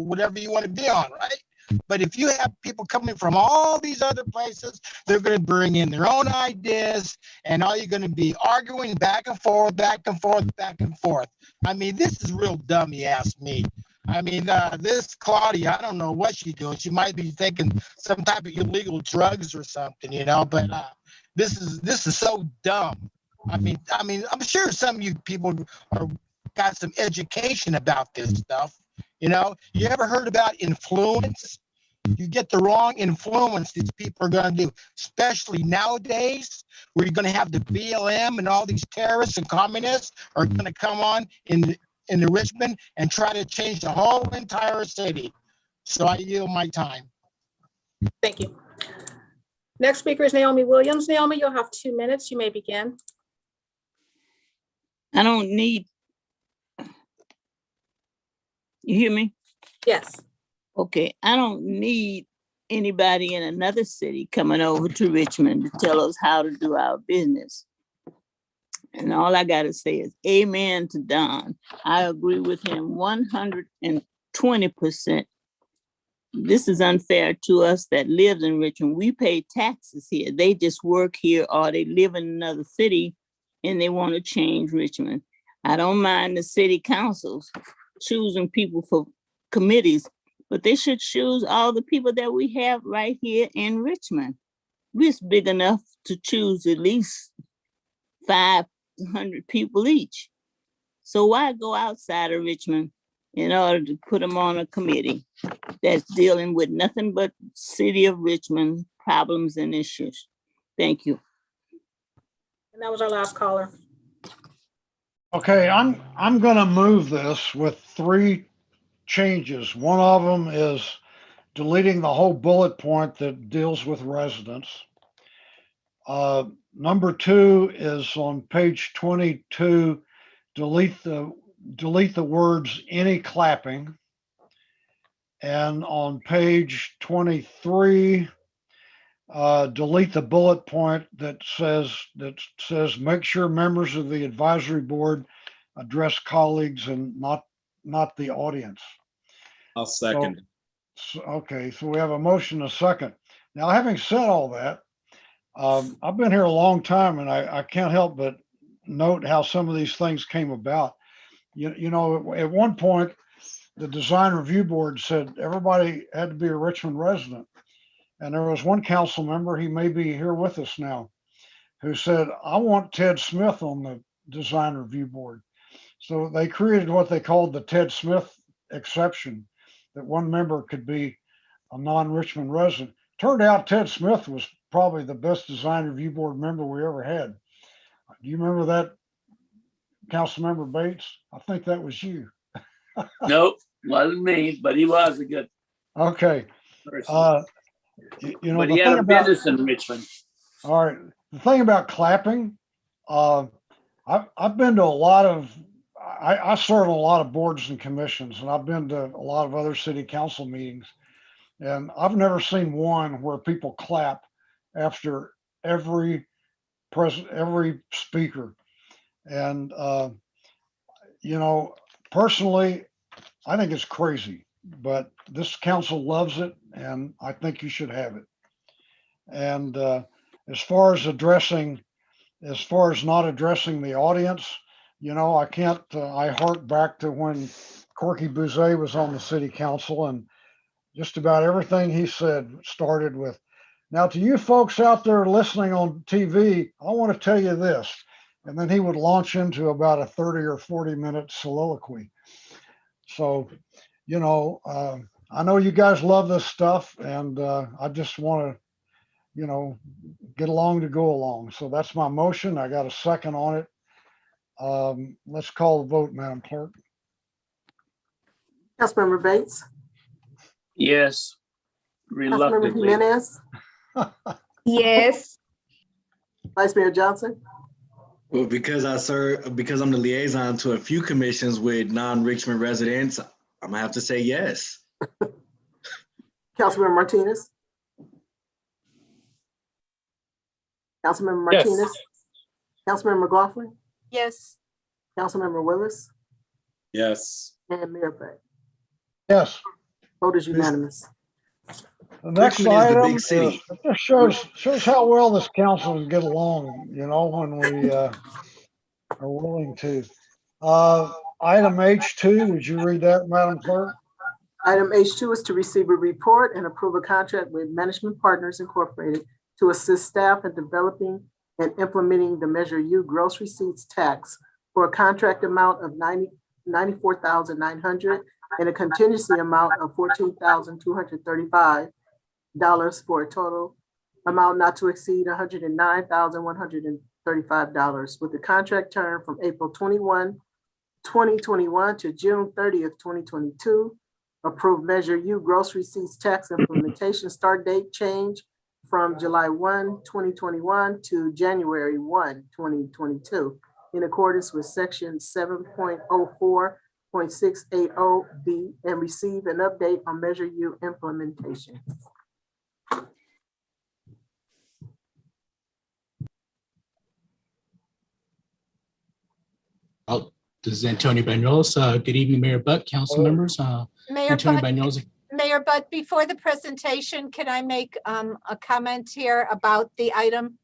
whatever you want to be on, right? But if you have people coming from all these other places, they're going to bring in their own ideas, and all you're going to be arguing back and forth, back and forth, back and forth. I mean, this is real dumb, you ask me. I mean, this Claudia, I don't know what she's doing. She might be taking some type of illegal drugs or something, you know. But this is so dumb. I mean, I'm sure some of you people got some education about this stuff. You know, you ever heard about influence? You get the wrong influence these people are going to do, especially nowadays where you're going to have the BLM and all these terrorists and communists are going to come on in the Richmond and try to change the whole entire city. So I yield my time. Thank you. Next speaker is Naomi Williams. Naomi, you'll have 2 minutes. You may begin. I don't need. You hear me? Yes. Okay, I don't need anybody in another city coming over to Richmond to tell us how to do our business. And all I got to say is amen to Don. I agree with him 120%. This is unfair to us that lives in Richmond. We pay taxes here. They just work here or they live in another city and they want to change Richmond. I don't mind the city councils choosing people for committees, but they should choose all the people that we have right here in Richmond. We're big enough to choose at least 500 people each. So why go outside of Richmond in order to put them on a committee that's dealing with nothing but city of Richmond problems and issues? Thank you. And that was our last caller. Okay, I'm going to move this with 3 changes. One of them is deleting the whole bullet point that deals with residents. Number 2 is on page 22, delete the words any clapping. And on page 23, delete the bullet point that says make sure members of the advisory board address colleagues and not the audience. I'll second. Okay, so we have a motion, a second. Now, having said all that, I've been here a long time, and I can't help but note how some of these things came about. You know, at one point, the design review board said everybody had to be a Richmond resident. And there was one council member, he may be here with us now, who said, I want Ted Smith on the design review board. So they created what they called the Ted Smith exception, that one member could be a non-Richmond resident. Turned out Ted Smith was probably the best design review board member we ever had. Do you remember that, Councilmember Bates? I think that was you. Nope, wasn't me, but he was a good Okay. person. You know, but he had a business in Richmond. All right. The thing about clapping, I've been to a lot of, I serve on a lot of boards and commissions, and I've been to a lot of other city council meetings, and I've never seen one where people clap after every speaker. And, you know, personally, I think it's crazy, but this council loves it, and I think you should have it. And as far as not addressing the audience, you know, I can't, I hark back to when Corky Bouzet was on the city council, and just about everything he said started with, Now, to you folks out there listening on TV, I want to tell you this. And then he would launch into about a 30 or 40-minute soliloquy. So, you know, I know you guys love this stuff, and I just want to, you know, get along to go along. So that's my motion. I got a second on it. Let's call the vote, Madam Clerk. Councilmember Bates, Yes, Councilmember reluctantly. Jimenez, Yes. Vice Mayor Johnson, Well, because I'm the liaison to a few commissions with non-Richmond residents, I'm gonna have to say yes. Councilmember Martinez. Councilmember Martinez. Councilmember McLaughlin, Yes. Councilmember Willis, Yes. and Mayor Butt. Yes. Vote is unanimous. The next Richmond is the item big city. it just shows how well this council can get along, you know, when we are willing to. Item H2, would you read that, Madam Clerk? Item H2 is to receive a report and approve a contract with Management Partners Incorporated to assist staff in developing and implementing the Measure U gross receipts tax for a contract amount of $94,900 and a contingency amount of $14,235 for a total amount not to exceed $109,135, with the contract term from April 21, 2021 to June 30th, 2022. Approved Measure U gross receipts tax implementation start date change from July 1, 2021 to January 1, 2022, in accordance with section 7.04.680B, and receive an update on Measure U implementation. This is Antonio Banuelos. Good evening, Mayor Butt, council members. Mayor Antonio Butt, Banuelos. Mayor Butt, before the presentation, can I make a comment here about the item?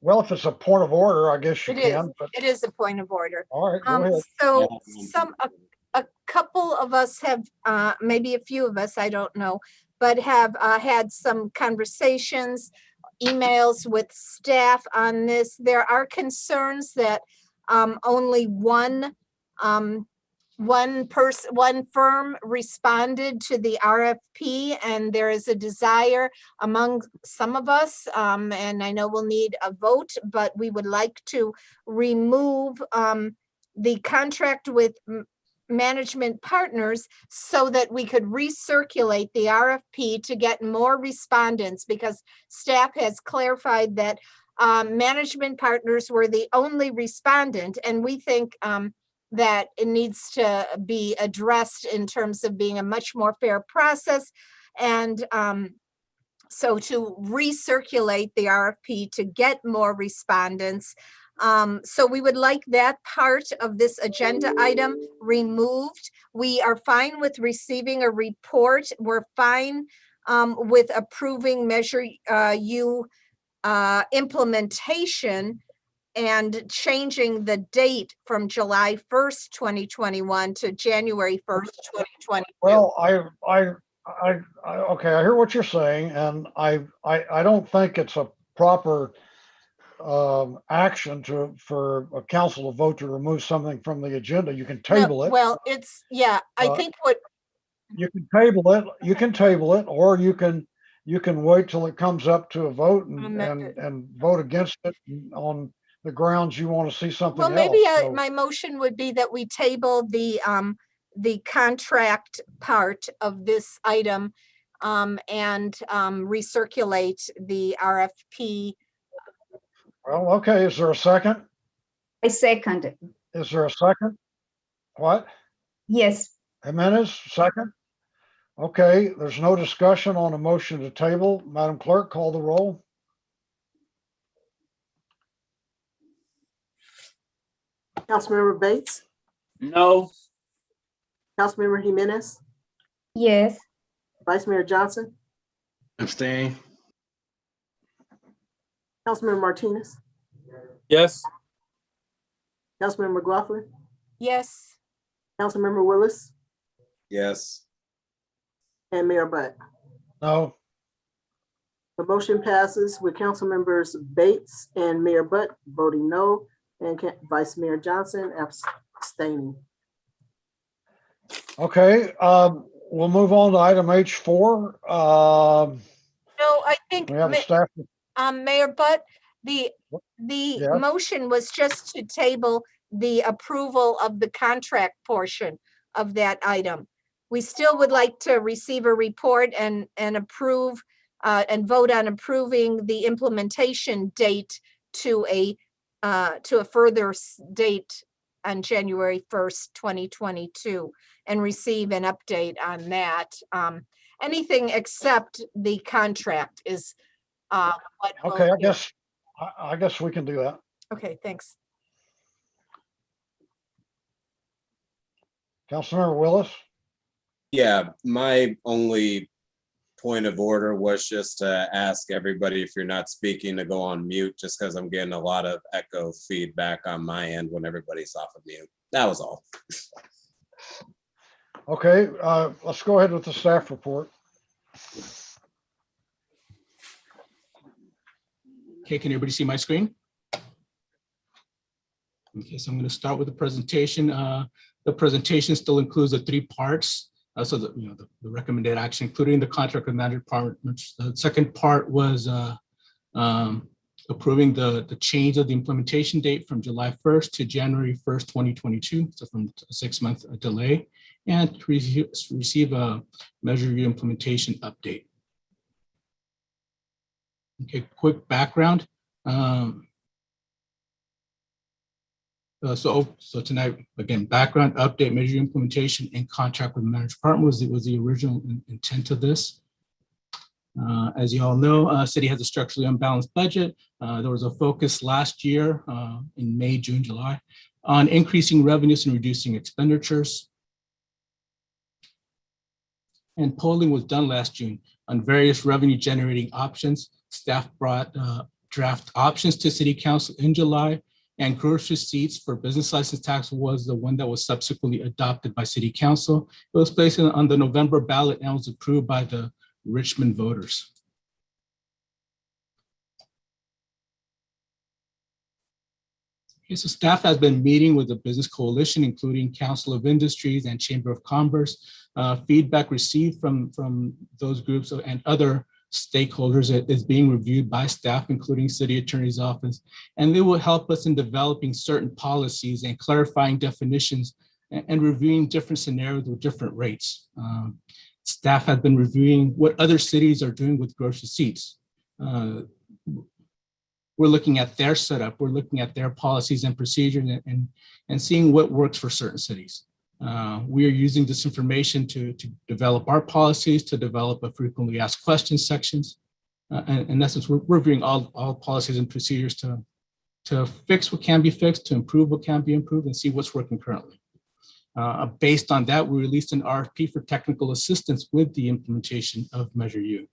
Well, if it's a point of order, I guess you It is. can. But It is a point of order. all right, go ahead. So a couple of us have, maybe a few of us, I don't know, but have had some conversations, emails with staff on this. There are concerns that only one firm responded to the RFP, and there is a desire among some of us, and I know we'll need a vote, but we would like to remove the contract with Management Partners so that we could recirculate the RFP to get more respondents, because staff has clarified that Management Partners were the only respondent, and we think that it needs to be addressed in terms of being a much more fair process. And so to recirculate the RFP to get more respondents. So we would like that part of this agenda item removed. We are fine with receiving a report. We're fine with approving Measure U implementation and changing the date from July 1st, 2021 to January 1st, 2022. Well, okay, I hear what you're saying, and I don't think it's a proper action for a council to vote to remove something from the agenda. You can table it. Well, it's, yeah, I think what you can table it, or you can wait till it comes up to a vote and vote against it on the grounds you want to see something well, else. maybe So, my motion would be that we table the contract part of this item and recirculate the RFP. well, okay, is there a second? I second it. Is there a second? What? Yes. Jimenez, second? Okay, there's no discussion on a motion to table. Madam Clerk, call the roll. Councilmember Bates, No. Councilmember Jimenez, Yes. Vice Mayor Johnson, Abstain. Councilmember Martinez, Yes. Councilmember McLaughlin, Yes. Councilmember Willis, Yes. and Mayor Butt. No. The motion passes with Council Members Bates and Mayor Butt voting no, and Vice Mayor Johnson abstaining. Okay, we'll move on to item H4. No, I think, We have a staff. Mayor Butt, the Yes. motion was just to table the approval of the contract portion of that item. We still would like to receive a report and approve and vote on approving the implementation date to a further date on January 1st, 2022, and receive an update on that. Anything except the contract is what. Okay, I guess we can do that. Okay, thanks. Councilmember Willis? Yeah, my only point of order was just to ask everybody, if you're not speaking, to go on mute, just because I'm getting a lot of echo feedback on my end when everybody's off of mute. That was all. Okay, let's go ahead with the staff report. Okay, can everybody see my screen? Okay, so I'm going to start with the presentation. The presentation still includes the 3 parts. So the recommended action, including the contract with management departments. The second part was approving the change of the implementation date from July 1st to January 1st, 2022. So from a 6-month delay, and to receive a measure review implementation update. Okay, quick background. So tonight, again, background, update, measure implementation, and contract with the management department was the original intent of this. As you all know, city has a structurally unbalanced budget. There was a focus last year in May, June, July on increasing revenues and reducing expenditures. And polling was done last June on various revenue generating options. Staff brought draft options to City Council in July, and gross receipts for business license tax was the one that was subsequently adopted by City Council. It was placed on the November ballot and was approved by the Richmond voters. Okay, so staff has been meeting with the Business Coalition, including Council of Industries and Chamber of Commerce. Feedback received from those groups and other stakeholders is being reviewed by staff, including City Attorney's Office, and they will help us in developing certain policies and clarifying definitions and reviewing different scenarios with different rates. Staff have been reviewing what other cities are doing with gross receipts. We're looking at their setup, we're looking at their policies and procedures and seeing what works for certain cities. We are using this information to develop our policies, to develop a frequently asked questions sections. And in essence, we're reviewing all policies and procedures to fix what can be fixed, to improve what can be improved, and see what's working currently. Based on that, we released an RFP for technical assistance with the implementation of Measure U.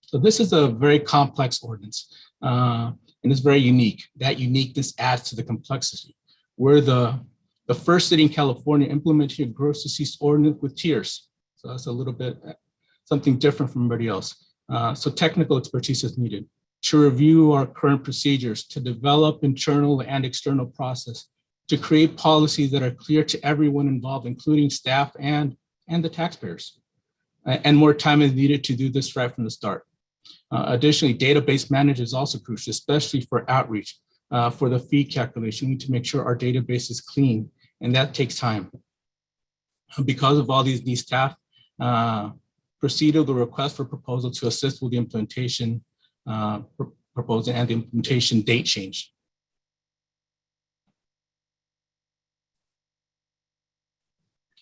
So this is a very complex ordinance, and it's very unique. That uniqueness adds to the complexity. We're the first city in California implementing a gross receipts ordinance with tiers. So that's a little bit something different from everybody else. So technical expertise is needed to review our current procedures, to develop internal and external process, to create policies that are clear to everyone involved, including staff and the taxpayers. And more time is needed to do this right from the start. Additionally, database management is also crucial, especially for outreach. For the fee calculation, we need to make sure our database is clean, and that takes time. Because of all these staff, proceeded with the request for proposal to assist with the implementation proposal and the implementation date change.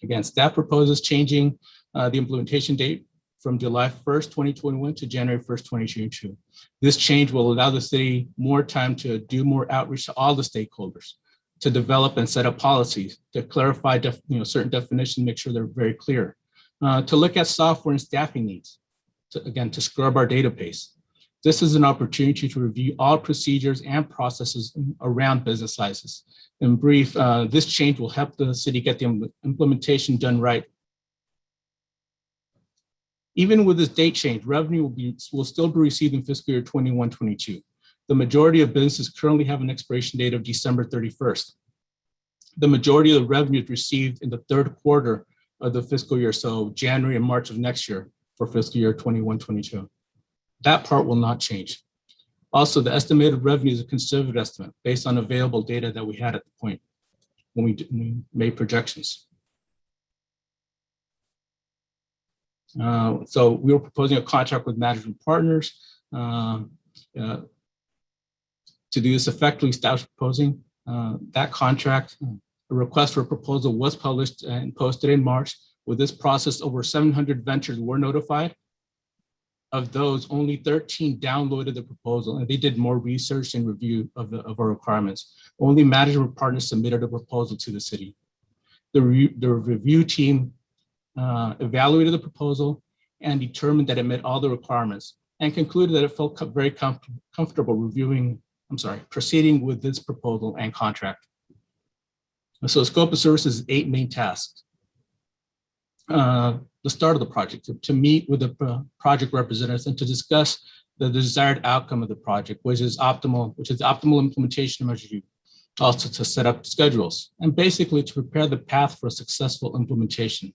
Again, staff proposes changing the implementation date from July 1st, 2021 to January 1st, 2022. This change will allow the city more time to do more outreach to all the stakeholders, to develop and set up policies, to clarify certain definitions, make sure they're very clear, to look at software and staffing needs, to scrub our database. This is an opportunity to review all procedures and processes around business licenses. In brief, this change will help the city get the implementation done right Even with this date change, revenue will still be received in fiscal year 21-22. The majority of businesses currently have an expiration date of December 31st. The majority of the revenue is received in the third quarter of the fiscal year, so January and March of next year for fiscal year 21-22. That part will not change. Also, the estimated revenue is a conservative estimate based on available data that we had at the point when we made projections. So we were proposing a contract with management partners. To do this effectively, staff is proposing that contract. A request for a proposal was published and posted in March. With this process, over 700 ventures were notified. Of those, only 13 downloaded the proposal, and they did more research and review of our requirements. Only management partners submitted a proposal to the city. The review team evaluated the proposal and determined that it met all the requirements and concluded that it felt very comfortable proceeding with this proposal and contract. So the scope of services is 8 main tasks. The start of the project, to meet with the project representatives and to discuss the desired outcome of the project, which is optimal implementation measure, also to set up schedules, and basically to prepare the path for a successful implementation.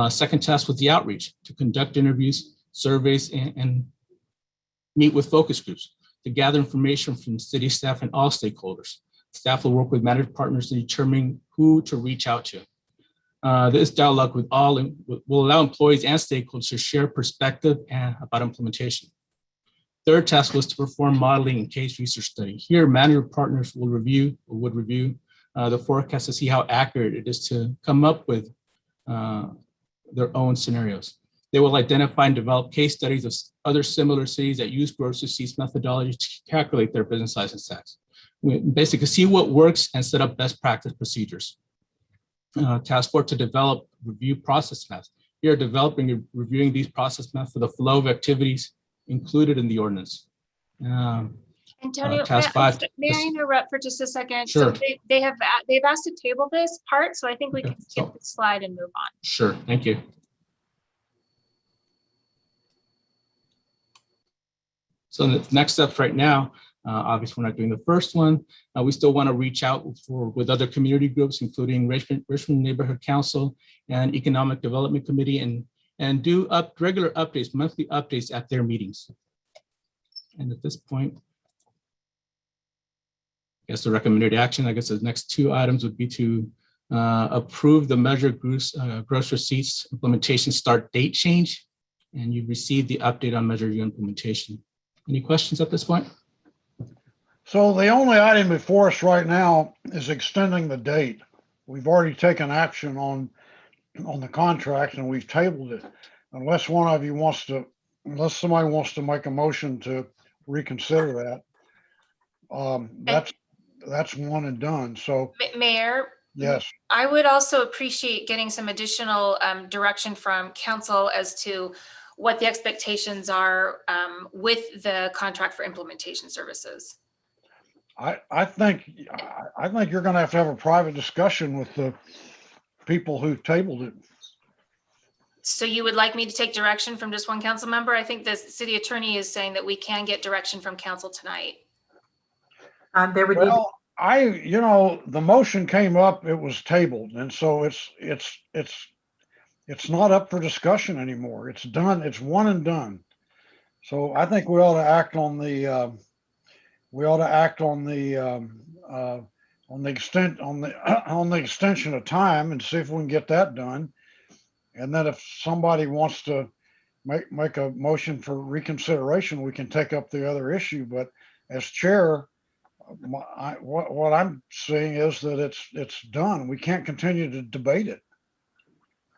Second task was the outreach, to conduct interviews, surveys, and meet with focus groups to gather information from city staff and all stakeholders. Staff will work with management partners to determine who to reach out to. This dialogue with all will allow employees and stakeholders to share perspective about implementation. Third task was to perform modeling and case research study. Here, management partners would review the forecast to see how accurate it is to come up with their own scenarios. They will identify and develop case studies of other similar cities that use gross receipts methodology to calculate their business license tax. We basically see what works and set up best practice procedures. Task 4, to develop review process maps. Here, developing and reviewing these process maps for the flow of activities included in the ordinance. Antonio, Task 5. may I interrupt for just a second? Sure. So they've asked to table this part, so I think we can skip the slide and move on. Sure, thank you. So the next steps right now, obviously we're not doing the first one. We still want to reach out with other community groups, including Richmond Neighborhood Council and Economic Development Committee, and do regular updates, monthly updates at their meetings. And at this point, I guess the recommended action, I guess the next 2 items would be to approve the measure gross receipts implementation start date change, and you've received the update on measure U implementation. Any questions at this point? So the only item before us right now is extending the date. We've already taken action on the contract and we've tabled it. Unless somebody wants to make a motion to reconsider that, that's one and done. So Mayor? yes. I would also appreciate getting some additional direction from council as to what the expectations are with the contract for implementation services. I think you're going to have a private discussion with the people who tabled it. So you would like me to take direction from just one council member? I think the city attorney is saying that we can get direction from council tonight. Well, the motion came up, it was tabled, and so it's not up for discussion anymore. It's done. It's one and done. So I think we ought to act on the extension of time and see if we can get that done. And then if somebody wants to make a motion for reconsideration, we can take up the other issue. But as chair, what I'm seeing is that it's done. We can't continue to debate it.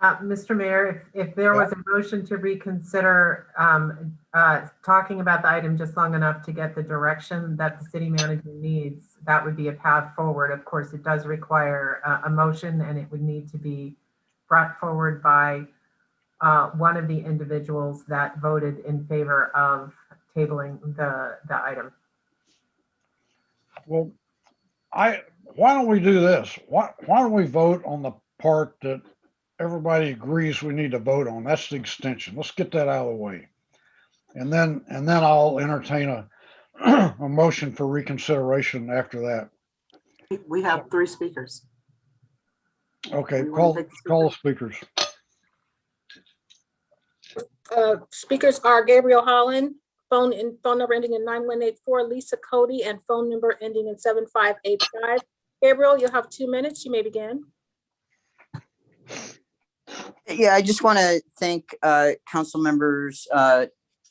Mr. Mayor, if there was a motion to reconsider talking about the item just long enough to get the direction that the city manager needs, that would be a path forward. Of course, it does require a motion, and it would need to be brought forward by one of the individuals that voted in favor of tabling the item. Well, why don't we do this? Why don't we vote on the part that everybody agrees we need to vote on. That's the extension. Let's get that out of the way. And then I'll entertain a motion for reconsideration after that. We have 3 speakers. Okay, We wanna take the call the speakers. Speakers are Gabriel Holland, phone number ending in 9184, Lisa Cody, and phone number ending in 7585. Gabriel, you'll have 2 minutes. You may begin. Yeah, I just want to thank council members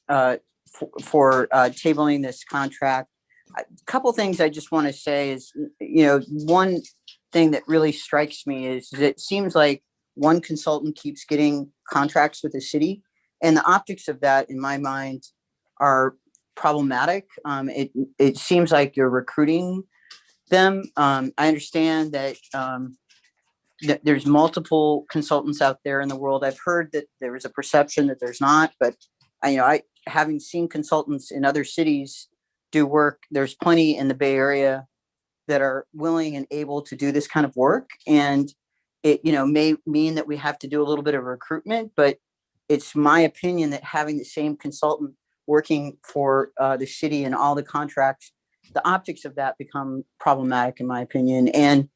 for tabling this contract. A couple things I just want to say is, one thing that really strikes me is it seems like one consultant keeps getting contracts with the city, and the optics of that, in my mind, are problematic. It seems like you're recruiting them. I understand that there's multiple consultants out there in the world. I've heard that there is a perception that there's not, but I having seen consultants in other cities do work, there's plenty in the Bay Area that are willing and able to do this kind of work. And it, may mean that we have to do a little bit of recruitment, but it's my opinion that having the same consultant working for the city and all the contracts, the optics of that become problematic in my opinion. And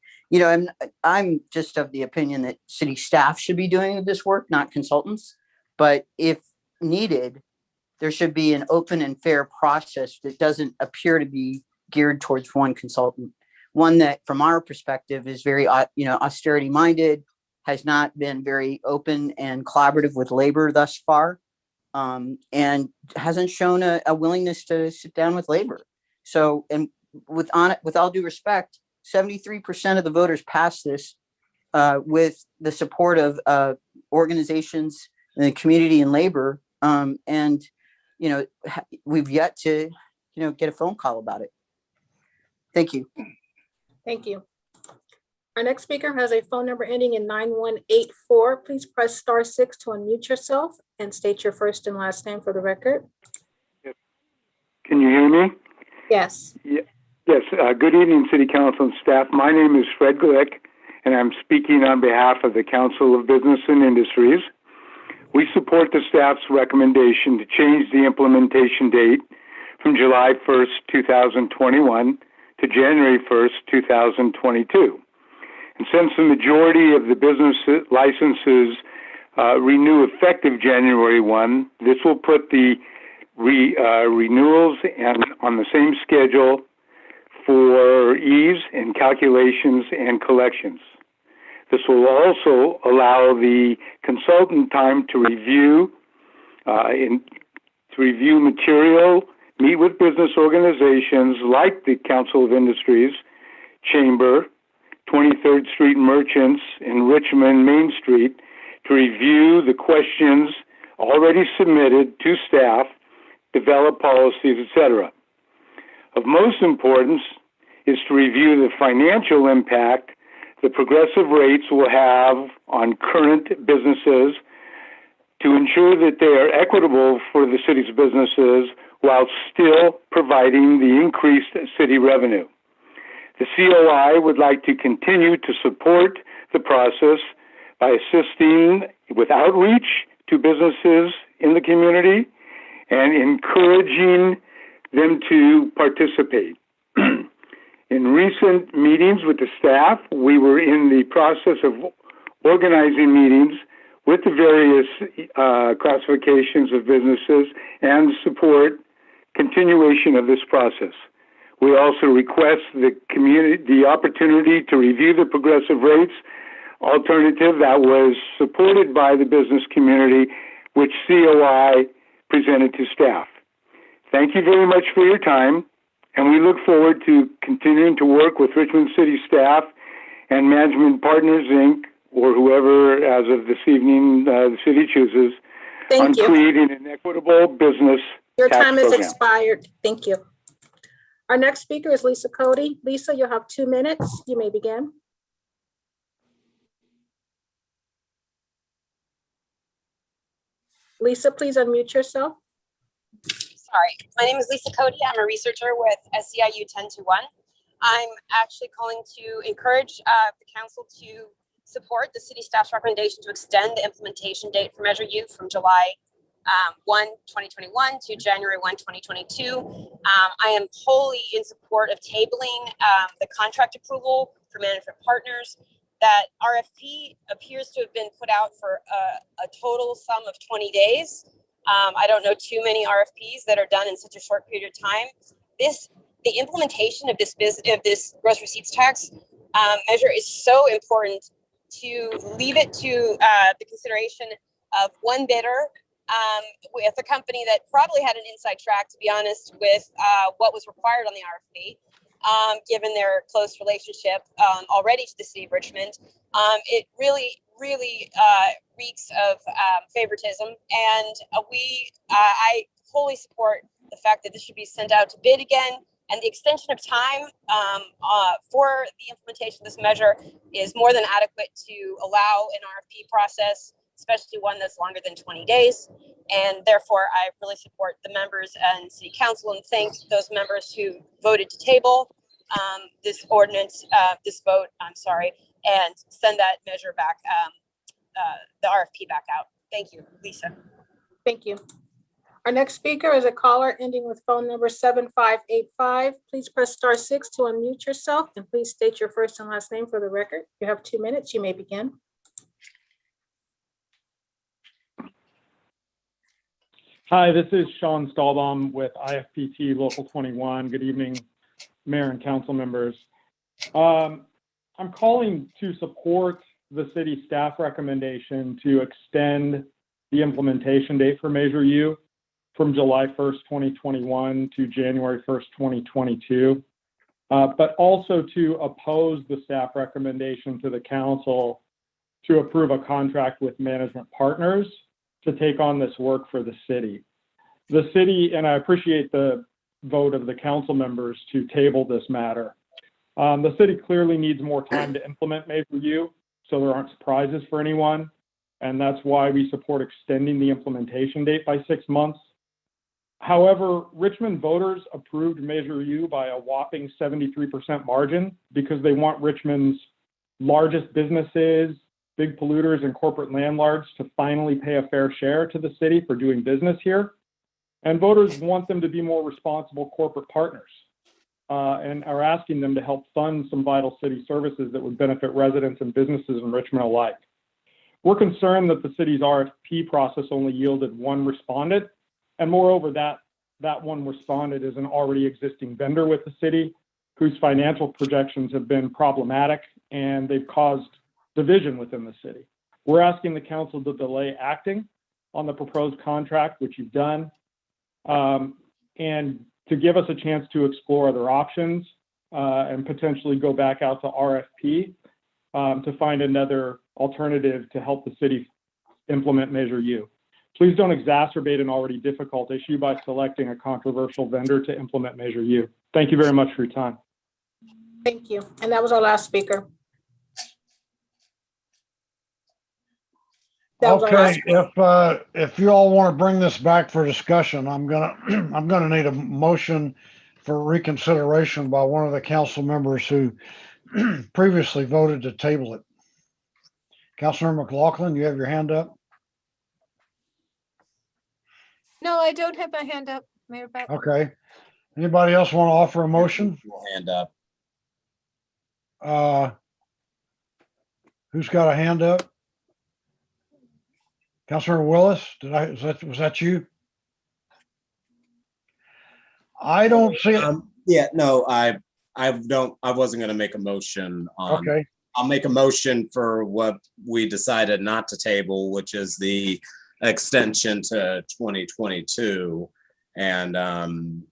I'm just of the opinion that city staff should be doing this work, not consultants. But if needed, there should be an open and fair process that doesn't appear to be geared towards one consultant. One that, from our perspective, is very, austerity minded, has not been very open and collaborative with labor thus far, and hasn't shown a willingness to sit down with labor. So, and with all due respect, 73% of the voters passed this with the support of organizations in the community and labor. And, we've yet to, get a phone call about it. Thank you. Thank you. Our next speaker has a phone number ending in 9184. Please press *6 to unmute yourself and state your first and last name for the record. Can you hear me? Yes. Yes. Good evening, City Council and staff. My name is Fred Glick, and I'm speaking on behalf of the Council of Business and Industries. We support the staff's recommendation to change the implementation date from July 1st, 2021 to January 1st, 2022. And since the majority of the business licenses renew effective January 1, this will put the renewals on the same schedule for ease in calculations and collections. This will also allow the consultant time to review material, meet with business organizations like the Council of Industries, Chamber, 23rd Street Merchants in Richmond, Main Street, to review the questions already submitted to staff, develop policies, etc. Of most importance is to review the financial impact the progressive rates will have on current businesses to ensure that they are equitable for the city's businesses while still providing the increased city revenue. The COI would like to continue to support the process by assisting with outreach to businesses in the community and encouraging them to participate. In recent meetings with the staff, we were in the process of organizing meetings with the various classifications of businesses and support continuation of this process. We also request the opportunity to review the progressive rates alternative that was supported by the business community, which COI presented to staff. Thank you very much for your time, and we look forward to continuing to work with Richmond City staff and Management Partners, Inc., or whoever, as of this evening, the city chooses, on creating an equitable business Your tax time has program. expired. Thank you. Our next speaker is Lisa Cody. Lisa, you'll have 2 minutes. You may begin. Lisa, please unmute yourself. Sorry, my name is Lisa Cody. I'm a researcher with SEIU 1021. I'm actually calling to encourage the council to support the city staff's recommendation to extend the implementation date for Measure U from July 1, 2021 to January 1, 2022. I am wholly in support of tabling the contract approval for management partners. That RFP appears to have been put out for a total sum of 20 days. I don't know too many RFPs that are done in such a short period of time. The implementation of this gross receipts tax measure is so important to leave it to the consideration of one bidder with a company that probably had an inside track, to be honest, with what was required on the RFP, given their close relationship already to the city of Richmond. It really reeks of favoritism, and I wholly support the fact that this should be sent out to bid again. And the extension of time for the implementation of this measure is more than adequate to allow an RFP process, especially one that's longer than 20 days. And therefore, I really support the members and city council and thank those members who voted to table this ordinance, and send that measure back, the RFP back out. Thank you, Lisa. Thank you. Our next speaker is a caller ending with phone number 7585. Please press *6 to unmute yourself, and please state your first and last name for the record. You have 2 minutes. You may begin. Hi, this is Sean Stahlbaum with IFPT Local 21. Good evening, Mayor and council members. I'm calling to support the city staff recommendation to extend the implementation date for Measure U from July 1st, 2021 to January 1st, 2022, but also to oppose the staff recommendation to the council to approve a contract with management partners to take on this work for the city. The city, and I appreciate the vote of the council members to table this matter. The city clearly needs more time to implement Measure U, so there aren't surprises for anyone, and that's why we support extending the implementation date by 6 months. However, Richmond voters approved Measure U by a whopping 73% margin because they want Richmond's largest businesses, big polluters, and corporate landlords to finally pay a fair share to the city for doing business here. And voters want them to be more responsible corporate partners and are asking them to help fund some vital city services that would benefit residents and businesses in Richmond alike. We're concerned that the city's RFP process only yielded one respondent. And moreover, that one respondent is an already existing vendor with the city whose financial projections have been problematic and they've caused division within the city. We're asking the council to delay acting on the proposed contract, which you've done, and to give us a chance to explore other options and potentially go back out to RFP to find another alternative to help the city implement Measure U. Please don't exacerbate an already difficult issue by selecting a controversial vendor to implement Measure U. Thank you very much for your time. Thank you. And that was our last speaker. Okay, if you all want to bring this back for discussion, I'm gonna need a motion for reconsideration by one of the council members who previously voted to table it. Councilmember McLaughlin, you have your hand up. No, I don't have my hand up, Mayor Beck. Okay. Anybody else want to offer a motion? Hand up. Who's got a hand up? Councilor Willis, was that you? I don't see it. Yeah, no, I wasn't gonna make a motion on. Okay. I'll make a motion for what we decided not to table, which is the extension to 2022. And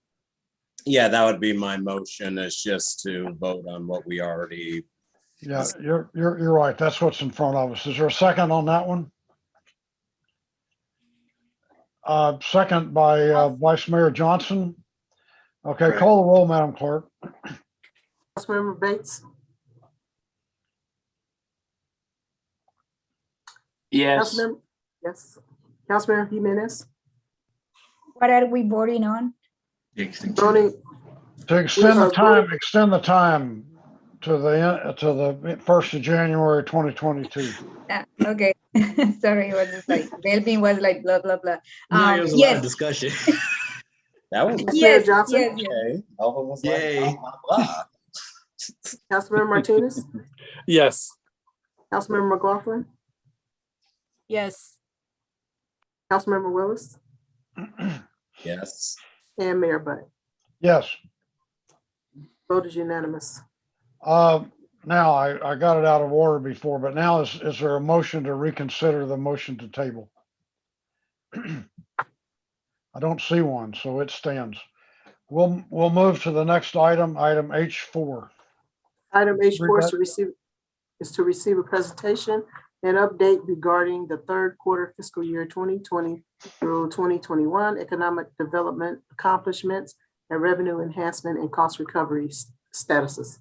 yeah, that would be my motion, is just to vote on what we already. Yeah, you're right. That's what's in front of us. Is there a second on that one? Second by Vice Mayor Johnson. Okay, call the roll, Madam Clerk. Councilmember Bates. Yes. Yes. Councilmember Jimenez. What are we voting on? To extend the time, to the 1st of January, 2022. Okay, sorry, it was just like, Delphine was like, blah, blah, blah. No, it was a lot of Yes, discussion. That was Vice Mayor yes, Johnson, yes, yes. okay. Elvin was like, Yay. blah, blah, blah. Councilmember Martinez, Yes. Councilmember McLaughlin, Yes. Councilmember Willis, Yes. and Mayor Butt. Yes. Vote is unanimous. Now I got it out of order before, but now is there a motion to reconsider the motion to table? I don't see one, so it stands. We'll move to the next item, item H4. Item H4 is to receive a presentation and update regarding the third quarter fiscal year 2020 through 2021 economic development accomplishments and revenue enhancement and cost recovery statuses.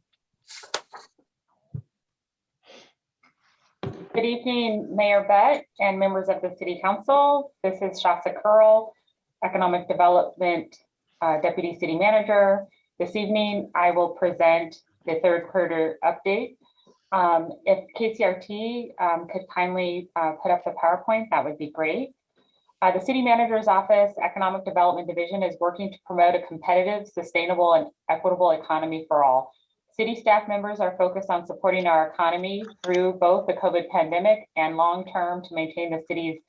Good evening, Mayor Butt and members of the City Council. This is Shasta Curl, Economic Development Deputy City Manager. This evening, I will present the third quarter update. If KCRT could kindly put up the PowerPoint, that would be great. The City Manager's Office Economic Development Division is working to promote a competitive, sustainable, and equitable economy for all. City staff members are focused on supporting our economy through both the COVID pandemic and long-term to maintain the city's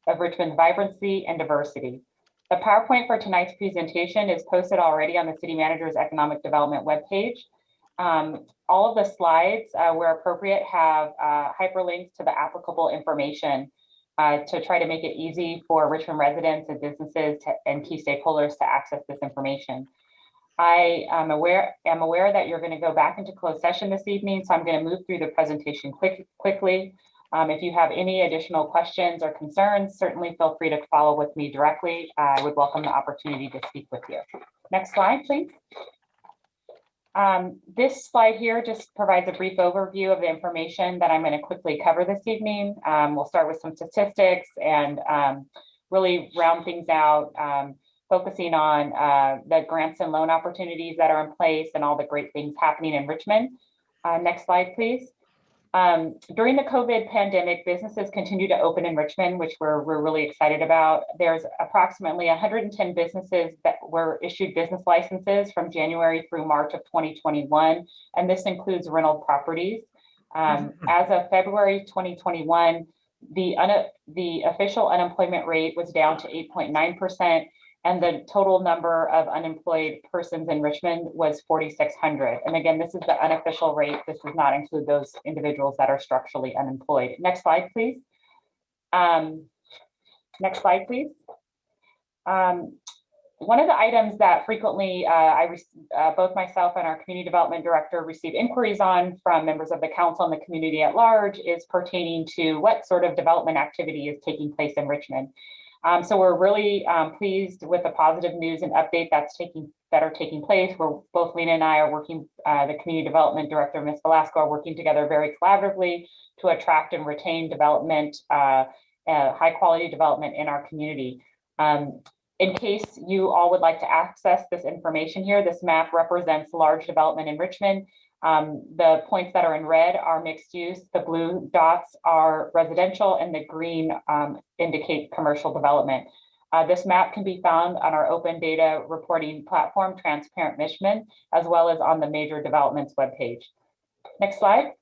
of Richmond's vibrancy and diversity. The PowerPoint for tonight's presentation is posted already on the City Manager's Economic Development webpage. All of the slides, where appropriate, have hyperlinks to the applicable information to try to make it easy for Richmond residents and businesses and key stakeholders to access this information. I am aware that you're going to go back into closed session this evening, so I'm going to move through the presentation quickly. If you have any additional questions or concerns, certainly feel free to follow with me directly. I would welcome the opportunity to speak with you. Next slide, please. This slide here just provides a brief overview of the information that I'm going to quickly cover this evening. We'll start with some statistics and really round things out, focusing on the grants and loan opportunities that are in place and all the great things happening in Richmond. Next slide, please. During the COVID pandemic, businesses continue to open in Richmond, which we're really excited about. There's approximately 110 businesses that were issued business licenses from January through March of 2021, and this includes rental properties. As of February 2021, the official unemployment rate was down to 8.9%, and the total number of unemployed persons in Richmond was 4,600. And again, this is the unofficial rate. This does not include those individuals that are structurally unemployed. Next slide, please. Next slide, please. One of the items that frequently both myself and our community development director receive inquiries on from members of the council and the community at large is pertaining to what sort of development activity is taking place in Richmond. So we're really pleased with the positive news and update that are taking place. Where both Lena and I are working, the community development director, Ms. Velasco, are working together very collaboratively to attract and retain development, high quality development in our community. In case you all would like to access this information here, this map represents large development in Richmond. The points that are in red are mixed use, the blue dots are residential, and the green indicate commercial development. This map can be found on our open data reporting platform, Transparent Richmond, as well as on the major developments webpage. Next slide.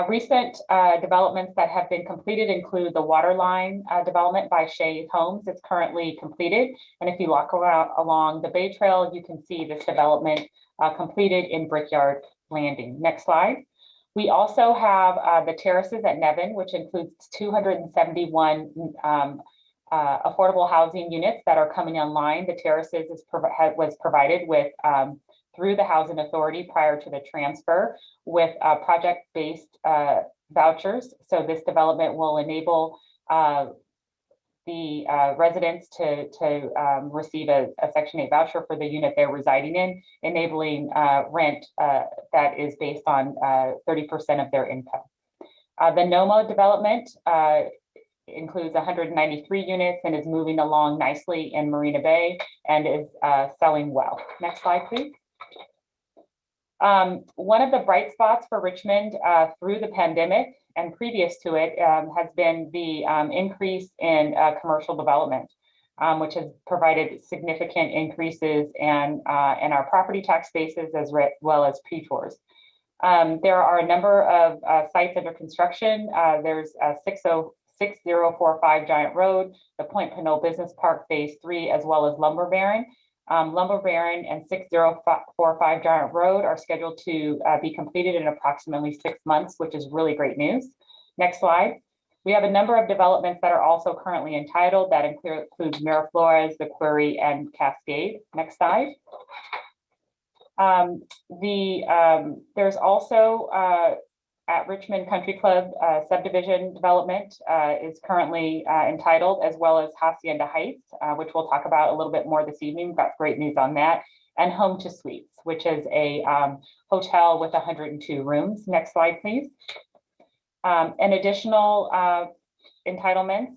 Recent developments that have been completed include the Waterline development by Shea Homes. It's currently completed. And if you walk around along the Bay Trail, you can see this development completed in Brickyard Landing. Next slide. We also have the terraces at Nevin, which includes 271 affordable housing units that are coming online. The terraces was provided with through the Housing Authority prior to the transfer with project-based vouchers. So this development will enable the residents to receive a Section 8 voucher for the unit they're residing in, enabling rent that is based on 30% of their income. The NOMO development includes 193 units and is moving along nicely in Marina Bay and is selling well. Next slide, please. One of the bright spots for Richmond through the pandemic and previous to it has been the increase in commercial development, which has provided significant increases in our property tax bases as well as pre-tours. There are a number of sites under construction. There's 6045 Giant Road, the Point Pinole Business Park Phase 3, as well as Lumber Baron. Lumber Baron and 6045 Giant Road are scheduled to be completed in approximately 6 months, which is really great news. Next slide. We have a number of developments that are also currently entitled that includes Miraflores, The Quarry, and Cascade. Next slide. There's also at Richmond Country Club subdivision development is currently entitled, as well as Hacienda Heights, which we'll talk about a little bit more this evening. We've got great news on that. And Home to Suites, which is a hotel with 102 rooms. Next slide, please. And additional entitlements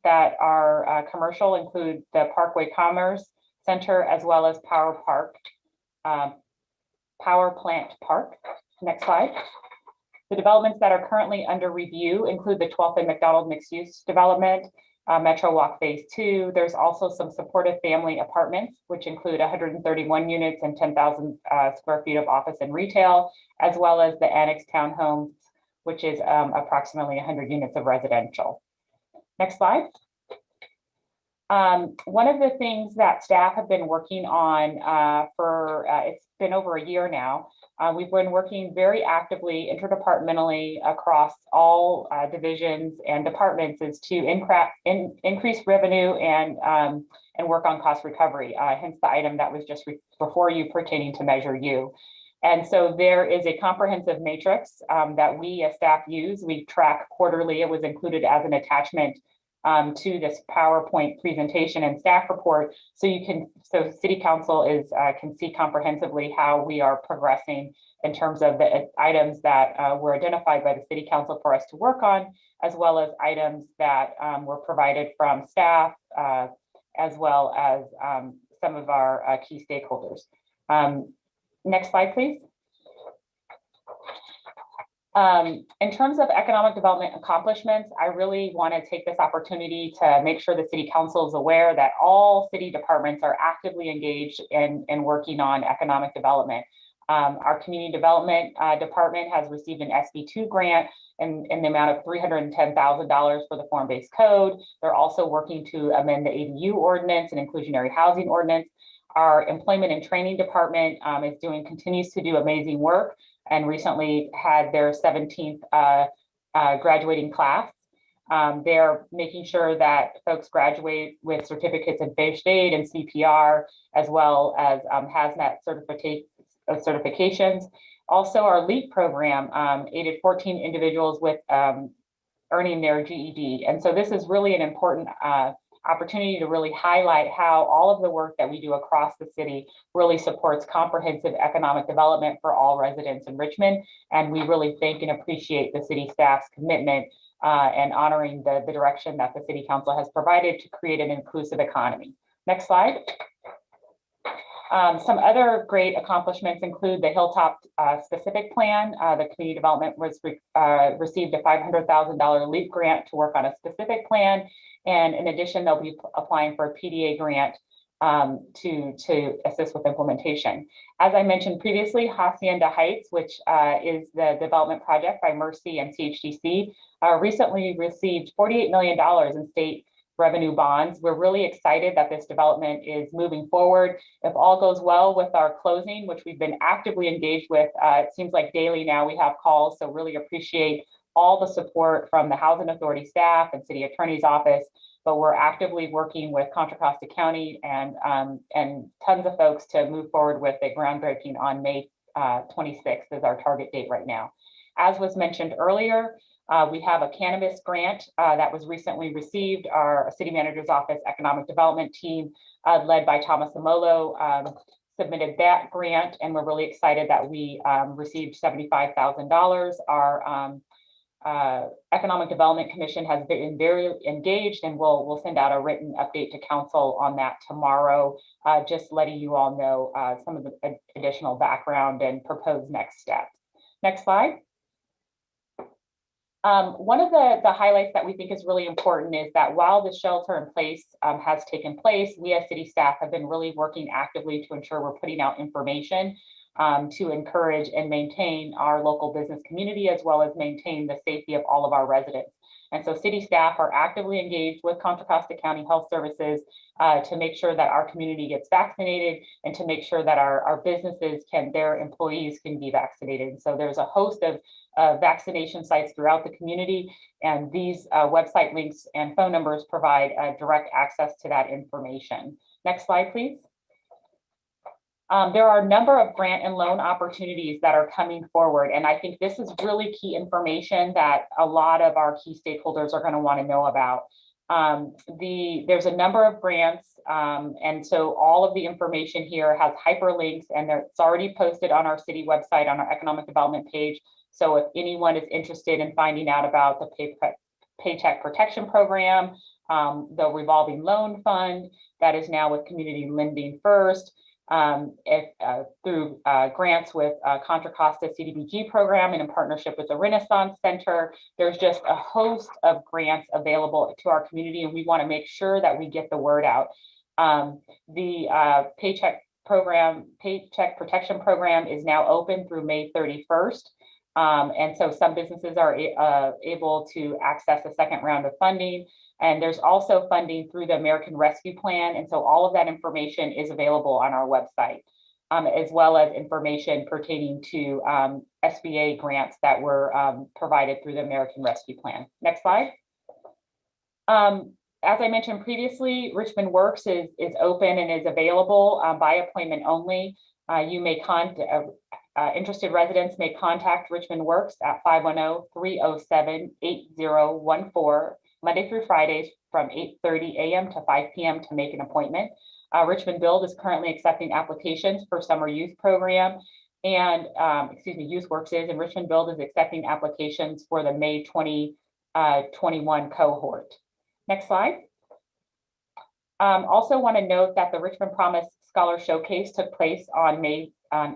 that are commercial include the Parkway Commerce Center, as well as Power Plant Park. Next slide. The developments that are currently under review include the 12th and McDonald mixed-use development, Metro Walk Phase 2. There's also some supportive family apartments, which include 131 units and 10,000 square feet of office and retail, as well as the Annex Townhomes, which is approximately 100 units of residential. Next slide. One of the things that staff have been working on it's been over a year now. We've been working very actively interdepartmentally across all divisions and departments is to increase revenue and work on cost recovery, hence the item that was just before you pertaining to Measure U. And so there is a comprehensive matrix that we as staff use. We track quarterly. It was included as an attachment to this PowerPoint presentation and staff report, so City Council can see comprehensively how we are progressing in terms of the items that were identified by the City Council for us to work on, as well as items that were provided from staff, as well as some of our key stakeholders. Next slide, please. In terms of economic development accomplishments, I really want to take this opportunity to make sure the City Council is aware that all city departments are actively engaged in working on economic development. Our Community Development Department has received an SB2 grant in the amount of $310,000 for the form-based code. They're also working to amend the ADU ordinance and inclusionary housing ordinance. Our Employment and Training Department continues to do amazing work, and recently had their 17th graduating class. They're making sure that folks graduate with certificates in first aid and CPR, as well as hazmat certifications. Also, our LEAP program aided 14 individuals with earning their GED. And so this is really an important opportunity to really highlight how all of the work that we do across the city really supports comprehensive economic development for all residents in Richmond. And we really thank and appreciate the city staff's commitment and honoring the direction that the City Council has provided to create an inclusive economy. Next slide. Some other great accomplishments include the Hilltop specific plan. The community development received a $500,000 LEAP grant to work on a specific plan. And in addition, they'll be applying for a PDA grant to assist with implementation. As I mentioned previously, Hacienda Heights, which is the development project by Mercy and CHDC, recently received $48 million in state revenue bonds. We're really excited that this development is moving forward. If all goes well with our closing, which we've been actively engaged with, it seems like daily now we have calls, so really appreciate all the support from the Housing Authority staff and City Attorney's Office, but we're actively working with Contra Costa County and tons of folks to move forward with the groundbreaking on May 26th is our target date right now. As was mentioned earlier, we have a cannabis grant that was recently received. Our City Manager's Office Economic Development team, led by Thomas Amolo, submitted that grant, and we're really excited that we received $75,000. Economic Development Commission has been very engaged, and we'll send out a written update to council on that tomorrow, just letting you all know some of the additional background and proposed next steps. Next slide. One of the highlights that we think is really important is that while the shelter in place has taken place, we as city staff have been really working actively to ensure we're putting out information to encourage and maintain our local business community, as well as maintain the safety of all of our residents. And so city staff are actively engaged with Contra Costa County Health Services to make sure that our community gets vaccinated and to make sure that our businesses their employees can be vaccinated. And so there's a host of vaccination sites throughout the community, and these website links and phone numbers provide direct access to that information. Next slide, please. There are a number of grant and loan opportunities that are coming forward, and I think this is really key information that a lot of our key stakeholders are going to want to know about. There's a number of grants, and so all of the information here has hyperlinks, and it's already posted on our city website on our economic development page. So if anyone is interested in finding out about the Paycheck Protection Program, the revolving loan fund that is now with Community Lending First, through grants with Contra Costa CDBG program and in partnership with the Renaissance Center. There's just a host of grants available to our community, and we want to make sure that we get the word out. The Paycheck Protection Program is now open through May 31st. And so some businesses are able to access a second round of funding. And there's also funding through the American Rescue Plan. And so all of that information is available on our website, as well as information pertaining to SBA grants that were provided through the American Rescue Plan. Next slide. As I mentioned previously, Richmond Works is open and is available by appointment only. You may interested residents may contact Richmond Works at 510-307-8014, Monday through Fridays from 8:30 a.m. to 5 p.m. to make an appointment. Richmond Build is currently accepting applications for summer youth program, and Youth Works is, and Richmond Build is accepting applications for the May 2021 cohort. Next slide. Also want to note that the Richmond Promise Scholar Showcase took place on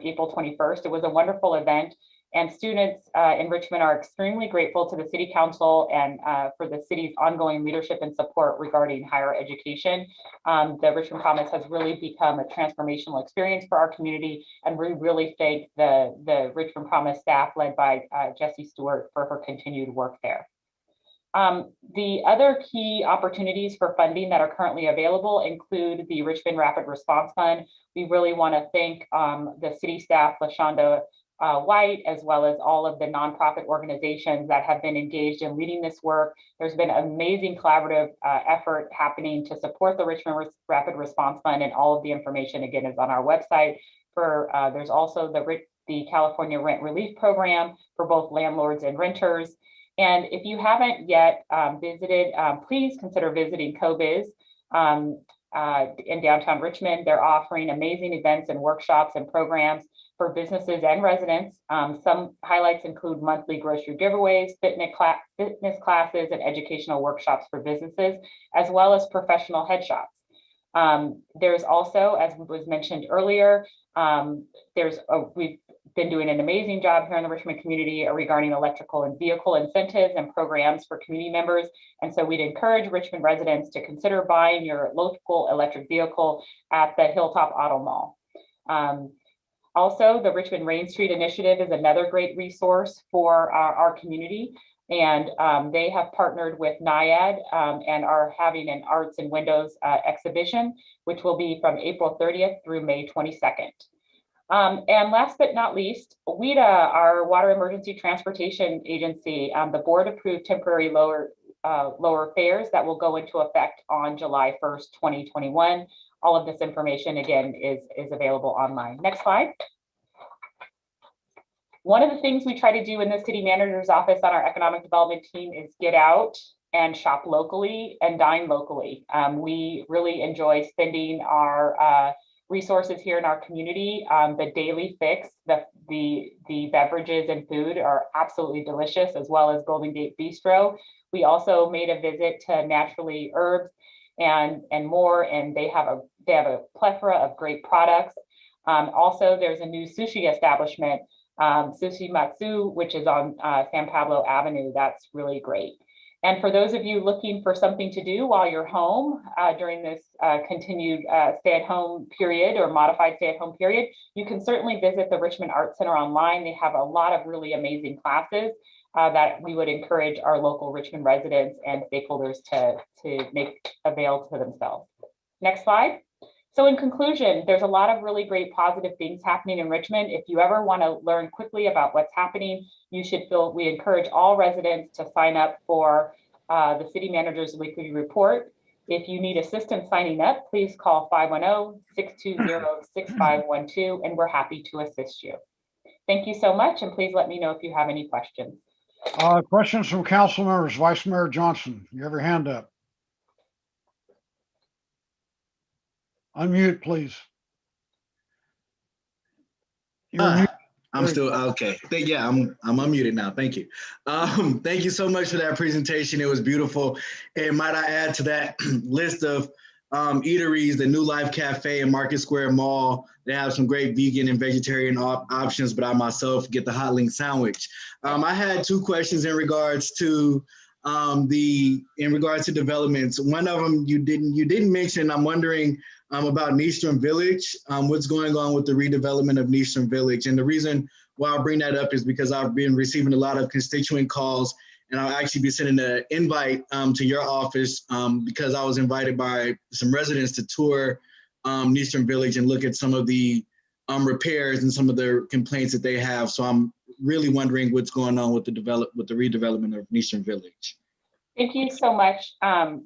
April 21st. It was a wonderful event, and students in Richmond are extremely grateful to the City Council and for the city's ongoing leadership and support regarding higher education. The Richmond Promise has really become a transformational experience for our community, and we really thank the Richmond Promise staff led by Jessie Stewart for her continued work there. The other key opportunities for funding that are currently available include the Richmond Rapid Response Fund. We really want to thank the city staff, LaShonda White, as well as all of the nonprofit organizations that have been engaged in leading this work. There's been amazing collaborative effort happening to support the Richmond Rapid Response Fund, and all of the information again is on our website. There's also the California Rent Relief Program for both landlords and renters. And if you haven't yet visited, please consider visiting CoBiz in downtown Richmond. They're offering amazing events and workshops and programs for businesses and residents. Some highlights include monthly grocery giveaways, fitness classes, and educational workshops for businesses, as well as professional headshots. There's also, as was mentioned earlier, we've been doing an amazing job here in the Richmond community regarding electrical and vehicle incentives and programs for community members. And so we'd encourage Richmond residents to consider buying your local electric vehicle at the Hilltop Auto Mall. Also, the Richmond Rain Street Initiative is another great resource for our community. And they have partnered with NIAD and are having an Arts and Windows exhibition, which will be from April 30th through May 22nd. And last but not least, WEDA, our Water Emergency Transportation Agency, the board approved temporary lower fares that will go into effect on July 1st, 2021. All of this information, again, is available online. Next slide. One of the things we try to do in the city manager's office on our economic development team is get out and shop locally and dine locally. We really enjoy spending our resources here in our community. The Daily Fix, the beverages and food are absolutely delicious, as well as Golden Gate Bistro. We also made a visit to Naturally Herbs and more, and they have a plethora of great products. Also, there's a new sushi establishment, Sushi Matsu, which is on San Pablo Avenue. That's really great. And for those of you looking for something to do while you're home during this continued stay-at-home period or modified stay-at-home period, you can certainly visit the Richmond Art Center online. They have a lot of really amazing classes that we would encourage our local Richmond residents and stakeholders to make avail to themselves. Next slide. So in conclusion, there's a lot of really great positive things happening in Richmond. If you ever want to learn quickly about what's happening, we encourage all residents to sign up for the city manager's weekly report. If you need assistance signing up, please call 510-620-6512, and we're happy to assist you. Thank you so much, and please let me know if you have any questions. Questions from council members. Vice Mayor Johnson, you have your hand up. Unmute, please. I'm still okay. Yeah, I'm unmuted now. Thank you. Thank you so much for that presentation. It was beautiful. And might I add to that list of eateries, the New Life Cafe and Market Square Mall. They have some great vegan and vegetarian options, but I myself get the hot link sandwich. I had two questions in regards to developments. One of them you didn't mention. I'm wondering about Nystrom Village. What's going on with the redevelopment of Nystrom Village? And the reason why I bring that up is because I've been receiving a lot of constituent calls, and I'll actually be sending an invite to your office because I was invited by some residents to tour Nystrom Village and look at some of the repairs and some of the complaints that they have. So I'm really wondering what's going on with the redevelopment of Nystrom Village. Thank you so much. And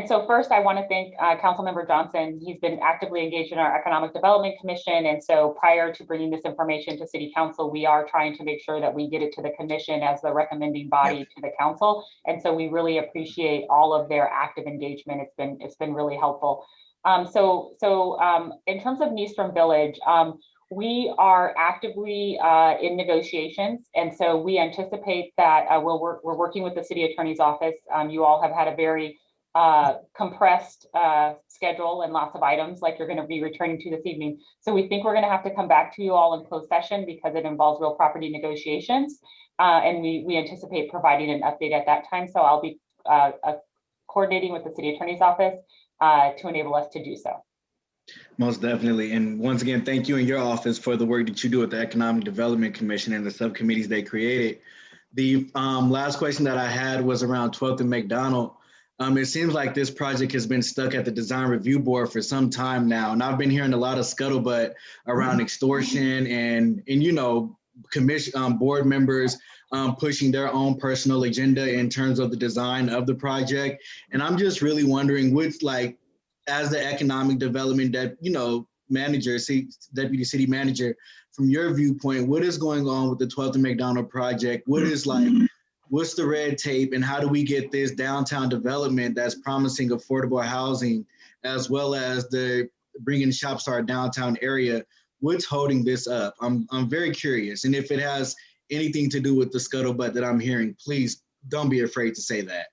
so first I want to thank Councilmember Johnson. He's been actively engaged in our Economic Development Commission. And so prior to bringing this information to City Council, we are trying to make sure that we get it to the commission as the recommending body to the council. And so we really appreciate all of their active engagement. It's been really helpful. So in terms of Nystrom Village, we are actively in negotiations, and so we anticipate that we're working with the city attorney's office. You all have had a very compressed schedule and lots of items like you're going to be returning to this evening. So we think we're going to have to come back to you all in closed session because it involves real property negotiations, and we anticipate providing an update at that time. So I'll be coordinating with the city attorney's office to enable us to do so. Most definitely. And once again, thank you and your office for the work that you do at the Economic Development Commission and the subcommittees they created. The last question that I had was around 12th and McDonald. It seems like this project has been stuck at the design review board for some time now. And I've been hearing a lot of scuttlebutt around extortion and commission board members pushing their own personal agenda in terms of the design of the project. And I'm just really wondering as the economic development manager, deputy city manager, from your viewpoint, what is going on with the 12th and McDonald project? What's the red tape, and how do we get this downtown development that's promising affordable housing, as well as the bringing shops to our downtown area? What's holding this up? I'm very curious. And if it has anything to do with the scuttlebutt that I'm hearing, please don't be afraid to say that.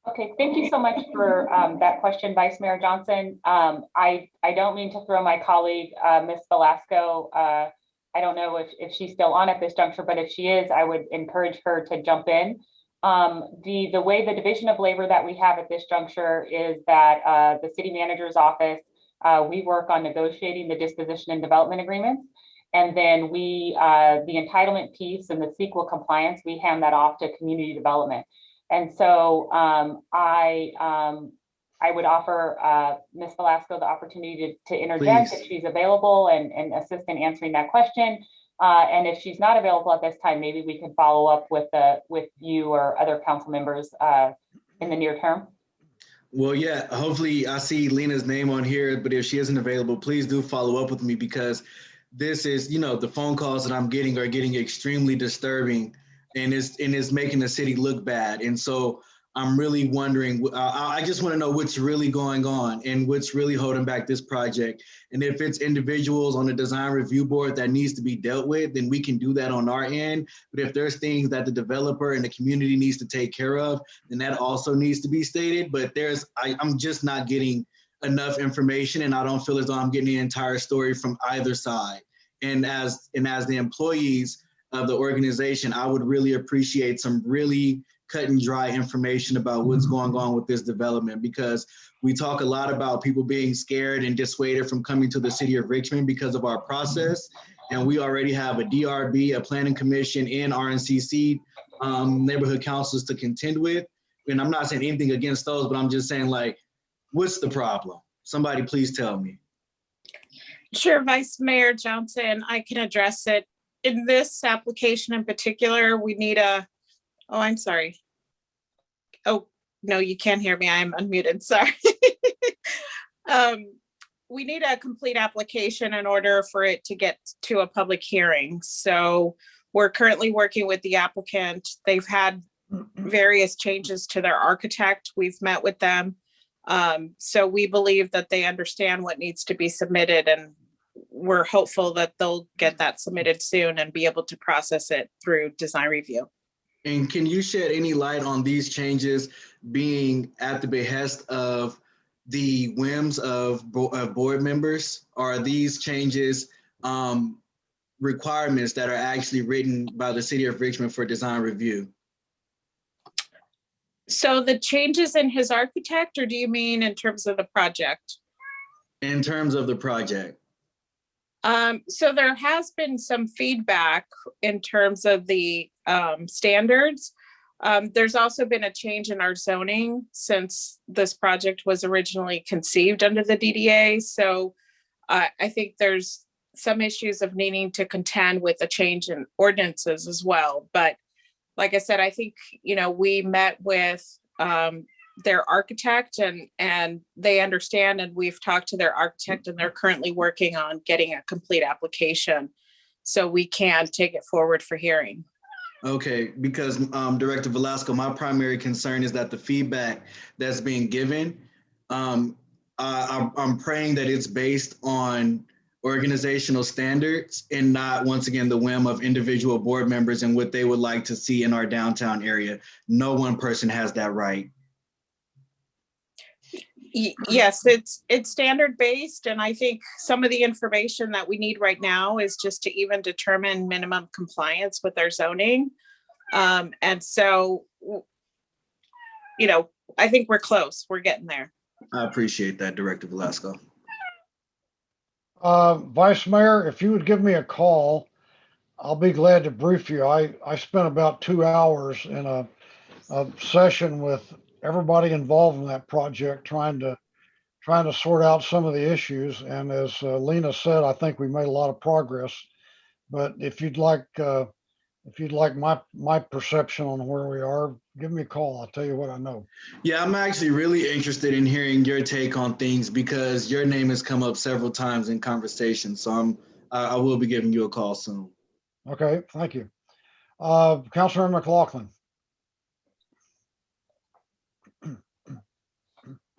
Okay, thank you so much for that question, Vice Mayor Johnson. I don't mean to throw my colleague, Ms. Velasco. I don't know if she's still on at this juncture, but if she is, I would encourage her to jump in. The way the division of labor that we have at this juncture is that the city manager's office, we work on negotiating the disposition and development agreements. And then the entitlement piece and the CEQA compliance, we hand that off to community development. And so I would offer Ms. Velasco the opportunity to interject if she's available and assist in answering that question. And if she's not available at this time, maybe we can follow up with you or other council members in the near term. Well, yeah, hopefully I see Lena's name on here, but if she isn't available, please do follow up with me, because this is, the phone calls that I'm getting are getting extremely disturbing. And it's making the city look bad. And so I'm really wondering, I just want to know what's really going on and what's really holding back this project. And if it's individuals on the design review board that needs to be dealt with, then we can do that on our end. But if there's things that the developer and the community needs to take care of, then that also needs to be stated. But I'm just not getting enough information, and I don't feel as though I'm getting the entire story from either side. And as the employees of the organization, I would really appreciate some really cut and dry information about what's going on with this development, because we talk a lot about people being scared and dissuaded from coming to the city of Richmond because of our process. And we already have a DRB, a planning commission, and RNCC neighborhood councils to contend with. And I'm not saying anything against those, but I'm just saying, like, what's the problem? Somebody please tell me. Sure, Vice Mayor Johnson, I can address it. In this application in particular, we need oh, I'm sorry. Oh, no, you can't hear me. I'm unmuted, sorry. We need a complete application in order for it to get to a public hearing. So we're currently working with the applicant. They've had various changes to their architect. We've met with them. So we believe that they understand what needs to be submitted, and we're hopeful that they'll get that submitted soon and be able to process it through design review. And can you shed any light on these changes being at the behest of the whims of board members? Or are these changes requirements that are actually written by the city of Richmond for design review? So the changes in his architect, or do you mean in terms of the project? In terms of the project. So there has been some feedback in terms of the standards. There's also been a change in our zoning since this project was originally conceived under the DDA. So I think there's some issues of needing to contend with a change in ordinances as well. But like I said, I think, we met with their architect and they understand, and we've talked to their architect, and they're currently working on getting a complete application so we can take it forward for hearing. Okay, because Director Velasco, my primary concern is that the feedback that's being given, I'm praying that it's based on organizational standards and not, once again, the whim of individual board members and what they would like to see in our downtown area. No one person has that right. Yes, it's standard based, and I think some of the information that we need right now is just to even determine minimum compliance with our zoning. And so, I think we're close. We're getting there. I appreciate that, Director Velasco. Vice Mayor, if you would give me a call, I'll be glad to brief you. I spent about 2 hours in a session with everybody involved in that project, trying to sort out some of the issues. And as Lena said, I think we made a lot of progress. But if you'd like my perception on where we are, give me a call. I'll tell you what I know. Yeah, I'm actually really interested in hearing your take on things because your name has come up several times in conversation. So I will be giving you a call soon. Okay, thank you. Councilor McLaughlin.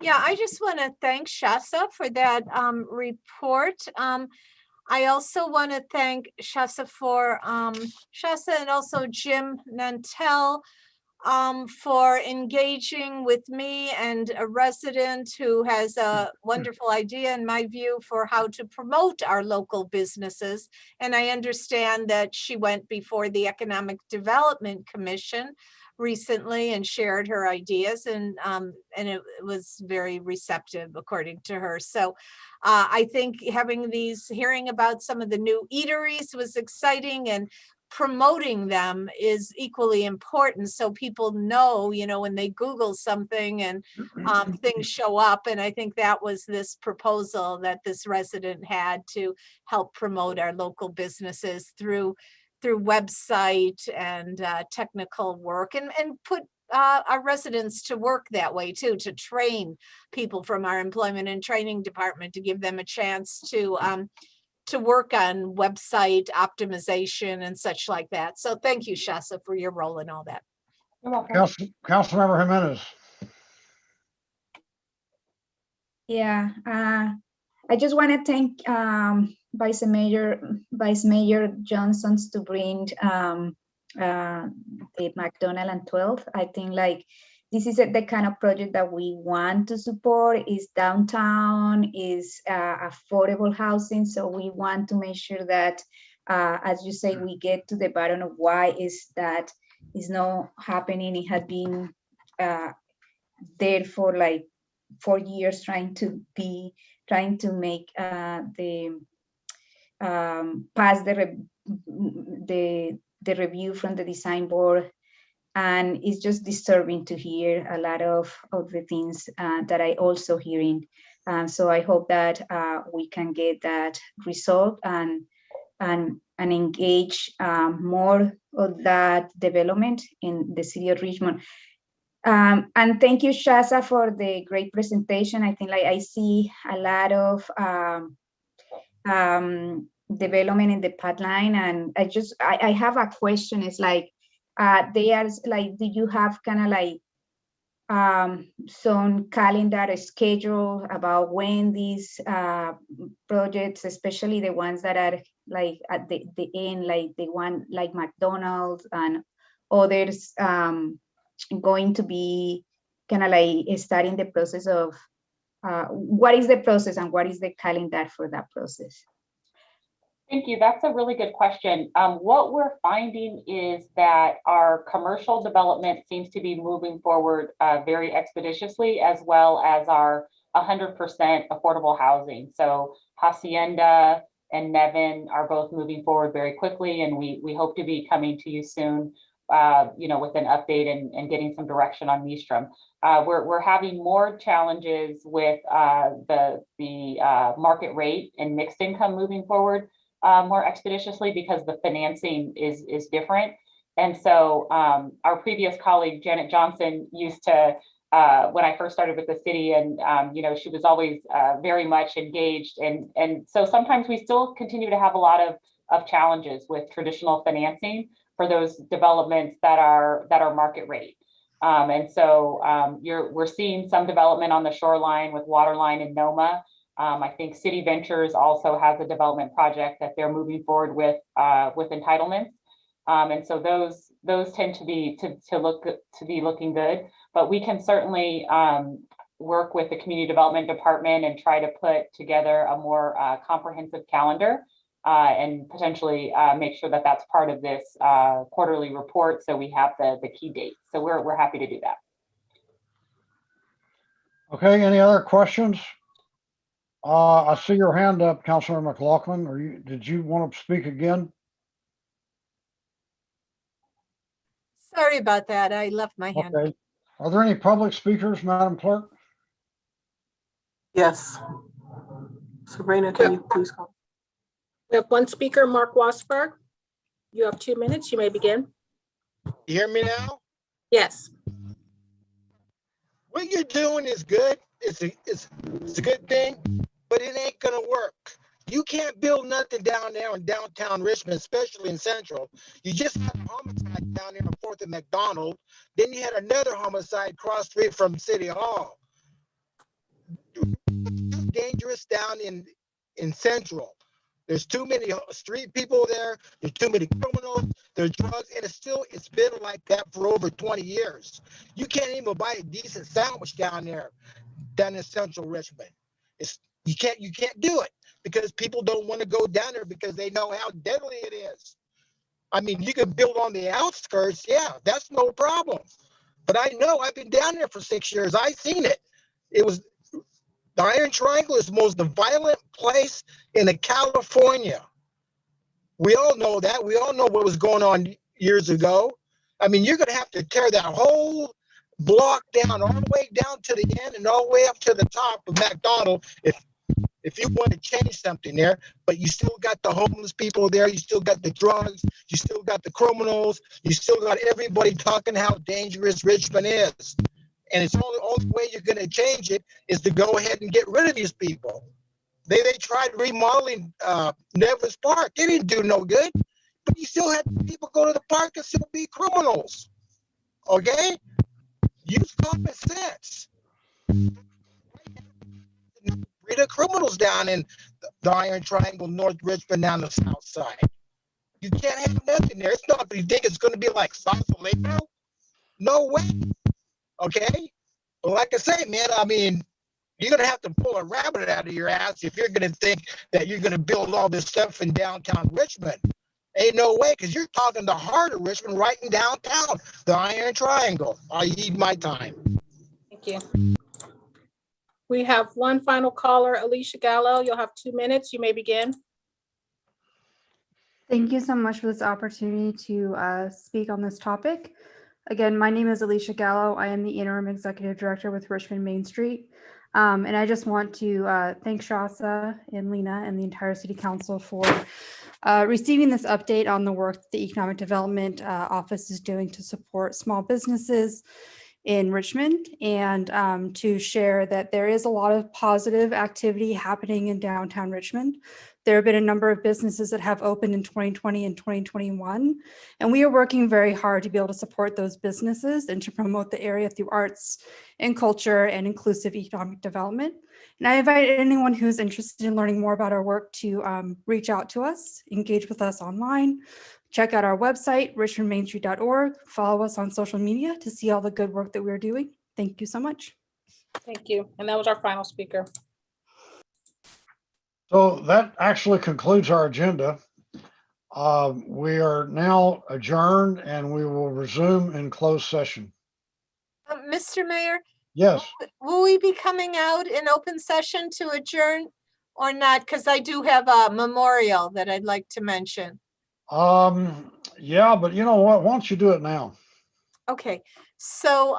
Yeah, I just want to thank Shasa for that report. I also want to thank Shasa and also Jim Nantel for engaging with me and a resident who has a wonderful idea, in my view, for how to promote our local businesses. And I understand that she went before the Economic Development Commission recently and shared her ideas, and it was very receptive according to her. So I think hearing about some of the new eateries was exciting, and promoting them is equally important so people know, when they Google something and things show up. And I think that was this proposal that this resident had to help promote our local businesses through website and technical work, and put our residents to work that way too, to train people from our employment and training department, to give them a chance to work on website optimization and such like that. So thank you, Shasa, for your role in all that. You're welcome. Councilmember Jimenez. Yeah, I just want to thank Vice Mayor Johnson to bring the McDonald and 12th. I think like this is the kind of project that we want to support. Is downtown, is affordable housing. So we want to make sure that, as you say, we get to the bottom of why is that is not happening. It had been there for like 4 years trying to make the pass the review from the design board, and it's just disturbing to hear a lot of the things that I also hearing. So I hope that we can get that resolved and engage more of that development in the city of Richmond. And thank you, Shasa, for the great presentation. I think like I see a lot of development in the pipeline, and I have a question. It's like they are like, do you have kind of like some calendar schedule about when these projects, especially the ones that are like at the end, like the one like McDonald's and others, going to be kind of like starting the process of what is the process and what is the calendar for that process? Thank you. That's a really good question. What we're finding is that our commercial development seems to be moving forward very expeditiously, as well as our 100% affordable housing. So Hacienda and Nevin are both moving forward very quickly, and we hope to be coming to you soon, with an update and getting some direction on Nystrom. We're having more challenges with the market rate and mixed income moving forward more expeditiously because the financing is different. And so our previous colleague, Janet Johnson, used to, when I first started with the city, and she was always very much engaged. And so sometimes we still continue to have a lot of challenges with traditional financing for those developments that are market rate. And so we're seeing some development on the shoreline with Waterline and Noma. I think City Ventures also has a development project that they're moving forward with entitlements. And so those tend to be looking good, but we can certainly work with the community development department and try to put together a more comprehensive calendar and potentially make sure that that's part of this quarterly report, so we have the key dates. So we're happy to do that. Okay, any other questions? I see your hand up, Councilor McLaughlin. Did you want to speak again? Sorry about that. I left my hand. Okay. Are there any public speakers, Madam Clerk? Yes. Sabrina, can you please call? We have one speaker, Mark Wasberg. You have 2 minutes. You may begin. You hear me now? Yes. What you're doing is good. It's a good thing, but it ain't gonna work. You can't build nothing down there in downtown Richmond, especially in Central. You just had a homicide down there on 4th and McDonald. Then you had another homicide cross street from City Hall. It's dangerous down in Central. There's too many street people there. There's too many criminals. There's drugs, and it's been like that for over 20 years. You can't even buy a decent sandwich down in Central Richmond. You can't do it because people don't want to go down there because they know how deadly it is. I mean, you can build on the outskirts, yeah, that's no problem. But I know I've been down there for 6 years. I've seen it. The Iron Triangle is the most violent place in California. We all know that. We all know what was going on years ago. I mean, you're going to have to tear that whole block down, all the way down to the end and all the way up to the top of McDonald if you want to change something there. But you still got the homeless people there. You still got the drugs. You still got the criminals. You still got everybody talking how dangerous Richmond is. And it's the only way you're going to change it is to go ahead and get rid of these people. They tried remodeling Nevis Park. It didn't do no good. But you still had people go to the park and still be criminals. okay? Use common sense. Read the criminals down in the Iron Triangle, North Richmond, down the south side. You can't have nothing there. It's not, you think it's going to be like Sausalito? No way, okay? But like I say, man, I mean, you're going to have to pull a rabbit out of your ass if you're going to think that you're going to build all this stuff in downtown Richmond. Ain't no way, because you're talking the heart of Richmond right in downtown, the Iron Triangle. I heed my time. Thank you. We have one final caller, Alicia Gallo. You'll have 2 minutes. You may begin. Thank you so much for this opportunity to speak on this topic. Again, my name is Alicia Gallo. I am the Interim Executive Director with Richmond Main Street. And I just want to thank Shasa and Lena and the entire City Council for receiving this update on the work that the Economic Development Office is doing to support small businesses in Richmond, and to share that there is a lot of positive activity happening in downtown Richmond. There have been a number of businesses that have opened in 2020 and 2021, and we are working very hard to be able to support those businesses and to promote the area through arts and culture and inclusive economic development. And I invite anyone who's interested in learning more about our work to reach out to us, engage with us online. Check out our website, richmondmainstreet.org. Follow us on social media to see all the good work that we're doing. Thank you so much. Thank you. And that was our final speaker. So that actually concludes our agenda. We are now adjourned and we will resume in closed session. Mr. Mayor, Yes. will we be coming out in open session to adjourn or not? Because I do have a memorial that I'd like to mention. Yeah, but you know what? Why don't you do it now? Okay, so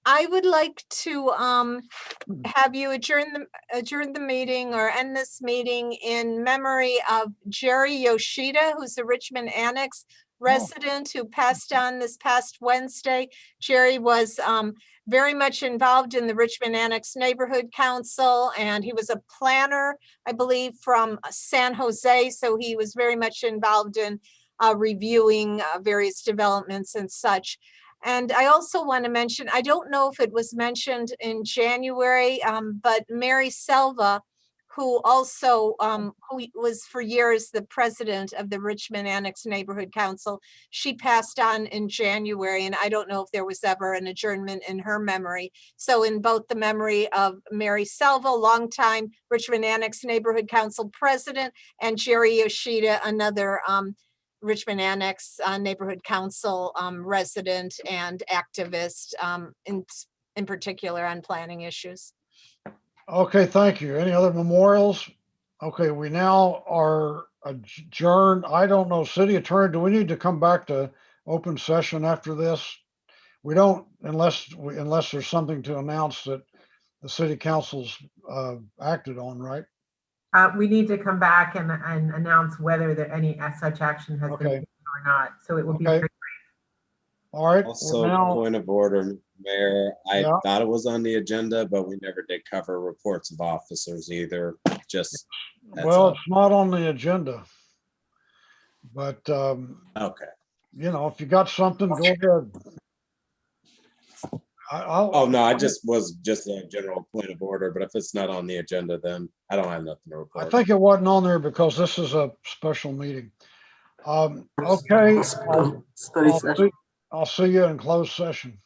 I would like to have you adjourn the meeting or end this meeting in memory of Jerry Yoshida, who's a Richmond Annex resident who passed on this past Wednesday. Jerry was very much involved in the Richmond Annex Neighborhood Council, and he was a planner, I believe, from San Jose. So he was very much involved in reviewing various developments and such. And I also want to mention, I don't know if it was mentioned in January, but Mary Selva, who also who was for years the president of the Richmond Annex Neighborhood Council, she passed on in January, and I don't know if there was ever an adjournment in her memory. So in both the memory of Mary Selva, longtime Richmond Annex Neighborhood Council president, and Jerry Yoshida, another Richmond Annex Neighborhood Council resident and activist, in particular on planning issues. Okay, thank you. Any other memorials? Okay, we now are adjourned. I don't know, City Attorney, do we need to come back to open session after this? We don't, unless there's something to announce that the City Council's acted on, right? We need to come back and announce whether there any such action has been taken or not. So it will be. Okay. All right. Also, point of order, Mayor, I thought it was on the agenda, but we never did cover reports of officers either. Just well, it's not on the agenda, but okay. You know, if you got something, go ahead. Oh no, I just was just a general point of order, but if it's not on the agenda, then I don't have nothing to report. I think it wasn't on there because this is a special meeting. Okay, I'll see you in closed session.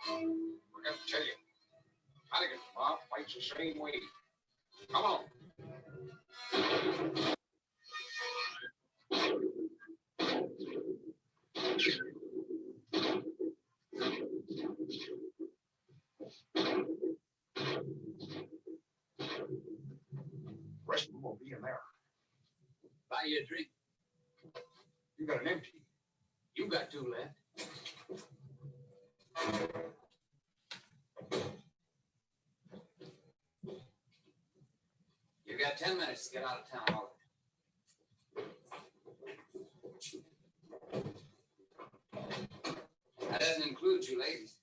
Forgot to tell you, Madigan's mob fights the same way. Come on. Richmond will be in there. Buy you a drink. You got an empty. You got two left. You got 10 minutes to get out of town. That doesn't include you ladies.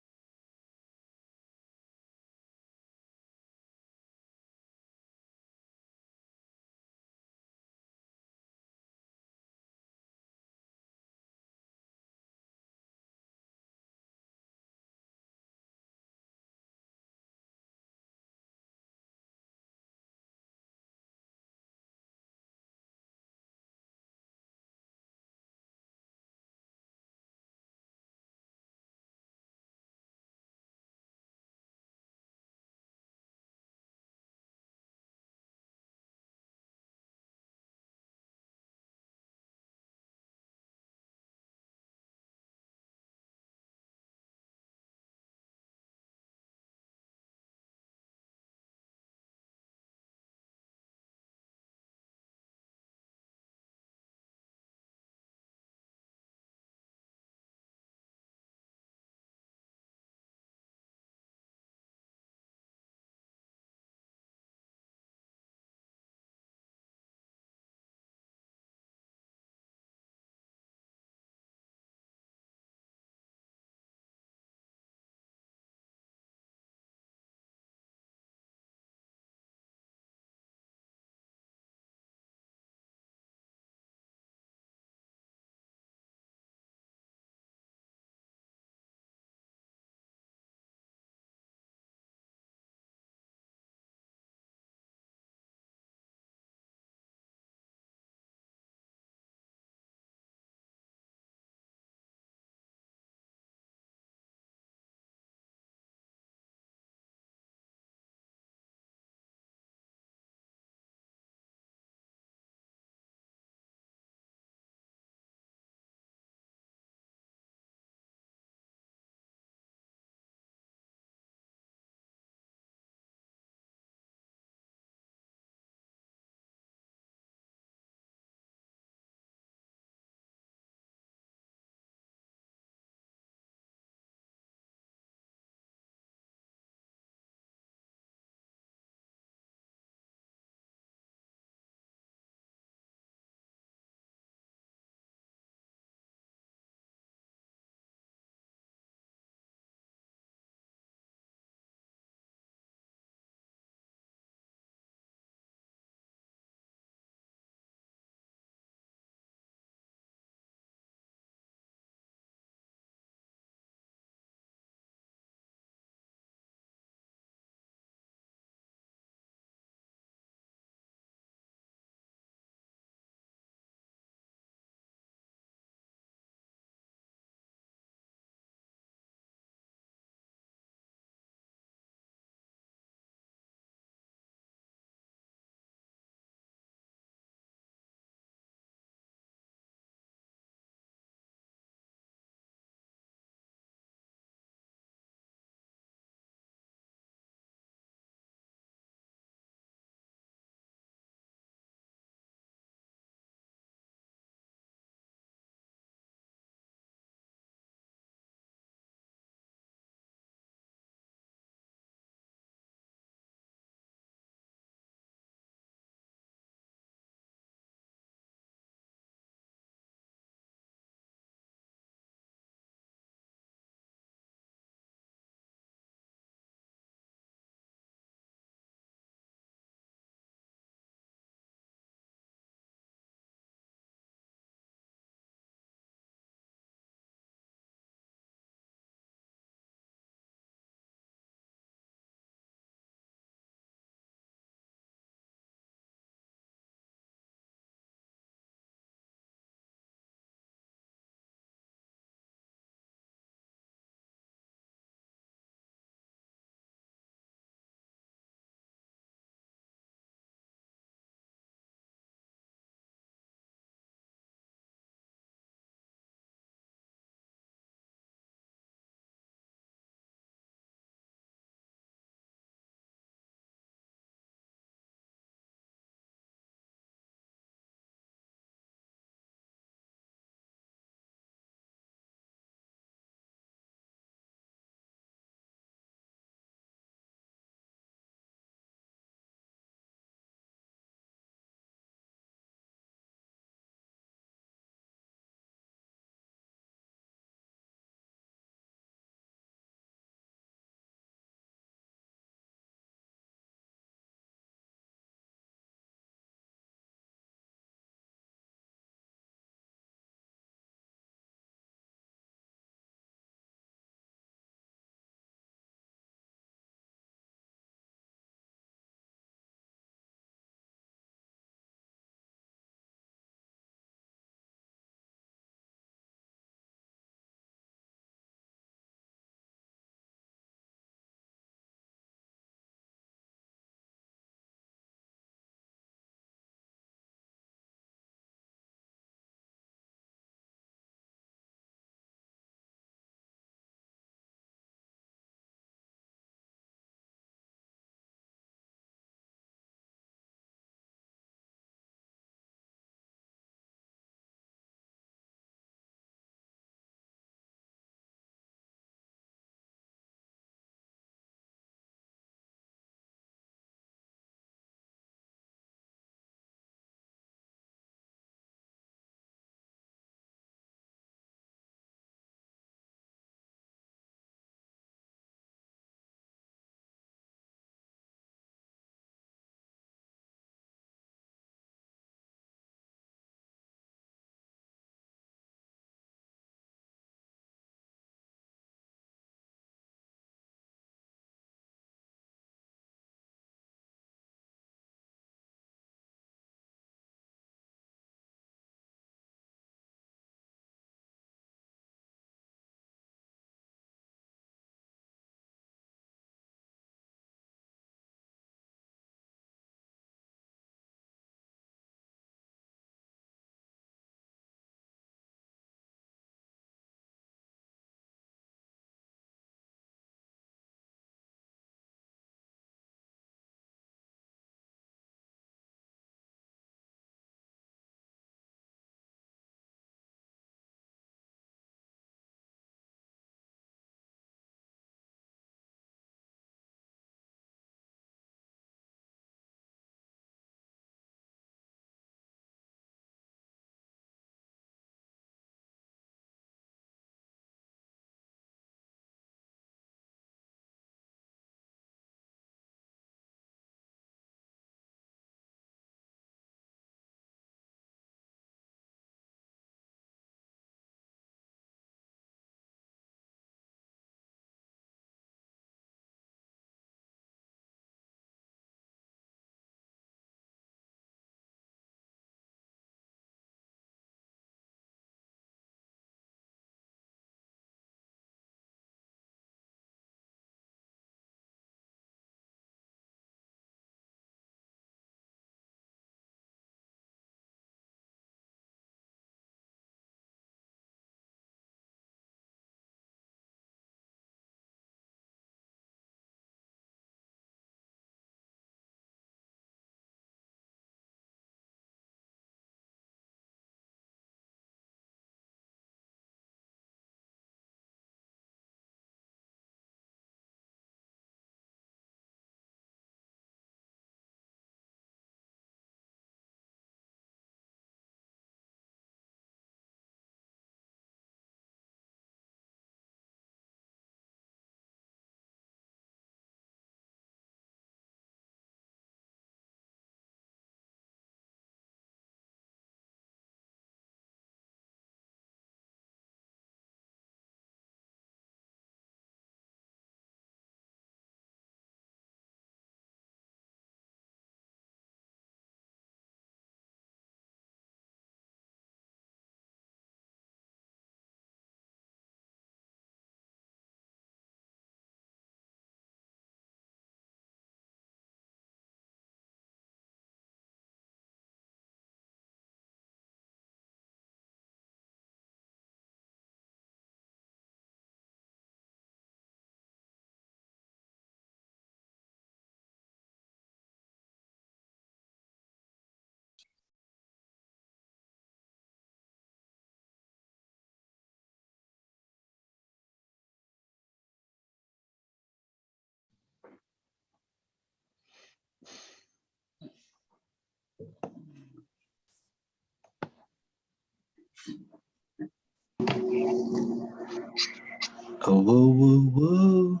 Oh, whoa, whoa, whoa.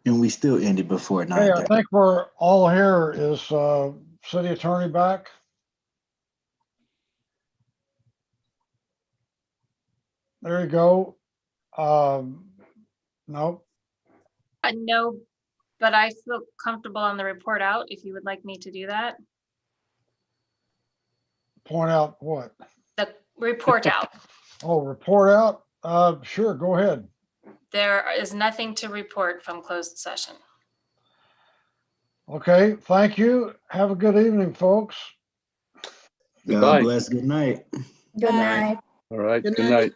And we still ended before Hey, I 9:30. think we're all here. Is city attorney back? There you go. No, No, but I feel comfortable on the report out if you would like me to do that. point out what? The report out. Oh, report out? Sure, go ahead. There is nothing to report from closed session. Okay, thank you. Have a good evening, folks. God bless. Good night. Good night. All right, Good good night. night.